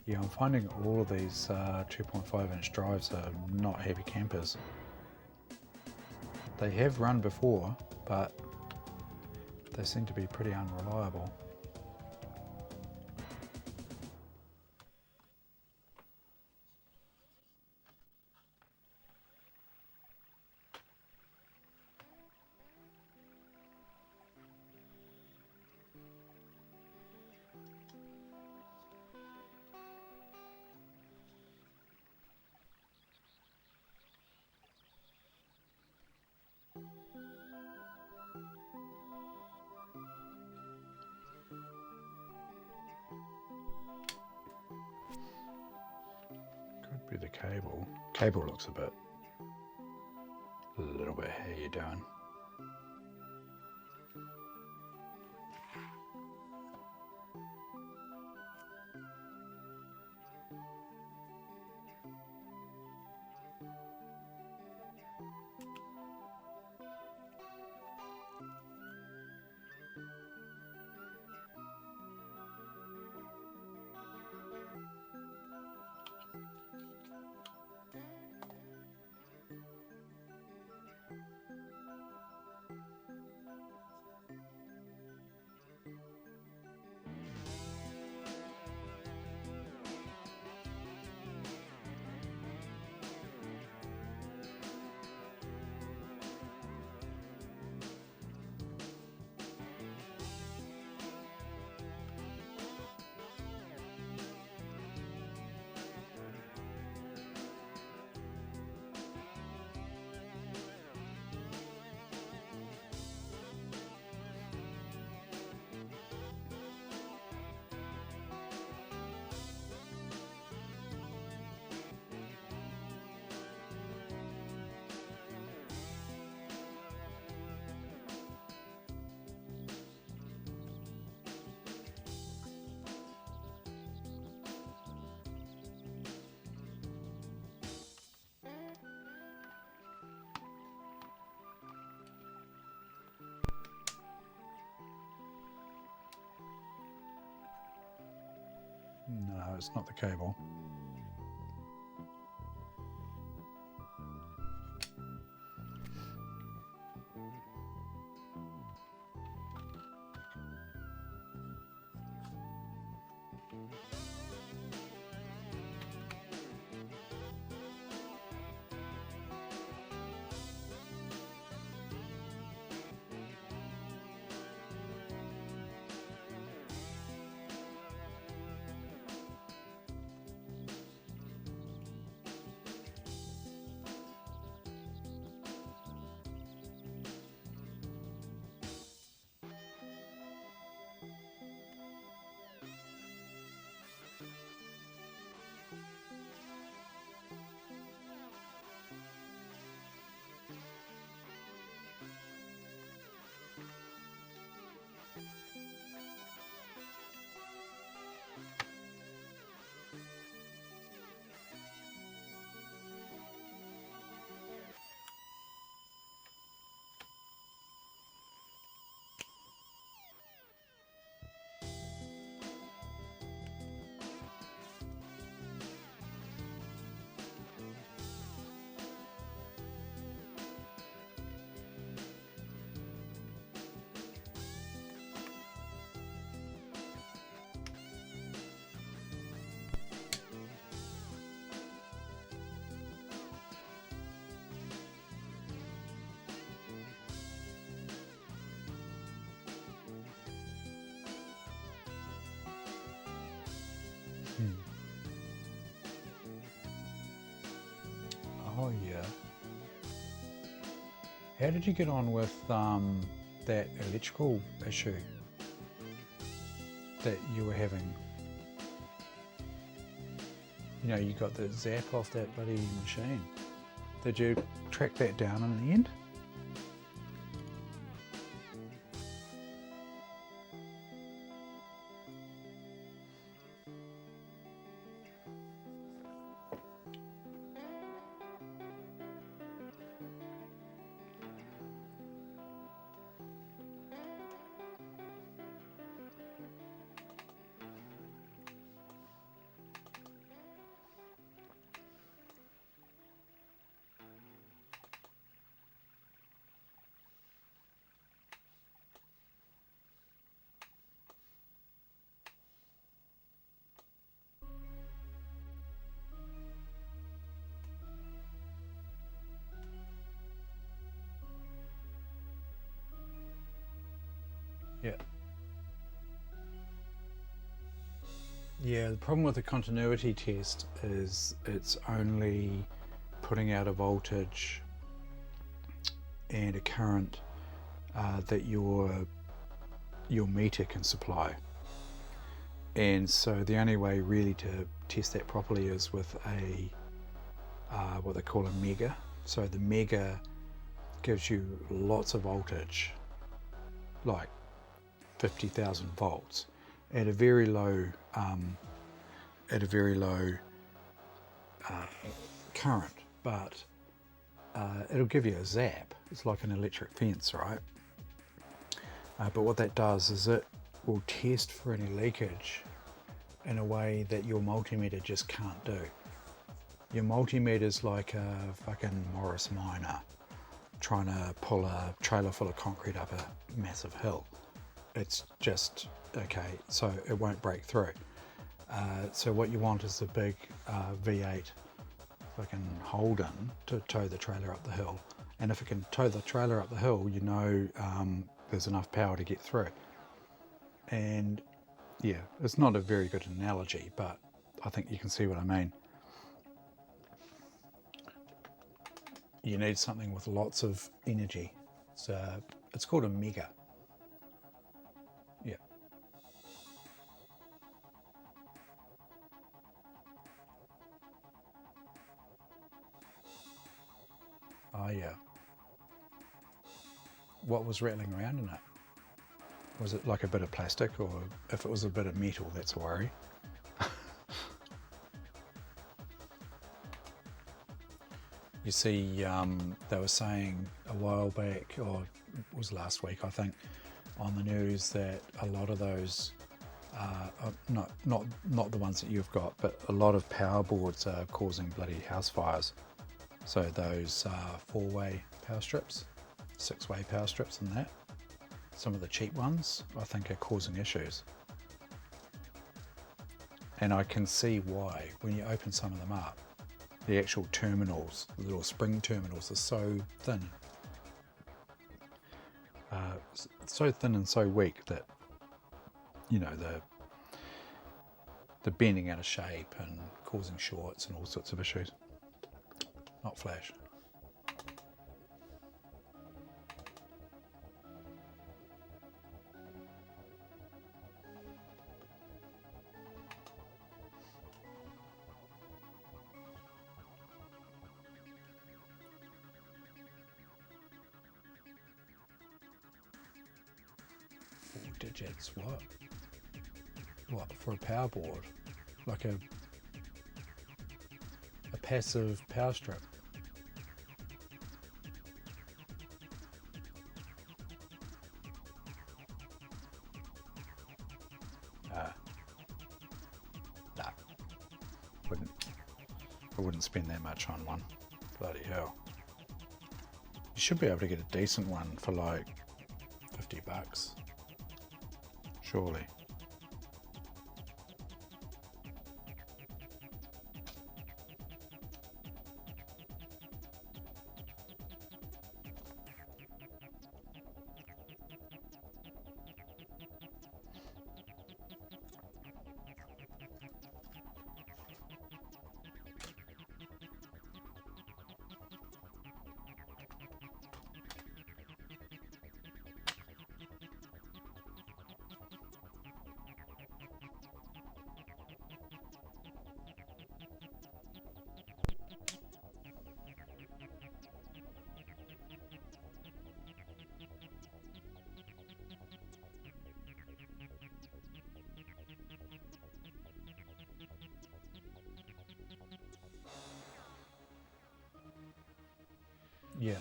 Yeah, I'm finding all of these 2.5 inch drives are not happy campers. They have run before, but they seem to be pretty unreliable. Could be the cable. Cable looks a little bit how you doing. No, it's not the cable. Oh yeah. How did you get on with that electrical issue that you were having? You know, you got the zap off that bloody machine. Did you track that down in the end? Yeah. Yeah, the problem with the continuity test is it's only putting out a voltage and a current that your meter can supply. And so the only way really to test that properly is with a what they call a mega. So the mega gives you lots of voltage, like 50,000 volts at a very low current, but it'll give you a zap. It's like an electric fence, right? But what that does is it will test for any leakage in a way that your multimeter just can't do. Your multimeter is like a fucking Morris miner trying to pull a trailer full of concrete up a massive hill. It's just, okay, so it won't break through. So what you want is a big V8 fucking Holden to tow the trailer up the hill. And if it can tow the trailer up the hill, you know there's enough power to get through. And yeah, it's not a very good analogy, but I think you can see what I mean. You need something with lots of energy. So it's called a mega. Yeah. Oh yeah. What was rattling around in it? Was it like a bit of plastic, or if it was a bit of metal, that's a worry. You see, they were saying a while back, or it was last week, I think, on the news that a lot of those, not the ones that you've got, but a lot of power boards are causing bloody house fires. So those 4-way power strips, 6-way power strips and that, some of the cheap ones, I think are causing issues. And I can see why. When you open some of them up, the actual terminals, the little spring terminals, are so thin. So thin and so weak that, you know, they're bending out of shape and causing shorts and all sorts of issues. Not flash. Digits, what? What, for a power board? Like a passive power strip? Nah. I wouldn't spend that much on one. Bloody hell. You should be able to get a decent one for like $50. Surely. Yeah.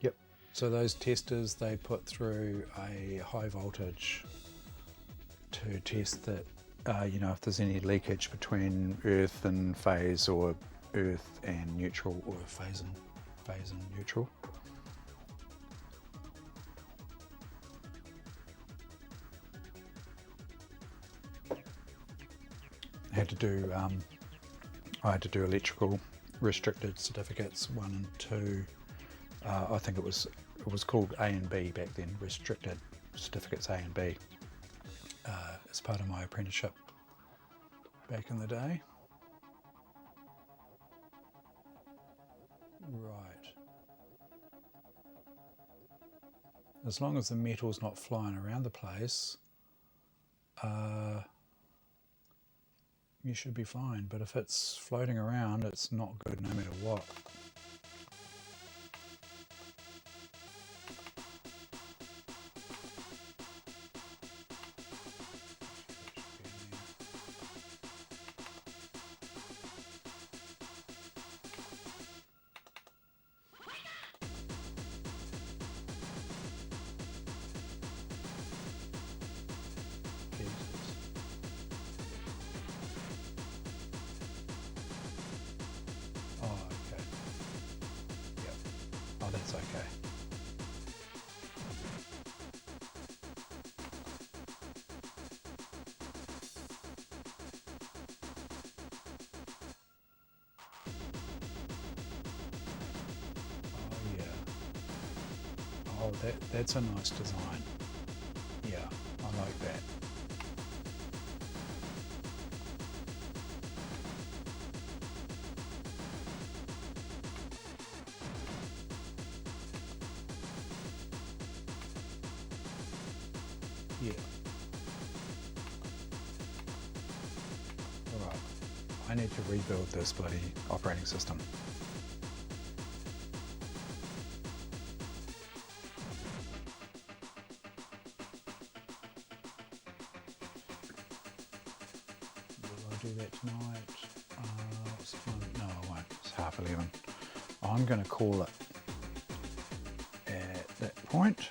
Yep. So those testers, they put through a high voltage to test that, you know, if there's any leakage between earth and phase, or earth and neutral, or phase and neutral. I had to do electrical restricted certificates 1 and 2. I think it was called A and B back then, restricted certificates A and B, as part of my apprenticeship back in the day. Right. As long as the metal's not flying around the place, you should be fine. But if it's floating around, it's not good no matter what. Oh, that's okay. Oh, yeah. Oh, that's a nice design. Yeah, I like that. Yeah. Alright. I need to rebuild this bloody operating system. Will I do that tonight? What's the time? No, I won't. It's 11:30. I'm going to call it at that point.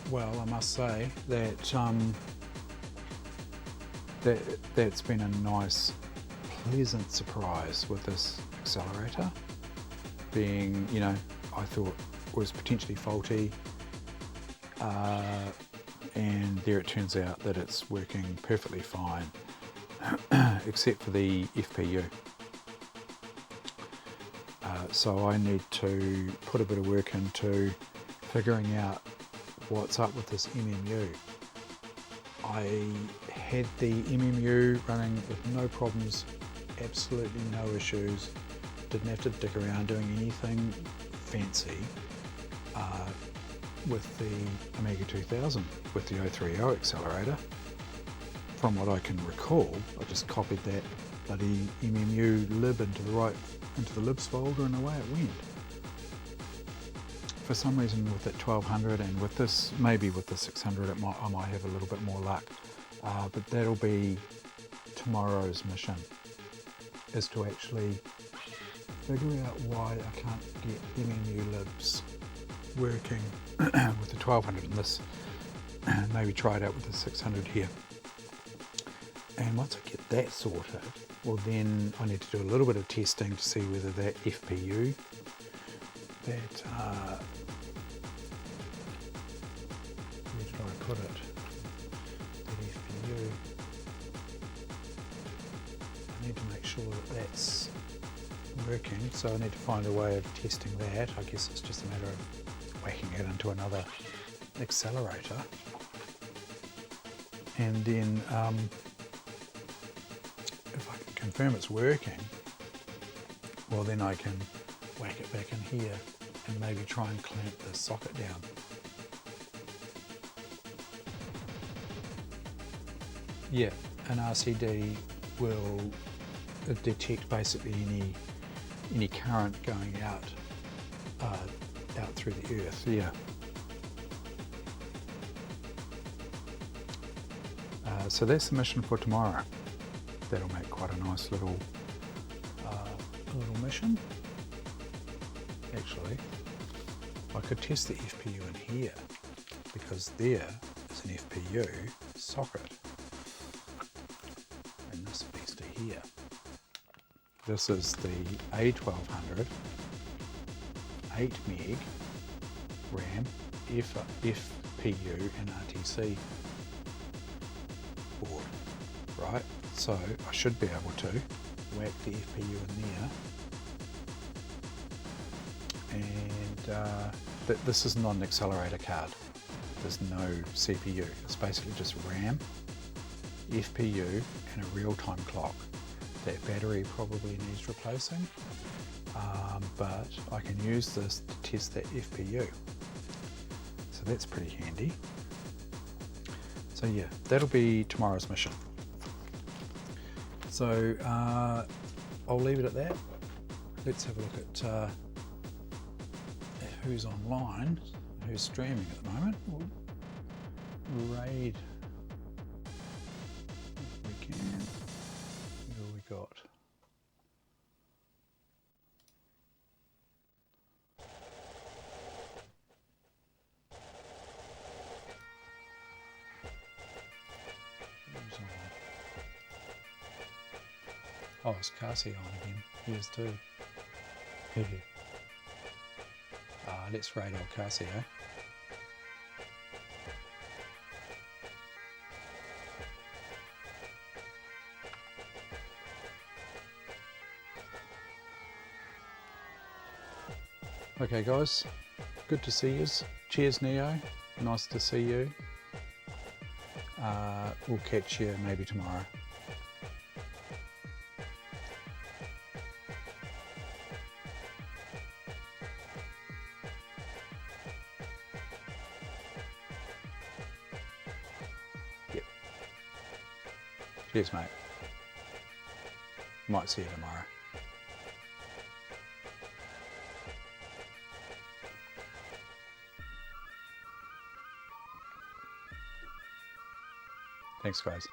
Well, I must say that that's been a nice, pleasant surprise with this accelerator. Being, you know, I thought was potentially faulty, and there it turns out that it's working perfectly fine, except for the FPU. So I need to put a bit of work into figuring out what's up with this MMU. I had the MMU running with no problems, absolutely no issues, didn't have to dig around doing anything fancy with the Amiga 2000 with the A1200s accelerator. From what I can recall, I just copied that bloody MMULib into the libs folder, and away it went. For some reason with that 1200 and with this, maybe with the 600, I might have a little bit more luck. But that'll be tomorrow's mission, is to actually figure out why I can't get MMULibs working with the 1200 in this, and maybe try it out with the 600 here. And once I get that sorted, well then I need to do a little bit of testing to see whether that FPU, that, where did I put it? That FPU, I need to make sure that that's working, so I need to find a way of testing that. I guess it's just a matter of whacking it into another accelerator. And then if I can confirm it's working, well then I can whack it back in here and maybe try and clamp the socket down. Yeah, an RCD will detect basically any current going out through the earth. Yeah. So that's the mission for tomorrow. That'll make quite a nice little mission. Actually, I could test the FPU in here because there is an FPU socket in this beast here. This is the A1200 8 meg RAM FPU and RTC board, right? So I should be able to whack the FPU in there, and this is not an accelerator card. There's no CPU. It's basically just RAM, FPU, and a real-time clock. That battery probably needs replacing, but I can use this to test that FPU. So that's pretty handy. So yeah, that'll be tomorrow's mission. So I'll leave it at that. Let's have a look at who's online, who's streaming at the moment. We'll raid if we can. Who have we got? Who's on? Oh, it's Cassie on again. He is too. Let's raid old Cassie, eh? Okay guys, good to see yous. Cheers Neo, nice to see you. We'll catch you maybe tomorrow. Yep. Cheers mate. Might see you tomorrow. Thanks guys.